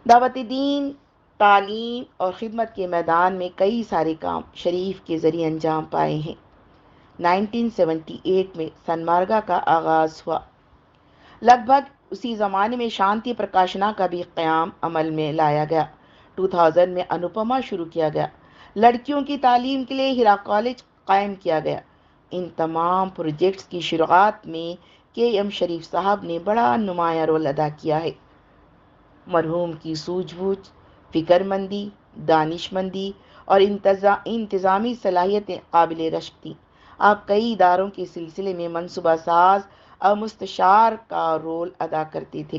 دعوت دین، تعلیم اور خدمت کے میدان میں کئی سارے کام شریف کے ذریعے انجام پائے ہیں۔ 1978 میں سنمارگا کا آغاز ہوا۔ لگ بھگ اسی زمانے میں شانتی پرکاشنا کا بھی قیام عمل میں لایا گیا۔ 2000 میں انوپما شروع کیا گیا۔ لڑکیوں کی تعلیم کے لیے ہیرا کالج قائم کیا گیا۔ ان تمام پروجیکٹس کی شروعات میں ایم شریف صاحب نے بڑا نمایاں رول ادا کیا ہے۔ مرحوم کی سوجھ بوجھ، فکر مندی، دانش مندی اور انتظامی صلاحیتیں قابل رشک تھیں۔ آپ کئی اداروں کے سلسلے میں منصوبہ ساز اور مستشار کا رول ادا کرتے تھے۔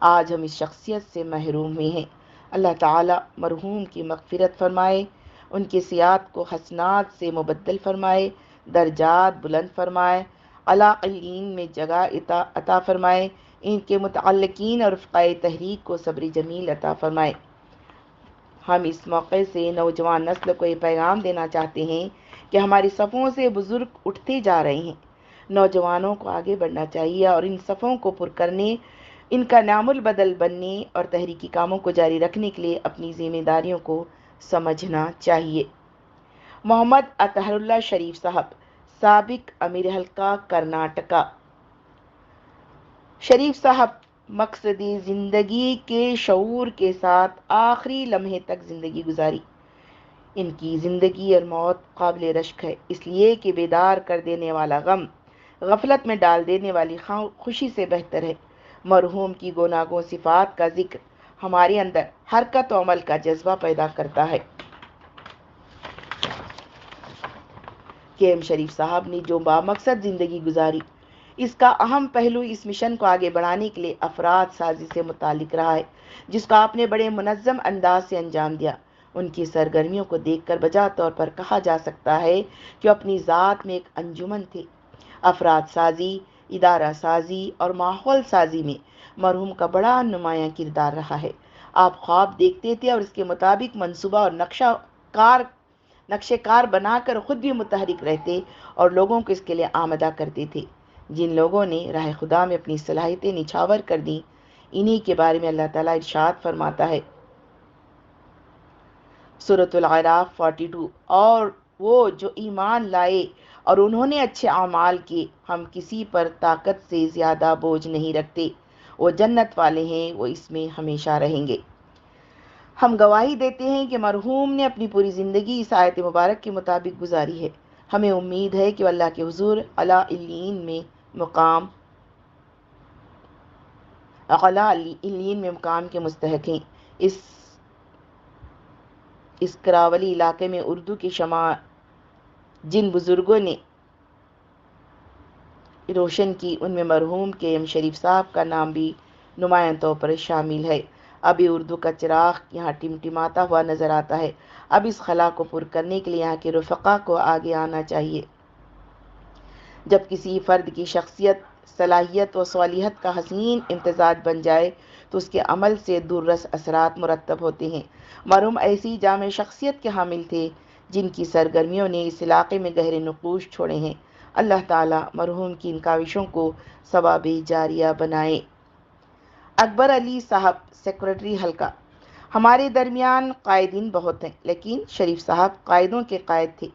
آج ہم اس شخصیت سے محروم ہوئے ہیں۔ اللہ تعالیٰ مرحوم کی مغفرت فرمائے، ان کے سیئات کو حسنات سے مبدل فرمائے، درجات بلند فرمائے، اعلیٰ علیین میں جگہ عطا فرمائے، ان کے متعلقین اور رفقائے تحریک کو صبر جمیل عطا فرمائے۔ ہم اس موقع سے نوجوان نسل کو یہ پیغام دینا چاہتے ہیں کہ ہماری صفوں سے بزرگ اٹھتے جا رہے ہیں۔ نوجوانوں کو آگے بڑھنا چاہیے اور ان صفوں کو پر کرنے، ان کا نعم البدل بننے اور تحریکی کاموں کو جاری رکھنے کے لیے اپنی ذمہ داریوں کو سمجھنا چاہیے۔ محمد اطہر اللہ شریف صاحب، سابق امیر حلقہ کرناٹکا۔ شریف صاحب مقصد زندگی کے شعور کے ساتھ آخری لمحے تک زندگی گزاری۔ ان کی زندگی اور موت قابل رشک ہے، اس لیے کہ بیدار کر دینے والا غم غفلت میں ڈال دینے والی خوشی سے بہتر ہے۔ مرحوم کی گوناگوں صفات کا ذکر ہمارے اندر حرکت و عمل کا جذبہ پیدا کرتا ہے۔ ایم شریف صاحب نے جو بامقصد زندگی گزاری، اس کا اہم پہلو اس مشن کو آگے بڑھانے کے لیے افراد سازی سے متعلق رہا ہے، جس کو آپ نے بڑے منظم انداز سے انجام دیا۔ ان کی سرگرمیوں کو دیکھ کر بجا طور پر کہا جا سکتا ہے کہ وہ اپنی ذات میں ایک انجمن تھے۔ افراد سازی، ادارہ سازی اور ماحول سازی میں مرحوم کا بڑا نمایاں کردار رہا ہے۔ آپ خواب دیکھتے تھے اور اس کے مطابق منصوبہ اور نقشے کار بنا کر خود بھی متحرک رہتے اور لوگوں کو اس کے لیے آمادہ کرتے تھے۔ جن لوگوں نے راہ خدا میں اپنی صلاحیتیں نچھاور کر دیں، انہی کے بارے میں اللہ تعالیٰ ارشاد فرماتا ہے، سورۃ الاعراف 42، اور وہ جو ایمان لائے اور انہوں نے اچھے اعمال کیے، ہم کسی پر طاقت سے زیادہ بوجھ نہیں رکھتے، وہ جنت والے ہیں، وہ اس میں ہمیشہ رہیں گے۔ ہم گواہی دیتے ہیں کہ مرحوم نے اپنی پوری زندگی اس آیت مبارک کے مطابق گزاری ہے۔ ہمیں امید ہے کہ وہ اللہ کے حضور اعلیٰ علیین میں مقام کے مستحق ہیں۔ اس کراولی علاقے میں اردو کی شمع جن بزرگوں نے روشن کی، ان میں مرحوم کے ایم شریف صاحب کا نام بھی نمایاں طور پر شامل ہے۔ ابھی اردو کا چراغ یہاں ٹمٹماتا ہوا نظر آتا ہے۔ اب اس خلا کو پر کرنے کے لیے یہاں کے رفقا کو آگے آنا چاہیے۔ جب کسی فرد کی شخصیت، صلاحیت و صالحیت کا حسین امتزاج بن جائے تو اس کے عمل سے دوررس اثرات مرتب ہوتے ہیں۔ مرحوم ایسی جامع شخصیت کے حامل تھے جن کی سرگرمیوں نے اس علاقے میں گہرے نقوش چھوڑے ہیں۔ اللہ تعالیٰ مرحوم کی ان کاوشوں کو ثواب جاریہ بنائے۔ اکبر علی صاحب، سیکریٹری حلقہ۔ ہمارے درمیان قائدین بہت ہیں، لیکن شریف صاحب قائدوں کے قائد تھے۔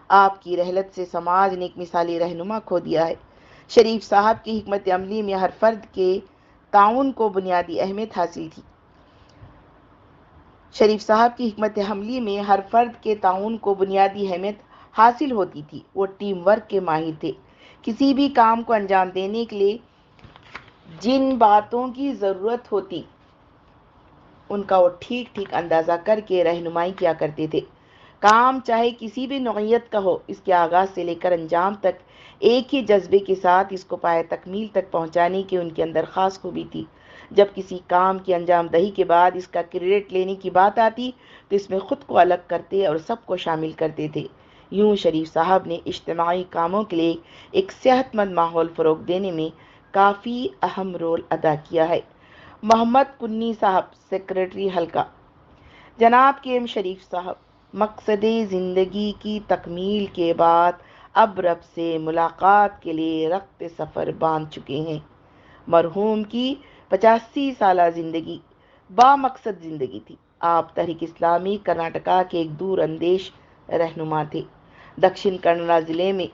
آپ کی رحلت سے سماج نے ایک مثالی رہنما کھو دیا ہے۔ شریف صاحب کی حکمت عملی میں ہر فرد کے تعاون کو بنیادی اہمیت حاصل تھی۔ شریف صاحب کی حکمت عملی میں ہر فرد کے تعاون کو بنیادی اہمیت حاصل ہوتی تھی۔ وہ ٹیم ورک کے ماہر تھے۔ کسی بھی کام کو انجام دینے کے لیے جن باتوں کی ضرورت ہوتی ان کا وہ ٹھیک اندازہ کر کے رہنمائی کیا کرتے تھے۔ کام چاہے کسی بھی نوعیت کا ہو، اس کے آغاز سے لے کر انجام تک ایک ہی جذبے کے ساتھ اس کو پائے تکمیل تک پہنچانے کی ان کے اندر خاص خوبی تھی۔ جب کسی کام کی انجام دہی کے بعد اس کا کریڈٹ لینے کی بات آتی تو اس میں خود کو الگ کرتے اور سب کو شامل کرتے تھے۔ یوں شریف صاحب نے اجتماعی کاموں کے لیے ایک صحت مند ماحول فروغ دینے میں کافی اہم رول ادا کیا ہے۔ محمد کنی صاحب، سیکریٹری حلقہ۔ جناب کے ایم شریف صاحب مقصد زندگی کی تکمیل کے بعد اب رب سے ملاقات کے لیے رخت سفر باندھ چکے ہیں۔ مرحوم کی 85 سالہ زندگی با مقصد زندگی تھی۔ آپ تحریک اسلامی کرناٹکا کے ایک دور اندیش رہنما تھے۔ دکشن کنڑ ضلع میں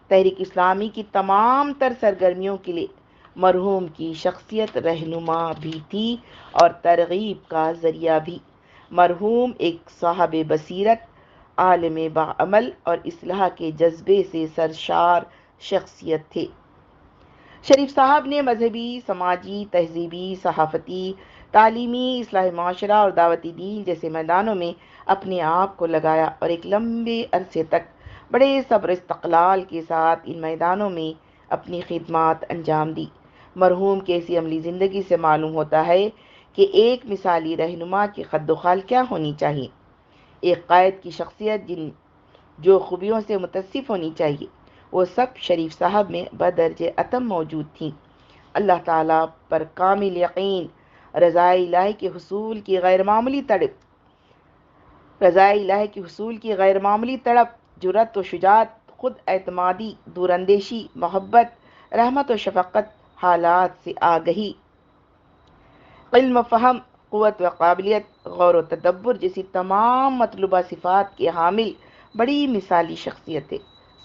تحریک اسلامی کی تمام تر سرگرمیوں کے لیے مرحوم کی شخصیت رہنما بھی تھی اور ترغیب کا ذریعہ بھی۔ مرحوم ایک صاحب بصیرت، عالم باعمل اور اصلاح کے جذبے سے سرشار شخصیت تھے۔ شریف صاحب نے مذہبی، سماجی، تہذیبی، صحافتی، تعلیمی، اصلاح معاشرہ اور دعوتی دین جیسے میدانوں میں اپنے آپ کو لگایا اور ایک لمبے عرصے تک بڑے صبر و استقلال کے ساتھ ان میدانوں میں اپنی خدمات انجام دی۔ مرحوم کی ایسی عملی زندگی سے معلوم ہوتا ہے کہ ایک مثالی رہنما کی قد و خال کیا ہونی چاہیے۔ ایک قائد کی شخصیت جو خوبیوں سے متصف ہونی چاہیے وہ سب شریف صاحب میں بدرجہ اتم موجود تھیں۔ اللہ تعالیٰ پر کامل یقین، رضائے الہی کے حصول کی غیر معمولی تڑپ، جرأت و شجاعت، خود اعتمادی، دور اندیشی، محبت، رحمت و شفقت، حالات سے آگہی، علم و فہم، قوت و قابلیت، غور و تدبر جیسی تمام مطلوبہ صفات کے حامل بڑی مثالی شخصیت ہے۔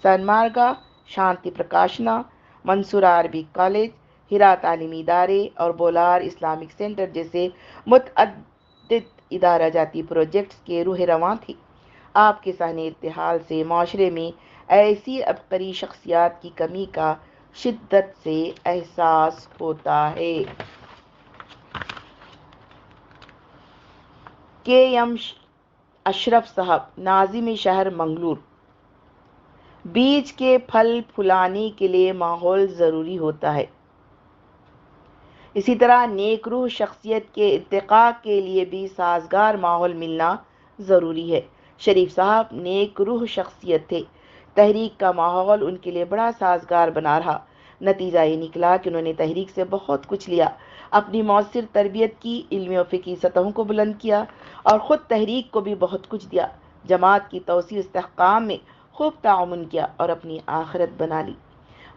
سن مارگا، شانتی پرکاشنا، منصورہ عربک کالج، ہیرا تعلیمی ادارے اور بولار اسلامک سینٹر جیسے متعدد ادارہ جاتی پروجیکٹس کے روح رواں تھی۔ آپ کے صحنِ ارتحال سے معاشرے میں ایسی عبقری شخصیات کی کمی کا شدت سے احساس ہوتا ہے۔ کے ایم اشرف صاحب، ناظم شہر منگلور۔ بیج کے پھل پھلانے کے لیے ماحول ضروری ہوتا ہے، اسی طرح نیک روح شخصیت کے ارتقاء کے لیے بھی سازگار ماحول ملنا ضروری ہے۔ شریف صاحب نیک روح شخصیت تھے۔ تحریک کا ماحول ان کے لیے بڑا سازگار بنا رہا۔ نتیجہ یہ نکلا کہ انہوں نے تحریک سے بہت کچھ لیا، اپنی مؤثر تربیت کی، علمی و فقہی سطحوں کو بلند کیا اور خود تحریک کو بھی بہت کچھ دیا۔ جماعت کی توسیع و استحکام میں خوب تعاون کیا اور اپنی آخرت بنا لی۔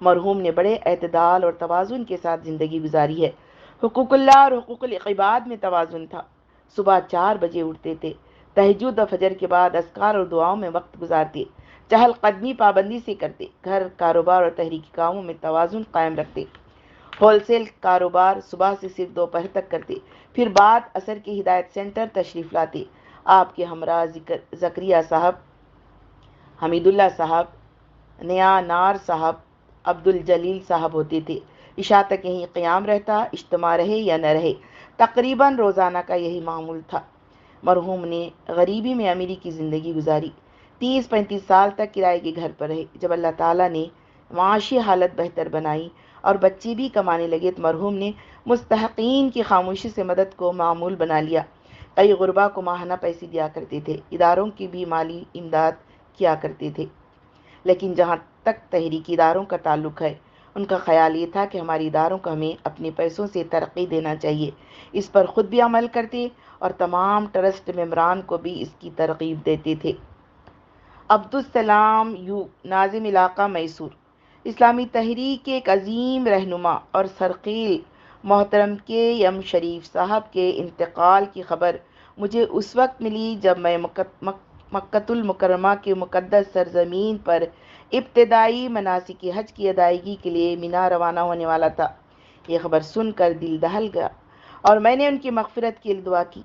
مرحوم نے بڑے اعتدال اور توازن کے ساتھ زندگی گزاری ہے۔ حقوق اللہ اور حقوق العباد میں توازن تھا۔ صبح 4 بجے اٹھتے تھے، تہجد و فجر کے بعد اذکار اور دعاؤں میں وقت گزارتے، چہل قدمی پابندی سے کرتے، گھر، کاروبار اور تحریکی کاموں میں توازن قائم رکھتے۔ ہول سیل کاروبار صبح سے صرف دوپہر تک کرتے، پھر بعد عصر کے ہدایت سینٹر تشریف لاتے۔ آپ کے ہمراہ زکریا صاحب، حمید اللہ صاحب، نیا نار صاحب، عبد الجلیل صاحب ہوتے تھے۔ عشاء تک یہیں قیام رہتا، اجتماع رہے یا نہ رہے، تقریباً روزانہ کا یہی معمول تھا۔ مرحوم نے غریبی میں امیری کی زندگی گزاری، 30-35 سال تک کرائے کے گھر پر رہے۔ جب اللہ تعالیٰ نے معاشی حالت بہتر بنائی اور بچے بھی کمانے لگے تو مرحوم نے مستحقین کی خاموشی سے مدد کو معمول بنا لیا۔ کئی غربا کو ماہانہ پیسے دیا کرتے تھے، اداروں کی بھی مالی امداد کیا کرتے تھے۔ لیکن جہاں تک تحریکی اداروں کا تعلق ہے، ان کا خیال یہ تھا کہ ہمارے اداروں کو ہمیں اپنے پیسوں سے ترقی دینا چاہیے۔ اس پر خود بھی عمل کرتے اور تمام ٹرسٹ ممبران کو بھی اس کی ترغیب دیتے تھے۔ عبدالسلام یو، ناظم علاقہ میسور۔ اسلامی تحریک کے ایک عظیم رہنما اور سرخیل محترم کے ایم شریف صاحب کے انتقال کی خبر مجھے اس وقت ملی جب میں مکۃ المکرمہ کے مقدس سرزمین پر ابتدائی مناسک حج کی ادائیگی کے لیے مینا روانہ ہونے والا تھا۔ یہ خبر سن کر دل دہل گیا اور میں نے ان کی مغفرت کی دعا کی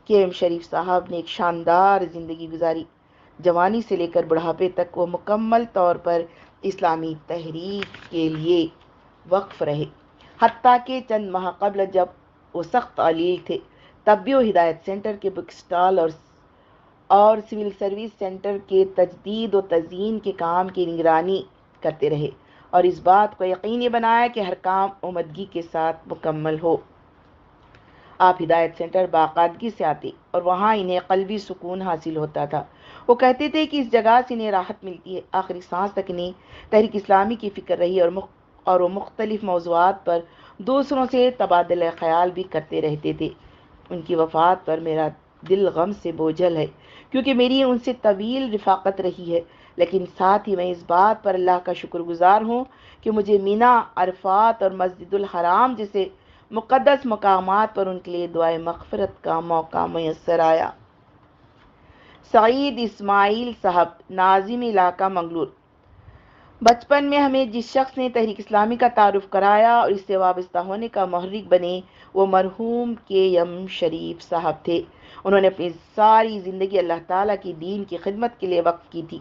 کہ ایم شریف صاحب نے ایک شاندار زندگی گزاری۔ جوانی سے لے کر بڑھاپے تک وہ مکمل طور پر اسلامی تحریک کے لیے وقف رہے۔ حتیٰ کہ چند ماہ قبل جب وہ سخت علیل تھے تب بھی وہ ہدایت سینٹر کے بک سٹال اور سول سروس سینٹر کے تجدید و تزئین کے کام کی نگرانی کرتے رہے اور اس بات کو یقینی بنایا کہ ہر کام عمدگی کے ساتھ مکمل ہو۔ آپ ہدایت سینٹر باقاعدگی سے آتے اور وہاں انہیں قلبی سکون حاصل ہوتا تھا۔ وہ کہتے تھے کہ اس جگہ سے انہیں راحت ملتی ہے۔ آخری سانس تک انہیں تحریک اسلامی کی فکر رہی اور وہ مختلف موضوعات پر دوسروں سے تبادلہ خیال بھی کرتے رہتے تھے۔ ان کی وفات پر میرا دل غم سے بوجھل ہے کیونکہ میری ان سے طویل رفاقت رہی ہے، لیکن ساتھ ہی میں اس بات پر اللہ کا شکر گزار ہوں کہ مجھے مینا، عرفات اور مسجد الحرام جیسے مقدس مقامات پر ان کے لیے دعائے مغفرت کا موقع میسر آیا۔ سعید اسماعیل صاحب، ناظم علاقہ منگلور۔ بچپن میں ہمیں جس شخص نے تحریک اسلامی کا تعارف کرایا اور اس سے وابستہ ہونے کا محرک بنے وہ مرحوم کے ایم شریف صاحب تھے۔ انہوں نے اپنی ساری زندگی اللہ تعالیٰ کی دین کی خدمت کے لیے وقف کی تھی۔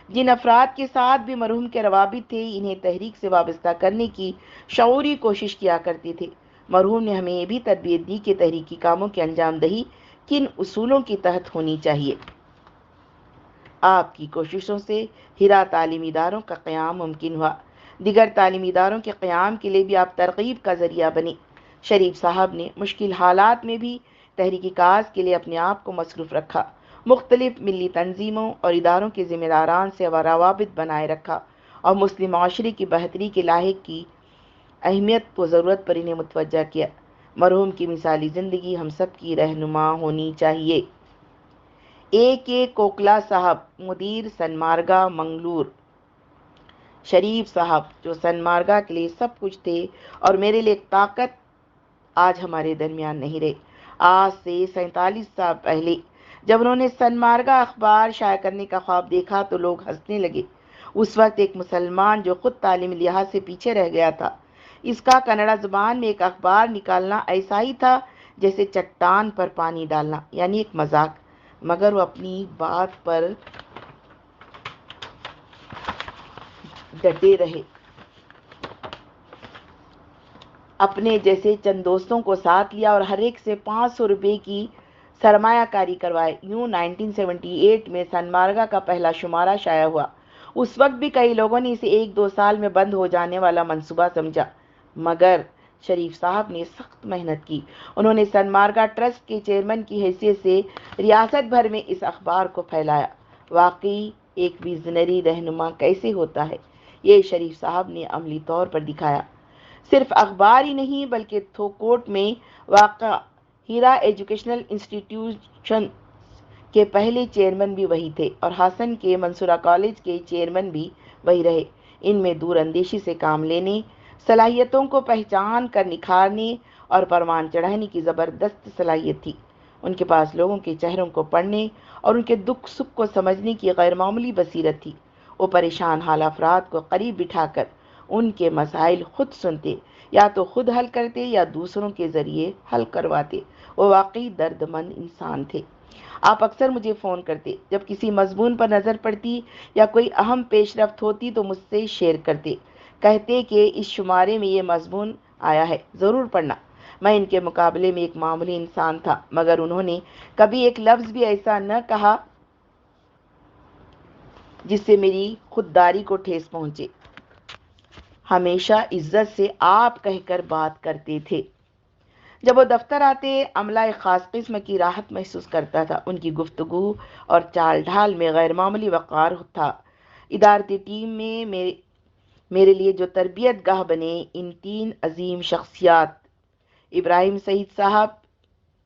جن افراد کے ساتھ بھی مرحوم کے روابط تھے انہیں تحریک سے وابستہ کرنے کی شعوری کوشش کیا کرتے تھے۔ مرحوم نے ہمیں یہ بھی تربیت دی کہ تحریکی کاموں کی انجام دہی کن اصولوں کے تحت ہونی چاہیے۔ آپ کی کوششوں سے ہرا تعلیمی اداروں کا قیام ممکن ہوا۔ دیگر تعلیمی اداروں کے قیام کے لیے بھی آپ ترغیب کا ذریعہ بنے۔ شریف صاحب نے مشکل حالات میں بھی تحریکی کاز کے لیے اپنے آپ کو مصروف رکھا، مختلف ملی تنظیموں اور اداروں کے ذمہ داران سے روابط بنائے رکھا اور مسلم معاشرے کی بہتری کے لاحق کی اہمیت و ضرورت پر انہیں متوجہ کیا۔ مرحوم کی مثالی زندگی ہم سب کی رہنما ہونی چاہیے۔ کے کوکلا صاحب، مدیر سنمارگا منگلور۔ شریف صاحب جو سنمارگا کے لیے سب کچھ تھے اور میرے لیے ایک طاقت، آج ہمارے درمیان نہیں رہے۔ آج سے 47 سال پہلے جب انہوں نے سنمارگا اخبار شائع کرنے کا خواب دیکھا تو لوگ ہنسنے لگے۔ اس وقت ایک مسلمان جو خود تعلیمی لحاظ سے پیچھے رہ گیا تھا، اس کا کنڑا زبان میں ایک اخبار نکالنا ایسا ہی تھا جیسے چٹان پر پانی ڈالنا، یعنی ایک مذاق۔ مگر وہ اپنی بات پر ڈٹے رہے، اپنے جیسے چند دوستوں کو ساتھ لیا اور ہر ایک سے 500 روپے کی سرمایہ کاری کروائے۔ یوں 1978 میں سنمارگا کا پہلا شمارہ شائع ہوا۔ اس وقت بھی کئی لوگوں نے اسے 1-2 سال میں بند ہو جانے والا منصوبہ سمجھا، مگر شریف صاحب نے سخت محنت کی۔ انہوں نے سنمارگا ٹرسٹ کے چیئرمین کی حیثیت سے ریاست بھر میں اس اخبار کو پھیلایا۔ واقعی ایک ویژنری رہنما کیسے ہوتا ہے، یہ شریف صاحب نے عملی طور پر دکھایا۔ صرف اخبار ہی نہیں بلکہ تھوکوٹ میں واقع ہیرا ایجوکیشنل انسٹیٹیوشن کے پہلے چیئرمین بھی وہی تھے اور ہاسن کے منصورہ کالج کے چیئرمین بھی وہی رہے۔ ان میں دور اندیشی سے کام لینے، صلاحیتوں کو پہچان کر نکھارنے اور پروان چڑھانے کی زبردست صلاحیت تھی۔ ان کے پاس لوگوں کے چہروں کو پڑھنے اور ان کے دکھ سکھ کو سمجھنے کی غیر معمولی بصیرت تھی۔ وہ پریشان حال افراد کو قریب بٹھا کر ان کے مسائل خود سنتے، یا تو خود حل کرتے یا دوسروں کے ذریعے حل کرواتے۔ وہ واقعی درد مند انسان تھے۔ آپ اکثر مجھے فون کرتے، جب کسی مضمون پر نظر پڑتی یا کوئی اہم پیش رفت ہوتی تو مجھ سے شیئر کرتے، کہتے کہ اس شمارے میں یہ مضمون آیا ہے، ضرور پڑھنا۔ میں ان کے مقابلے میں ایک معمولی انسان تھا، مگر انہوں نے کبھی ایک لفظ بھی ایسا نہ کہا جس سے میری خودداری کو ٹھیس پہنچے۔ ہمیشہ عزت سے آپ کہہ کر بات کرتے تھے۔ جب وہ دفتر آتے عملہ ایک خاص قسم کی راحت محسوس کرتا تھا۔ ان کی گفتگو اور چال ڈھال میں غیر معمولی وقار تھا۔ ادارتی ٹیم میں میرے لیے جو تربیت گاہ بنے، ان 3 عظیم شخصیات ابراہیم سعید صاحب،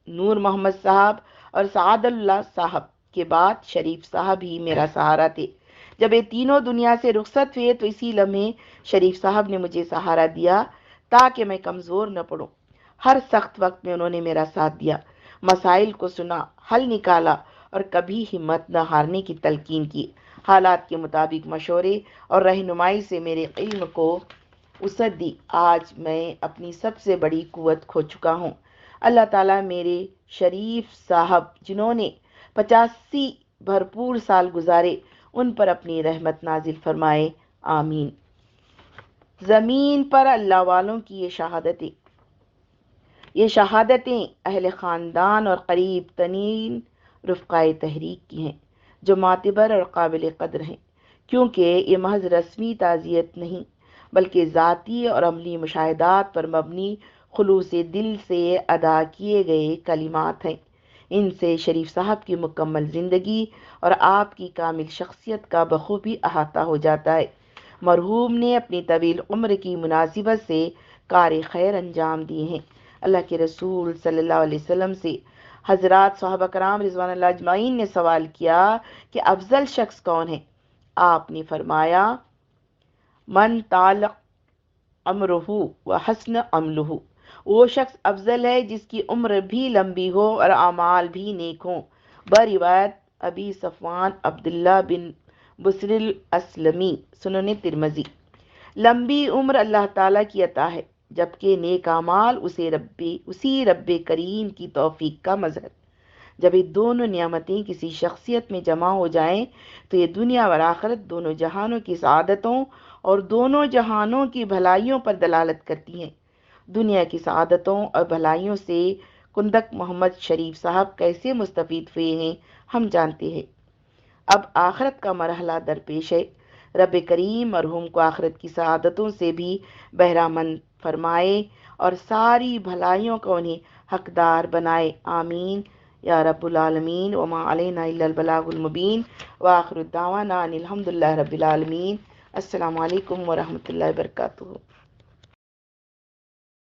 نور محمد صاحب اور سعد اللہ صاحب کے بعد شریف صاحب ہی میرا سہارا تھے۔ جب یہ تینوں دنیا سے رخصت ہوئے تو اسی لمحے شریف صاحب نے مجھے سہارا دیا تاکہ میں کمزور نہ پڑوں۔ ہر سخت وقت میں انہوں نے میرا ساتھ دیا، مسائل کو سنا، حل نکالا اور کبھی ہمت نہ ہارنے کی تلقین کی۔ حالات کے مطابق مشورے اور رہنمائی سے میرے علم کو وسعت دی۔ آج میں اپنی سب سے بڑی قوت کھو چکا ہوں۔ اللہ تعالیٰ میرے شریف صاحب جنہوں نے 85 بھرپور سال گزارے ان پر اپنی رحمت نازل فرمائے، آمین۔ زمین پر اللہ والوں کی یہ شہادتیں اہل خاندان اور قریب ترین رفقائے تحریک کی ہیں جو معتبر اور قابل قدر ہیں، کیونکہ یہ محض رسمی تعزیت نہیں بلکہ ذاتی اور عملی مشاہدات پر مبنی خلوص دل سے ادا کیے گئے کلمات ہیں۔ ان سے شریف صاحب کی مکمل زندگی اور آپ کی کامل شخصیت کا بخوبی احاطہ ہو جاتا ہے۔ مرحوم نے اپنی طویل عمر کی مناسبت سے کار خیر انجام دیے ہیں۔ اللہ کے رسول صلی اللہ علیہ وسلم سے حضرات صحابہ کرام رضوان اللہ اجمعین نے سوال کیا کہ افضل شخص کون ہے؟ آپ نے فرمایا، من تعلق امرہ و حسن عملہ، وہ شخص افضل ہے جس کی عمر بھی لمبی ہو اور اعمال بھی نیک ہوں۔ بروایت ابی صفوان عبداللہ بن بصر الاسلمی، سنن ترمذی۔ لمبی عمر اللہ تعالیٰ کی عطا ہے، جبکہ نیک اعمال اسی رب کریم کی توفیق کا مظہر۔ جب یہ دونوں نعمتیں کسی شخصیت میں جمع ہو جائیں تو یہ دنیا اور آخرت دونوں جہانوں کی سعادتوں اور دونوں جہانوں کی بھلائیوں پر دلالت کرتی ہیں۔ دنیا کی سعادتوں اور بھلائیوں سے کندک محمد شریف صاحب کیسے مستفید ہوئے ہیں ہم جانتے ہیں۔ اب آخرت کا مرحلہ درپیش ہے۔ رب کریم مرحوم کو آخرت کی سعادتوں سے بھی بہرہ مند فرمائے اور ساری بھلائیوں کا انہیں حقدار بنائے، آمین یا رب العالمین۔ وما علینا الا البلاغ المبین، وآخر دعوانا ان الحمد للہ رب العالمین۔ السلام علیکم ورحمۃ اللہ وبرکاتہ۔